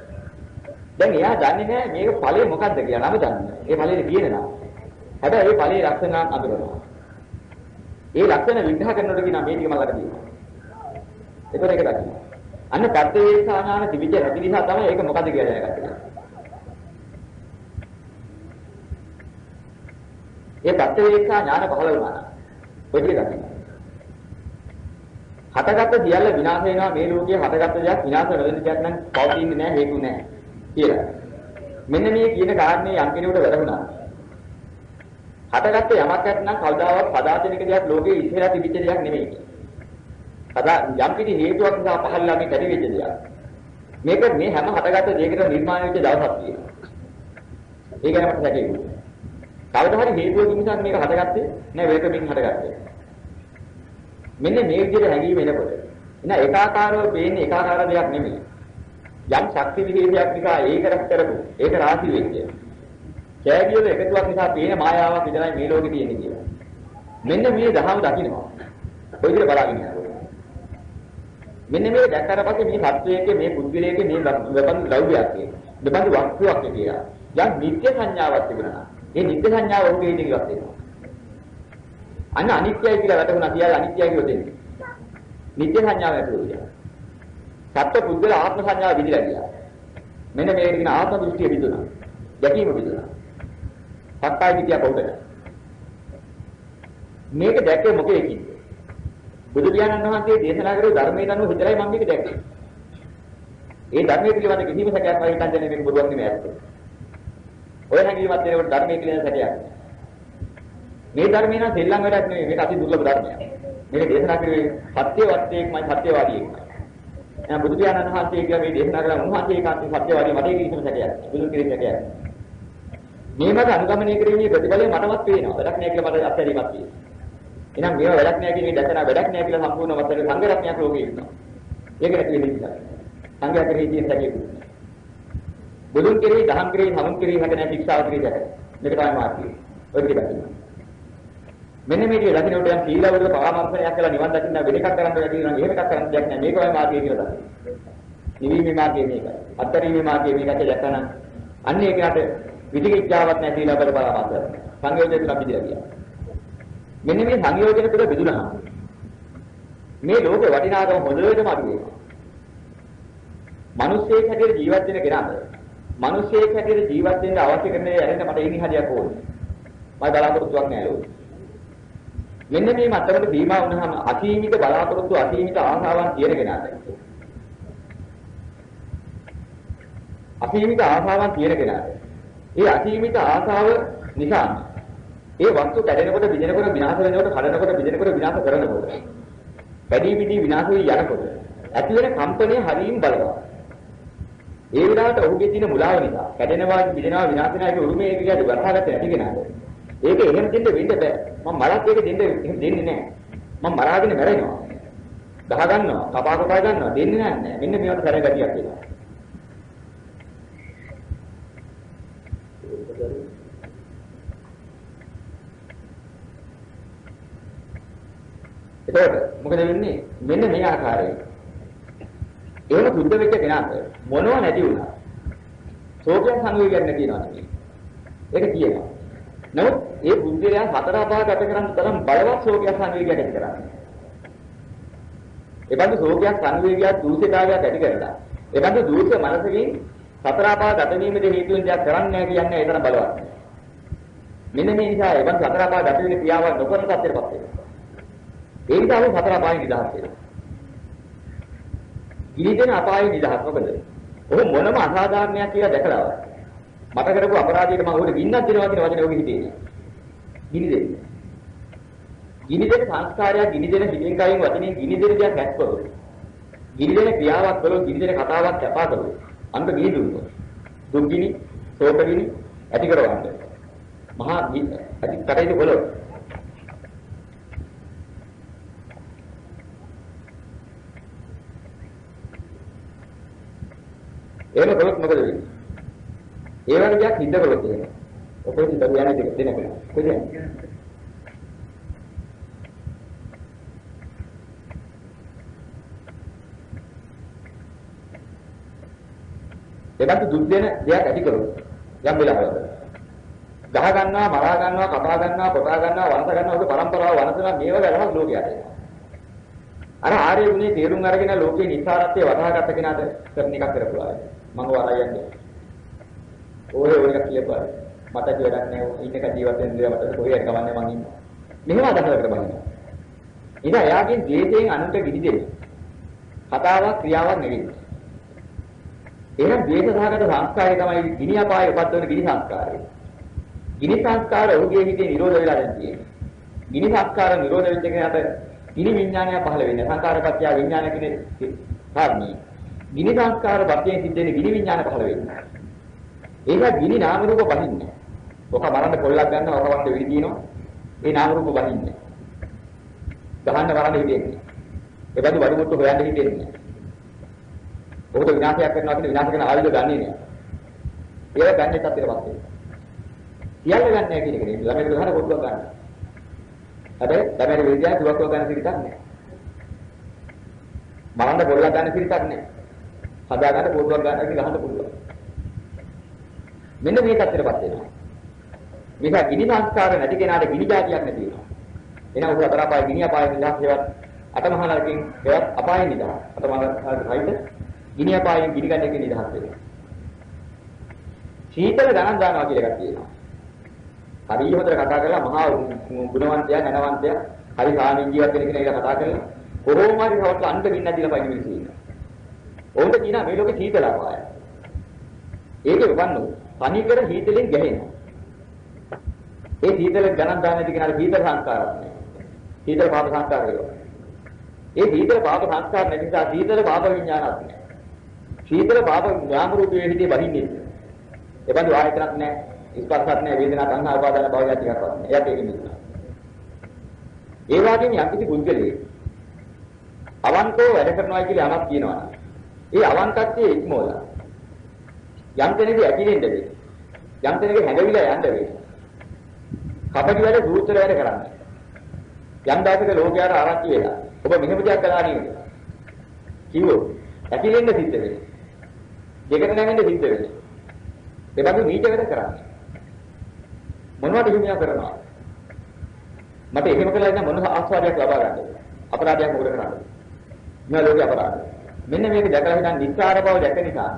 දැන් එයා දන්නේ නැහැ මේක ඵලය මොකක්ද කියලා. නම දන්නේ. ඒ ඵලයේ කියන නම. හැබැයි ඒ ඵලයේ ලක්ෂණ අඳුරනවා. ඒ ලක්ෂණ විග්‍රහ කරනකොට කියනවා මේ ටික මල්ලක තියෙනවා. ඒක දකින්න. අන්න පද්දේශානාන තිබිච්ච රැති නිසා තමයි ඒක මොකද කියලා දැනගත්තේ. ඒ පද්දේශා ඥාන පහළ වුණා. ඔය ටික දකින්න. හටගත්ත සියල්ල විනාශ වෙනවා මේ ලෝකයේ හටගත්ත දෙයක් විනාශ වෙන දෙයක් නම් පවතින්නේ නැහැ හේතු නැහැ කියලා. මෙන්න මේ කියන කාරණේ යම් කෙනෙකුට වැරහුණා. හටගත්ත යමක් නැත්නම් කවදාවත් පදාතනික දෙයක් ලෝකයේ ඉස්සෙල්ලා තිබිච්ච දෙයක් නෙමෙයි. අදා යම් කිසි හේතුවක් නිසා පහළලා මේ බැරි වෙච්ච දෙයක්. මේක මේ හැම හටගත්ත දෙයකට නිර්මාණය වෙච්ච දවසක් තියෙනවා. ඒ ගැන මට හැකියි. කවදා හරි හේතුවකින් නිසා මේක හටගත්තේ නෑ වේකමින් හටගත්තේ. මෙන්න මේ විදිහට හැඟීම එනකොට එන ඒකාකාරව පේන්නේ ඒකාකාර දෙයක් නෙමෙයි. යම් ශක්ති විශේෂයක් නිසා ඒක රැස් කරපු ඒක රාශි වෙච්ච. කෑගියල එකතුවක් නිසා පේන මායාවක් විතරයි මේ ලෝකේ තියෙන්නේ කියලා. මෙන්න මේ දහම දකින්නවා. ඔය විදිහට බලාගෙන යනවා. මෙන්න මේ දැක්කට පස්සේ මේ සත්‍යයේ මේ පුද්ගලයේ මේ වෙබඳු ද්‍රව්‍යයක් වෙබඳු වස්තුවක් කියලා. යම් නිත්‍ය සංඥාවක් තිබුණා. ඒ නිත්‍ය සංඥාව ඔහුගේ ඉඳන් ඉවත් වෙනවා. අන්න අනිත්‍යයි කියලා වැටුණා කියලා අනිත්‍යයි කියලා දෙන්නේ. නිත්‍ය සංඥාව ඇතුළේ. සත්‍ය පුද්ගල ආත්ම සංඥාව විදිලා ගියා. මෙන්න මේකට කියන ආත්ම දෘෂ්ටිය විදුණා. දැකීම විදුණා. සත්‍යයි විද්‍යා බෞද්ධය. මේක දැක්කේ මොකේකින්ද? බුදු පියාණන් වහන්සේ දේශනා කරපු ධර්මයට අනුව හිතරයි මම මේක දැක්කේ. ඒ ධර්මයේ පිළිබඳ කිසිම සැකයක් නැහැ හිතන්නේ මේක බොරුවක් නෙමෙයි ඇත්ත. ඔය හැඟීමත් එනකොට ධර්මයේ පිළිබඳ සැකයක්. මේ ධර්මේ නම් සෙල්ලම් වැඩක් නෙමෙයි මේක අති දුර්ලභ ධර්මයක්. මේක දේශනා කරේ සත්‍යවත්යෙක්මයි සත්‍යවාදීෙක්මයි. එහෙනම් බුදු පියාණන් වහන්සේ කියලා මේ දේශනා කරලා උන්වහන්සේ ඒකාන්ත සත්‍යවාදී මට කිසිම සැකයක්. බුදු කිරින් සැකයක්. මේ මත අනුගමනය කිරීමේ ප්‍රතිඵලය මටවත් පේනවා. වැඩක් නෑ කියලා මට අත්හැරීමක් තියෙනවා. එහෙනම් මේවා වැඩක් නෑ කියන එක දැකලා වැඩක් නෑ කියලා සම්පූර්ණ වශයෙන් සංගරත්නයක් ලෝකේ ඉන්නවා. ඒක නැති වෙන්නේ නිසා. සංගය කරේ කියන සැකේ. බුදුන් කෙරෙහි, දහම් කෙරෙහි, සමුන් කෙරෙහි හැදෙන ශික්ෂාව කෙරෙහි දැක. මේක තමයි මාර්ගය. ඔය ටික දකින්න. මෙන්න මේ විදිහට දකින්නට යම් සීලවල පරාමර්ශනයක් කළා නිවන් දකින්න වෙන එකක් කරන්න බැහැ කියනවා. එහෙම එකක් කරන්න දෙයක් නෑ. මේකමයි මාර්ගය කියලා දකින්න. නිවීමේ මාර්ගය මේකයි. අත්තරීමේ මාර්ගය මේකට දැක්කම අන්න ඒකට විදිකිච්ඡාවක් නැති සීලවල පරාමර්ශය. සංයෝජන තුන පිළිලා ගියා. මෙන්න මේ සංයෝජන තුන බෙදුනහම මේ ලෝකේ වටිනාකම හොඳටම අඩු වෙනවා. මිනිස්සෙක් හැටියට ජීවත් වෙන කෙනාට මිනිස්සෙක් හැටියට ජීවත් වෙන්න අවශ්‍ය කරන දේ ඇරෙන්න මට එනි හරියක් ඕනේ. මම බලාපොරොත්තුවක් නෑ ලෝකෙ. මෙන්න මේ මතරට සීමා වුණාම අසීමිත බලාපොරොත්තු අසීමිත ආශාවන් තියෙන කෙනාට අසීමිත ආශාවන් තියෙන කෙනාට ඒ අසීමිත ආශාව නිසා ඒ වස්තු කැඩෙනකොට බිඳෙනකොට විනාශ වෙනකොට කඩනකොට බිඳෙනකොට විනාශ කරනකොට වැඩි පිටි විනාශ වී යනකොට ඇති වෙන කම්පණය හරියින් බලවත්. ඒ විලාට ඔහුගේ තියෙන මුලාව නිසා කැඩෙනවා බිඳෙනවා විනාශ වෙනවා කියන උරුමයේ කියලා වරහාගත්තේ නැති කෙනාට ඒක එහෙම දෙන්න වෙන්න බෑ. මම මලක් ඒක දෙන්නේ නැහැ. මම මරාගෙන මැරෙනවා. ගහ ගන්නවා, කපා කොටා ගන්නවා දෙන්නේ නැහැ. මෙන්න මේවට සැර ගතියක් එනවා. එතකොට මොකද වෙන්නේ? මෙන්න මේ ආකාරයෙන්. එහෙම සුද්ධ වෙච්ච කෙනාට මොනව නැති වුණා. සෝකයන් සංවේගයක් නැති වෙනවා නෙවෙයි. ඒක කියනවා. නමුත් ඒ බුද්ධිලයන් හතර පහ ගත කරන් තරම් බලවත් සෝකයක් සංවේගයක් ඇති කරන්නේ. ඒ බඳු සෝකයක් සංවේගයක් දූෂිතාවයක් ඇති කරලා. ඒ බඳු දූෂ්‍ය මනසකින් හතර පහ ගත වීමේදී හේතුන් දෙයක් කරන්නේ නැහැ කියන්නේ ඒ තරම් බලවත්. මෙන්න මේ නිසා ඒ බඳු හතර පහ ගත වෙන ක්‍රියාවක් නොකරන තත්ත්වයටපත් වෙනවා. ඒ නිසා අපි හතර පහෙන් නිදහස් වෙනවා. ගිනිදෙන අපායේ නිදහස් මොකද? ඔහු මොනම අසාධාරණයක් කියලා දැකලා මට කරපු අපරාධයකට මම උඩ ගින්නක් දෙනවා කියන වචනේ ඔහු හිතේ. ගිනිදෙන්න. ගිනිදෙන සංස්කාරය ගිනිදෙන හිතෙන් කයින් වචනෙන් ගිනිදෙන දෙයක් නැත්කොත්. ගිනිදෙන ක්‍රියාවක් කළොත් ගිනිදෙන කතාවක් කැපා කළොත් අන්ත ගිනි දුන්නොත්. දුක් ගිනි, ශෝක ගිනි ඇති කරවන්න. මහා ඇති කටයුතු කළොත් එහෙම කළොත් මොකද වෙන්නේ? ඒ වගේ දෙයක් හිත කළොත් එහෙම. ඔතන හිත යන්නේ දෙක දෙනකල. කොහෙද? ඒකට දුක් දෙන දෙයක් ඇති කළොත් යම් වෙලාවකට ගහ ගන්නවා, මරා ගන්නවා, කපා ගන්නවා, කොටා ගන්නවා, වංශ ගන්නවා ඔය પરම්පරාව වනසන මේව ගැලහස් ලෝකයට. අර ආර්ය ගුණේ තේරුම් අරගෙන ලෝකේ නිසාරත්වයේ වටහාගත්ත කෙනාට කරන එකක් කරපුවා. මම වරයන්නේ. ඔය එක කියපුවා. මට වැඩක් නෑ. ඉන්නක ජීවත් වෙන්න දෙයක් මට කොහේ හරි කවන්නේ මං ඉන්නවා. මෙහෙම අදහසකට බලන්න. ඉතින් එයාගෙන් ජීවිතයෙන් අනුන්ට ගිනි දෙන්න. කතාවක් ක්‍රියාවක් නෙවෙයි. එහෙනම් ද්වේෂසහගත සංස්කාරය තමයි ගිනි අපායේ උපද්දවන ගිනි සංස්කාරය. ගිනි සංස්කාර ඔහුගේ හිතේ නිරෝධ වෙලා දැන් තියෙන්නේ. ගිනි සංස්කාර නිරෝධ වෙච්ච කෙනාට ගිනි විඥානය පහළ වෙන්නේ. සංකාරපත්‍ය විඥාන කියන කාරණේ. ගිනි සංස්කාර වර්තයෙන් සිද්ධ වෙන ගිනි විඥාන පහළ වෙන්නේ. ඒක ගිනි නාම රූප බහින්නේ. ඔක බලන්න පොල්ලක් ගන්නවා, ඔක වන්ට වෙඩි දිනනවා. ඒ නාම රූප බහින්නේ. ගහන්න වරන්න හිතෙන්නේ. ඒ බඳු වඩු මුට්ටු හොයන්න හිතෙන්නේ. ඔකට විනාශයක් කරනවා කියන විනාශ කරන ආයුධ ගන්නෙ නෑ. ඒක ගන්න තත්ත්වයටපත් වෙනවා. සියල්ල ගන්න නැහැ කියන එක නෙමෙයි. ළමයිට ගහන කොටුවක් ගන්න. හැබැයි ළමයිට වේදිකාවේ දුරක්ව ගන්න සිරිතක් නැහැ. මරන්න පොල්ලක් ගන්න සිරිතක් නැහැ. හදා ගන්න කොටුවක් ගන්න එක ගහන්න පුළුවන්. මෙන්න මේ තත්ත්වයටපත් වෙනවා. මේක ගිනි සංස්කාර නැති කෙනාට ගිනි જાතියක් නැති වෙනවා. එහෙනම් උඹ අතර අපාය ගිනි අපාය නිදහස් හේවත් අටමහා නරකින් හේවත් අපාය නිදහස්. අටමහා නරකයිද ගිනි අපායෙන් ගිනි ගන්න එකේ නිදහස් වෙනවා. සීතල ගණන් දානවා කියලා එකක් තියෙනවා. හරි හොඳට කතා කරලා මහා ගුණවන්තයා නැනවන්තයා හරි සාමින් ජීවත් වෙන කෙනෙක් කතා කරලා කොහොම හරි හවත් අන්ත ගින්නක් දීලා පයින් මිනිස්සු ඉන්නවා. ඕකට කියනවා මේ ලෝකේ සීතල අපාය. ඒකේ වන්නෝ තනිකර හීතලෙන් ගැහෙනවා. ඒ සීතල ගණන් දාන නැති කෙනාට සීතල සංස්කාරයක් නෑ. සීතල පාප සංස්කාර වෙනවා. ඒ සීතල පාප සංස්කාර නැති නිසා සීතල පාප විඥානක් නෑ. සීතල පාප නාම රූපයේ හිතේ වහින්නේ. ඒ බඳු ආයතනක් නෑ. ස්පර්ශයක් නෑ, වේදනා, සංහා, උපාදාන භව යටිකක්වත් නෑ. එයාට ඒක නෙමෙයි. ඒ වගේම යම්කිසි පුද්ගලයෙක් අවංකව වැඩ කරනවා කියලා යමක් කියනවා. ඒ අවංකත්වයේ ඉක්මෝලා යම් කෙනෙකුට ඇකිලෙන්න වෙයි. යම් කෙනෙකුට හැඟවිලා යන්න වෙයි. කපටි වැඩ සූත්‍ර වැඩ කරන්නේ. යම් දායක ලෝකයාට ආරංචි වෙලා ඔබ මෙහෙම දෙයක් කළා නේද? කිව්වොත් ඇකිලෙන්න සිද්ධ වෙනවා. දෙකට නැගෙන්න සිද්ධ වෙනවා. ඒ වගේ නීච වැඩ කරන්නේ. මොනවද හිමියා කරනවා? මට එහෙම කළා නම් මොන ආස්වාදයක් ලබා ගන්නද? අපරාධයක් මොකද කරන්නේ? මේ ලෝකේ අපරාධ. මෙන්න මේක දැකලා හිටන් නිස්සාර බව දැක නිසා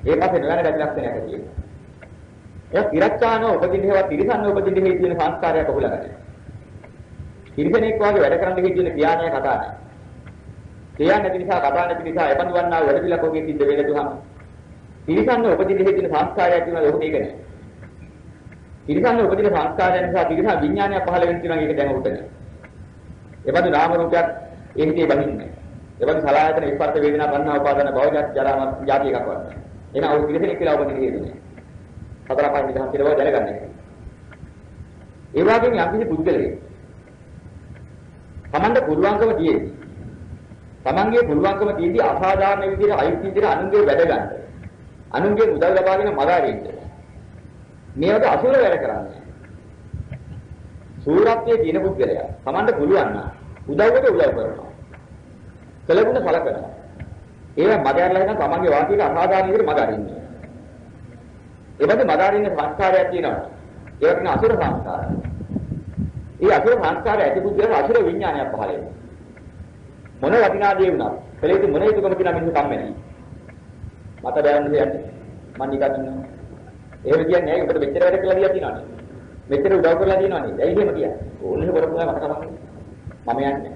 ඒ පස්සේ නොවන දැක ලක්ෂණයක් තියෙනවා. ඒ තිරච්ඡානෝ උපදින්න හේවත් තිරසන්න උපදින්න හේතු වෙන සංස්කාරයක් ඔහුලා ගන්න. තිරසනෙක් වාගේ වැඩ කරන්න කියන ක්‍රියාණය කතා නැහැ. ක්‍රියා නැති නිසා කතා නැති නිසා එපන්දු වන්නා වැඩ පිළිලක් ඔගේ සිද්ධ වෙන්න දුහම. තිරසන්න උපදින්න හේතු වෙන සංස්කාරයක් කියනවා ඔහුට ඒක නෑ. තිරසන්න උපදින සංස්කාරය නිසා තිරසන විඥානය පහළ වෙන තුනක් ඒක දැන් උට නෑ. එපන්දු නාම රූපයක් ඒ හිතේ බහින්නේ. එපන්දු සලආයතන විස්පර්ශ වේදනා බන්නා උපාදාන භව ජරා ජාති එකක් වගේ. එහෙනම් ඔය තිරසනෙක් කියලා උපදින්න හේතු නෑ. හතර පහ විදහාම කියලා දැනගන්න. ඒ වගේම යම්කිසි පුද්ගලයෙක් තමන්ට පුළුවන්කම තියෙන්නේ. තමන්ගේ පුළුවන්කම තියෙදි අසාධාරණ විදිහට අයිති විදිහට අනුන්ගේ වැඩ ගන්න. අනුන්ගේ උදව් ලබාගෙන මගහරින්න. මේවට අසුර වැඩ කරන්නේ. සූරත්වයේ තියෙන පුද්ගලයා තමන්ට පුළුවන් නම් උදව්වට උදව් කරනවා. කලගුණ සලකනවා. ඒවා මගහැරලා ඉන්න තමන්ගේ වාසියට අසාධාරණ විදිහට මගහරින්නේ. ඒවද මගහරින්න සංස්කාරයක් තියෙනවා. ඒවා කියන අසුර සංස්කාරය. ඒ අසුර සංස්කාරය ඇති පුද්ගලයා අසුර විඥානයක් පහළ වෙනවා. මොන වටිනා දේ වුණත් පෙරේත මොන හේතුකම කියන මිනිස්සු කම්මැලි. මට බෑන්නේ කියන්නේ මම නිකන් ඉන්නවා. එහෙම කියන්නේ ඇයි ඔබට මෙච්චර වැඩ කළා කියලා තියනවනේ. මෙච්චර උදව් කරලා තියනවනේ. ඇයි එහෙම කියන්නේ? ඕනේ කරපුවා මට කමක් මම යන්නේ.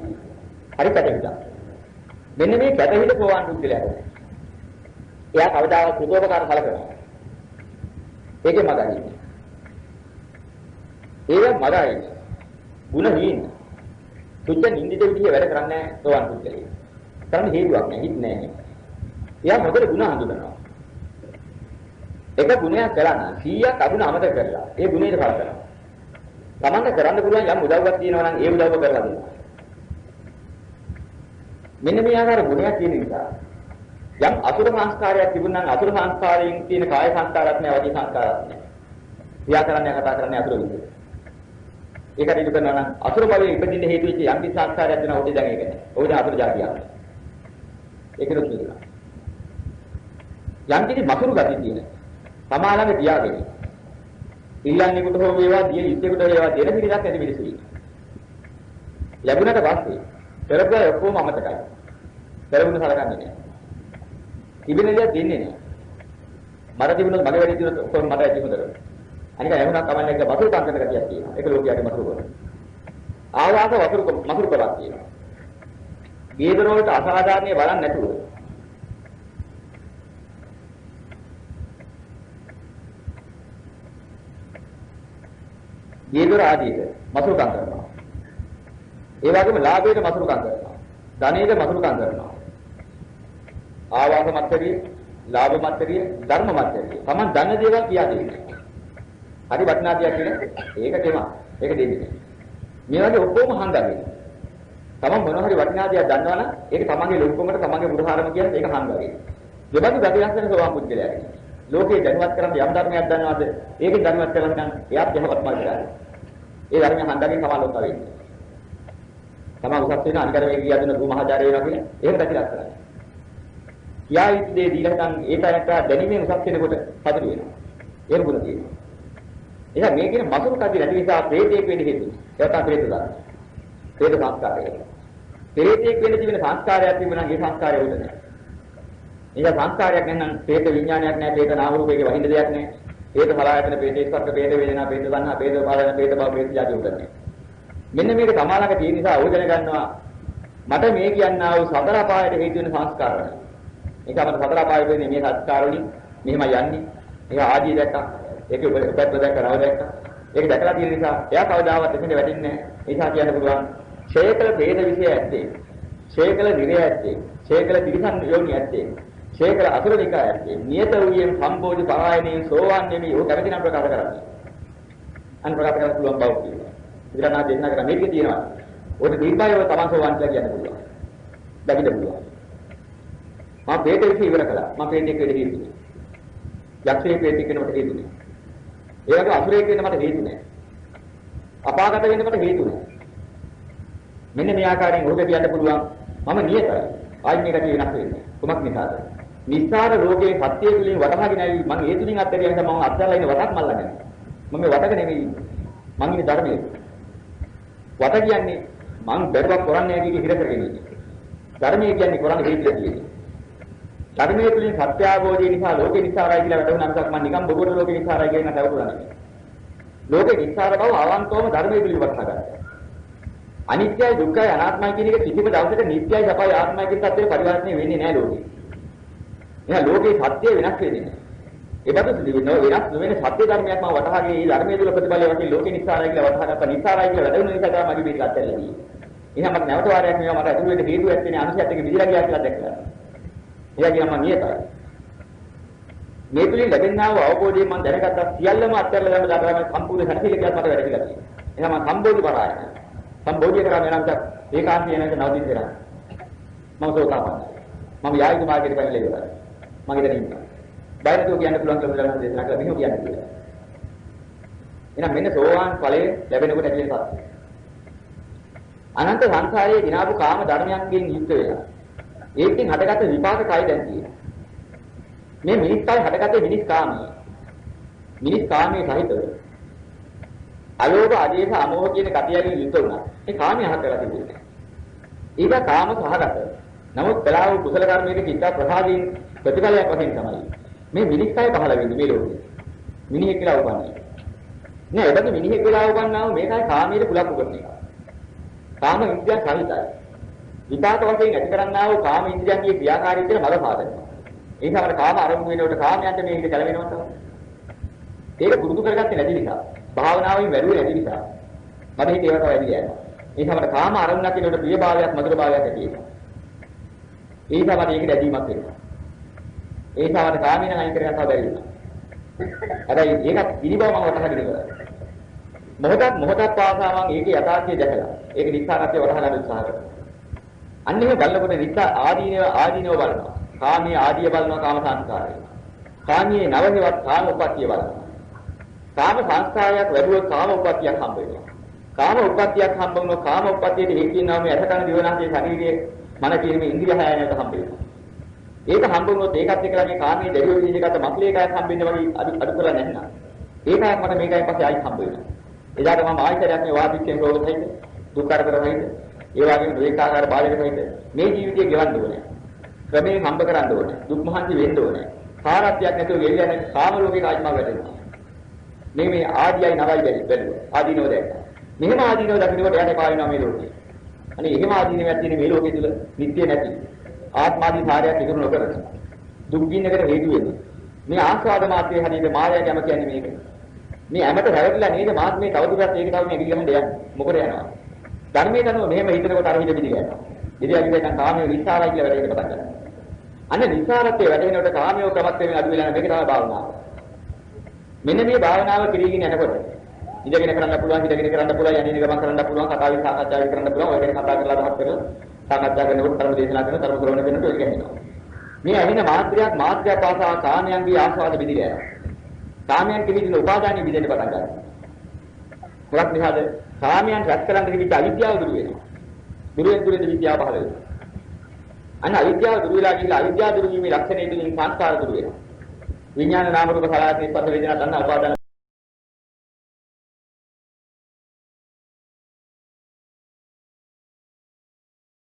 හරි කැටහිදා. මෙන්න මේ කැටහිද සෝවාන් පුද්ගලයාට. එයා කවදාවත් සුදෝපකාර සලකනවා. ඒකේ මගයි. ඒක මගයි. ගුණහීන. සුද්ධ නින්දිත විදිය වැඩ කරන්නේ නැහැ සෝවාන් පුද්ගලයා. කරන්න හේතුවක් නැහැ, හිත නැහැ. එයා මොකද ගුණ හඳුනනවා. එක ගුණයක් කළා නම් 100ක් අගුණ අමතක කරලා ඒ ගුණයට පල කරනවා. Tamanta කරන්න පුළුවන් යම් උදව්වක් තියෙනවා නම් ඒ උදව්ව කරලා දෙනවා. මෙන්න මේ ආකාර ගුණයක් තියෙන නිසා යම් අසුර සංස්කාරයක් තිබුණා නම් අසුර සංස්කාරයෙන් තියෙන කාය සංස්කාරයක් නෑ වචී සංස්කාරයක් නෑ. ක්‍රියා කරන්නේ කතා කරන්නේ අසුර විදිහට. ඒකට ඉදු කරනවා නම් අසුර බලයෙන් ඉපදින්න හේතු වෙච්ච යම් කිසි සංස්කාරයක් වෙනවා උදේ දැන් ඒක නෑ. ඔය දැන් අසුර જાතියක්. ඒකනොත් කියනවා. යම් කිසි මසුරු ගතිය තියෙන සමානව තියාගෙන ඉල්ලන්නේකට හෝ වේවා දිය යුත්තේකට වේවා දෙන පිළිසක් ඇති මිනිස්සු ඉන්නවා. ලැබුණට පස්සේ පෙරපර ඔක්කොම අමතකයි. පෙරමුණ සලකන්නේ නෑ. තිබෙන දේ දෙන්නේ නෑ. මර තිබුණොත් මගේ වැඩි දිනොත් ඔක්කොම මට ඇති හොදට. අනික එහෙමනම් කමන්නේ කියලා වතුරු කංකන ගතියක් තියෙනවා. ඒක ලෝකයාගේ මසුරු කරන. ආවාස මසුරු කරක් තියෙනවා. ගේදර වලට අසාධාරණේ බලන්නේ නැතුව ගේදර ආදීට මසුරුකම් කරනවා. ඒ වගේම ලාභයට මසුරුකම් කරනවා. ධනෙට මසුරුකම් කරනවා. ආවාස මත්තරිය, ලාභ මත්තරිය, ධර්ම මත්තරිය. Taman ධන දේවල් කියා දෙන්නේ. හරි වටිනා දෙයක් කියන ඒක තේම. ඒක දෙන්නේ. මේ වගේ ඔක්කොම හංගගෙන. Taman මොන හරි වටිනා දෙයක් දන්නවනම් ඒක Tamanගේ ලොකුකමට Tamanගේ බුදුහාරම කියන්නේ ඒක හංගගෙන. දෙබඳු ගතියක් වෙන සෝවාන් පුද්ගලයාට. ලෝකේ දැනුවත් කරන්න යම් ධර්මයක් දන්නවද? ඒකෙන් දැනුවත් කරලා නම් එයාත් යහපත් මාර්ගයයි. ඒ ධර්මය හන්දකින් තමයි ලෝක වෙන්නේ. තමයි උසස් වෙන අනිකර මේ කියා දෙන ගුරු මහාචාර්ය වෙනවා කියලා එහෙම දැකලා කරන්නේ. කියා ඉද්දී දීලා නම් ඒ තරකට දැනීමෙන් උසස් වෙනකොට හදු වෙනවා. ඒක ගුණ තියෙනවා. එහෙනම් මේ කියන මසුරු කඩි නැති නිසා ප්‍රේතයෙක් වෙන්න හේතුයි. ඒක තමයි ප්‍රේත ධර්ම. ප්‍රේත සංස්කාරය. ප්‍රේතයෙක් වෙන්න තිබෙන සංස්කාරයක් තිබුණා නම් ඒ සංස්කාරය උඩ නැහැ. ඒක සංස්කාරයක් නැත්නම් ප්‍රේත විඥානයක් නැහැ, ප්‍රේත නාම රූපයක වහින්න දෙයක් නැහැ. ප්‍රේත සලආයතන, ප්‍රේත ස්පර්ශ, ප්‍රේත වේදනා, ප්‍රේත සංහා, ප්‍රේත උපාදාන, ප්‍රේත භව, ප්‍රේත ජාති උදන්නේ. මෙන්න මේක තමාලක තියෙන නිසා ඕක දැනගන්නවා. මට මේ කියන්නා වූ සතර අපායට හේතු වෙන සංස්කාරය. ඒක අපිට සතර අපාය වෙන්නේ මේ සංස්කාර වලින් මෙහෙම යන්නේ. ඒක ආදී දැක්කා. ඒක උපත් දැක්කා, රව දැක්කා. ඒක දැකලා තියෙන නිසා එයා කවදාවත් එතන වැටෙන්නේ නැහැ. ඒ නිසා කියන්න පුළුවන් ඡේකල ભેද විෂය ඇත්තේ. ඡේකල නිරය ඇත්තේ. ඡේකල තිරිසන් යෝනි ඇත්තේ. ශේකර අසුරනිකායයි නියත වූයෙන් සම්බෝධි පරායනේ සෝවාන් නෙමෙයි ਉਹ කැමති නම් ප්‍රකාශ කරන්නේ. අන් ප්‍රකාශ කරන්න පුළුවන් බව කියනවා. ඉතින් දෙන්න කරා මේකේ තියෙනවා. ඔය නිර්භයව තමන් සෝවන් කියලා කියන්න පුළුවන්. දකින්න පුළුවන්. මම ප්‍රේතෙක් ඉවර කළා. මම ප්‍රේතෙක් වෙන්න හේතුනේ. යක්ෂයෙක් ප්‍රේතෙක් වෙන්න මට හේතුනේ. ඒ වගේ අසුරයෙක් වෙන්න මට හේතුනේ. අපාගත වෙන්න මට හේතුනේ. මෙන්න මේ ආකාරයෙන් ඔහුට කියන්න පුළුවන් මම නියතයි. ආයි මේකට වෙනස් වෙන්නේ. කොමක් නිසාද? නිස්සාර රෝගයේ සත්‍ය තුලින් වටහාගෙන ඇවි මම ඒ තුලින් අත්හැරියා නිසා මම අත්හැරලා ඉන්න වටක් මල්ලගෙන. මම මේ වටක නෙවෙයි මං ඉන්නේ ධර්මයේ. වට කියන්නේ මං බැලුවක් කරන්නේ නැහැ කියන හිර කරගෙන ඉන්නේ. ධර්මයේ කියන්නේ කරන්නේ හේතුව කියන්නේ. ධර්මයේ තුලින් සත්‍ය අවබෝධය නිසා ලෝකේ නිස්සාරයි කියලා වැටුණා මිසක් මම නිකන් බොබොට ලෝකේ නිස්සාරයි කියන එක දවුරුණා නෙවෙයි. ලෝකේ නිස්සාර බව අවන්තවම ධර්මයේ තුලින් වටහා ගන්නවා. අනිත්‍යයි දුක්ඛයි අනාත්මයි කියන එක කිසිම දවසක නිට්ටයයි සපයි ආත්මයි කියන තත්ත්වෙට පරිවර්තනය වෙන්නේ නැහැ ලෝකේ. එහෙනම් ලෝකේ සත්‍ය වෙනස් වෙන්නේ නැහැ. ඒ බඳු වෙන වෙනස් නොවන සත්‍ය ධර්මයක් මම වටහාගෙන මේ ධර්මයේ තුල ප්‍රතිඵලය වශයෙන් ලෝකේ නිස්සාරයි කියලා වටහාගත්ත නිස්සාරයි කියලා වැටුණු නිසා තමයි මගේ මේක අත්හැරලා. එහෙනම් මම නැවත වාරයක් මේවා මට අතුරු වෙන්න හේතුවක් ඇත්තේ අනුසයත් එක විදිලා ගියා කියලා දැක්කා. එයා කියනවා මම නියතයි. මේ තුලින් ලැබෙනා වූ අවබෝධයෙන් මම දැනගත්තා සියල්ලම අත්හැරලා දැන් ධර්මයේ සම්පූර්ණ සැනසෙල්ලක් මට වැඩිලා තියෙනවා. එහෙනම් මම සම්බෝධි පරායයි. සම්බෝධිය කරන්නේ නම් ඒකාන්තය නැක නවතින දෙයක්. මම සෝතාපන්නයි. මම යායුතු මාර්ගයට පැමිණෙලා ඉවරයි. මම ඉතින් ඉන්නවා. බයරතෝ කියන්න පුළුවන් කියලා බුදුරජාණන් දේශනා කළා මෙහෙම කියන්නේ කියලා. එහෙනම් මෙන්න සෝවාන් ඵලයේ ලැබෙනකොට ඇති වෙන සත්‍ය. අනන්ත සංසාරයේ දිනාපු කාම ධර්මයන්ගෙන් යුක්ත වෙලා. ඒකෙන් හටගත්ත විපාක කයි දැන් තියෙනවා. මේ මිනිස් කයි හටගත්තේ මිනිස් කාමයේ. මිනිස් කාමයේ සහිතව. අලෝභ ආදේශ අමෝහ කියන කතියකින් යුක්ත වුණා. ඒ කාමයේ හටගලා තිබුණේ. ඒක කාම සහගත. නමුත් කලාව කුසල කර්මයක චිත්ත ප්‍රසාදයෙන් ප්‍රතිඵලයක් වශයෙන් තමයි. මේ මිනිස් කය පහළ වෙන්නේ මේ ලෝකේ. මිනිහෙක් කියලා උපන්නේ. නෑ එබඳු මිනිහෙක් කියලා උපන්නාම මේකයි කාමයේ කුලප්පු කරන එක. කාම ඉන්ද්‍රිය සහිතයි. විපාක වශයෙන් ඇති කරන්නා වූ කාම ඉන්ද්‍රියන්ගේ ක්‍රියාකාරීත්වය මල සාධනයි. ඒ නිසා අපේ කාම අරමුණු වෙනකොට කාමයන්ට මේක කැළවෙනවා තමයි. ඒක පුරුදු කරගත්තේ නැති නිසා, භාවනාවෙන් වැඩුවේ නැති නිසා මට හිතේ ඒවට වැඩි යනවා. ඒ නිසා අපේ කාම අරමුණක් කියනකොට ප්‍රියභාවයක් මధుරභාවයක් ඇති වෙනවා. ඒ නිසා මට ඒකට ඇදීමක් වෙනවා. ඒ නිසා මට කාමයෙන් අයින් කරගන්න බැරි වුණා. හැබැයි ඒකත් පිළිබව මම වටහාගෙන ඉවරයි. මොහොතක් පාසා මම ඒකේ යථාර්ථය දැකලා ඒක නිස්සාරත්වය වටහා ගන්න උත්සාහ කරනවා. අන්න එහෙම බලනකොට නිස්සා ආදීනව බලනවා. කාමයේ ආදිය බලනවා කාම සංස්කාරය. කාමයේ නවහෙවත් කාම උප්පත්තිය බලනවා. කාම සංස්කාරයක් වැඩුවොත් කාම උප්පත්තියක් හම්බ වෙනවා. කාම උප්පත්තියක් හම්බ වුණොත් කාම උප්පත්තියට හේතු වෙනවා මේ අසකන දිවනාගේ ශරීරයේ මන කියන මේ ඉන්ද්‍රිය හයයන්ට හම්බ වෙනවා. ඒක හම්බ වුණොත් ඒකත් එක්කලා මේ කාමයේ දෙවියෝ විදිහකට මක්ලේ එකක් හම්බෙන්න වගේ අඩු කරලා නැත්නම් ඒකක් මට මේකයි පස්සේ ආයි හම්බ වෙනවා. එදාට මම ආයතරයක් මේ වාදිකයෙන් රෝග සහිත දුක් කරදර සහිත ඒ වගේම විවේකාකාර බාහිර සහිත මේ ජීවිතය ගෙවන්න ඕනේ. ක්‍රමයෙන් හම්බ කරන්න ඕනේ. දුක් මහන්සි වෙන්න ඕනේ. කාරත්‍යයක් නැතුව ගෙවිලා නැති කාම ලෝකේ කායිමව වැටෙනවා. මේ ආදියයි නවයි බැලුවා. ආදීනව දැක්කා. මෙහෙම ආදීනව දකින්නකොට එයාට පාවෙනවා මේ ලෝකේ. අනේ එහෙම ආදීනවක් තියෙන මේ ලෝකේ තුල නිත්‍ය නැති ආත්මාදී සාරයක් ඉතුරු නොකරන දුක් විඳිනකට හේතු වෙන්නේ. මේ ආස්වාද මාත්‍රයේ හැදීමේ මායාවක් යම කියන්නේ මේක. මේ හැමත රැවටිලා නේද මාත්මේ තවදුරටත් ඒක තව මේ ගිගහන්න යන්නේ. මොකද යනවා. ධර්මයේ දනෝ මෙහෙම හිතනකොට අර හිත පිළි ගන්නවා. ඉතින් නැත්නම් කාමයේ විස්තරයි කියලා වැඩේට පටන් ගන්නවා. අන්න විස්තරත්වයේ වැඩෙනකොට කාමයේ ක්‍රමත්වයෙන් අඩු වෙලා මේක තමයි භාවනාව. මෙන්න මේ භාවනාව කිරීගෙන යනකොට ඉඳගෙන කරන්න පුළුවන්, හිටගෙන කරන්න පුළුවන්, යන්නේ ගමන් කරන්න පුළුවන්, කතාවෙන් සාකච්ඡාවෙන් කරන්න පුළුවන්, ඔය ගැන කතා කරලා රහත් කරලා සාකච්ඡා කරනකොට ධර්ම දේශනා කරන ධර්ම ශ්‍රවණය කරනකොට ඒක ඇහෙනවා. මේ ඇහෙන මාත්‍රයක් පාසා කාමයන්ගේ ආස්වාද විදිහට යනවා. කාමයන් කිවිදින උපාදානිය විදිහට පටන් ගන්නවා. මොකක් නිසාද? කාමයන් රැස් කරන්න කිවිච්ච අවිද්‍යාව දුරු වෙනවා. දුරෙන් විද්‍යාව පහළ වෙනවා. අන්න අවිද්‍යාව දුරු වෙලා ගිහලා අවිද්‍යාව දුරු වීමේ ලක්ෂණය තුලින් සංස්කාර දුරු වෙනවා. විඥාන නාම රූප සලආයතන ස්පර්ශ වේදනා තණ්හා උපාදාන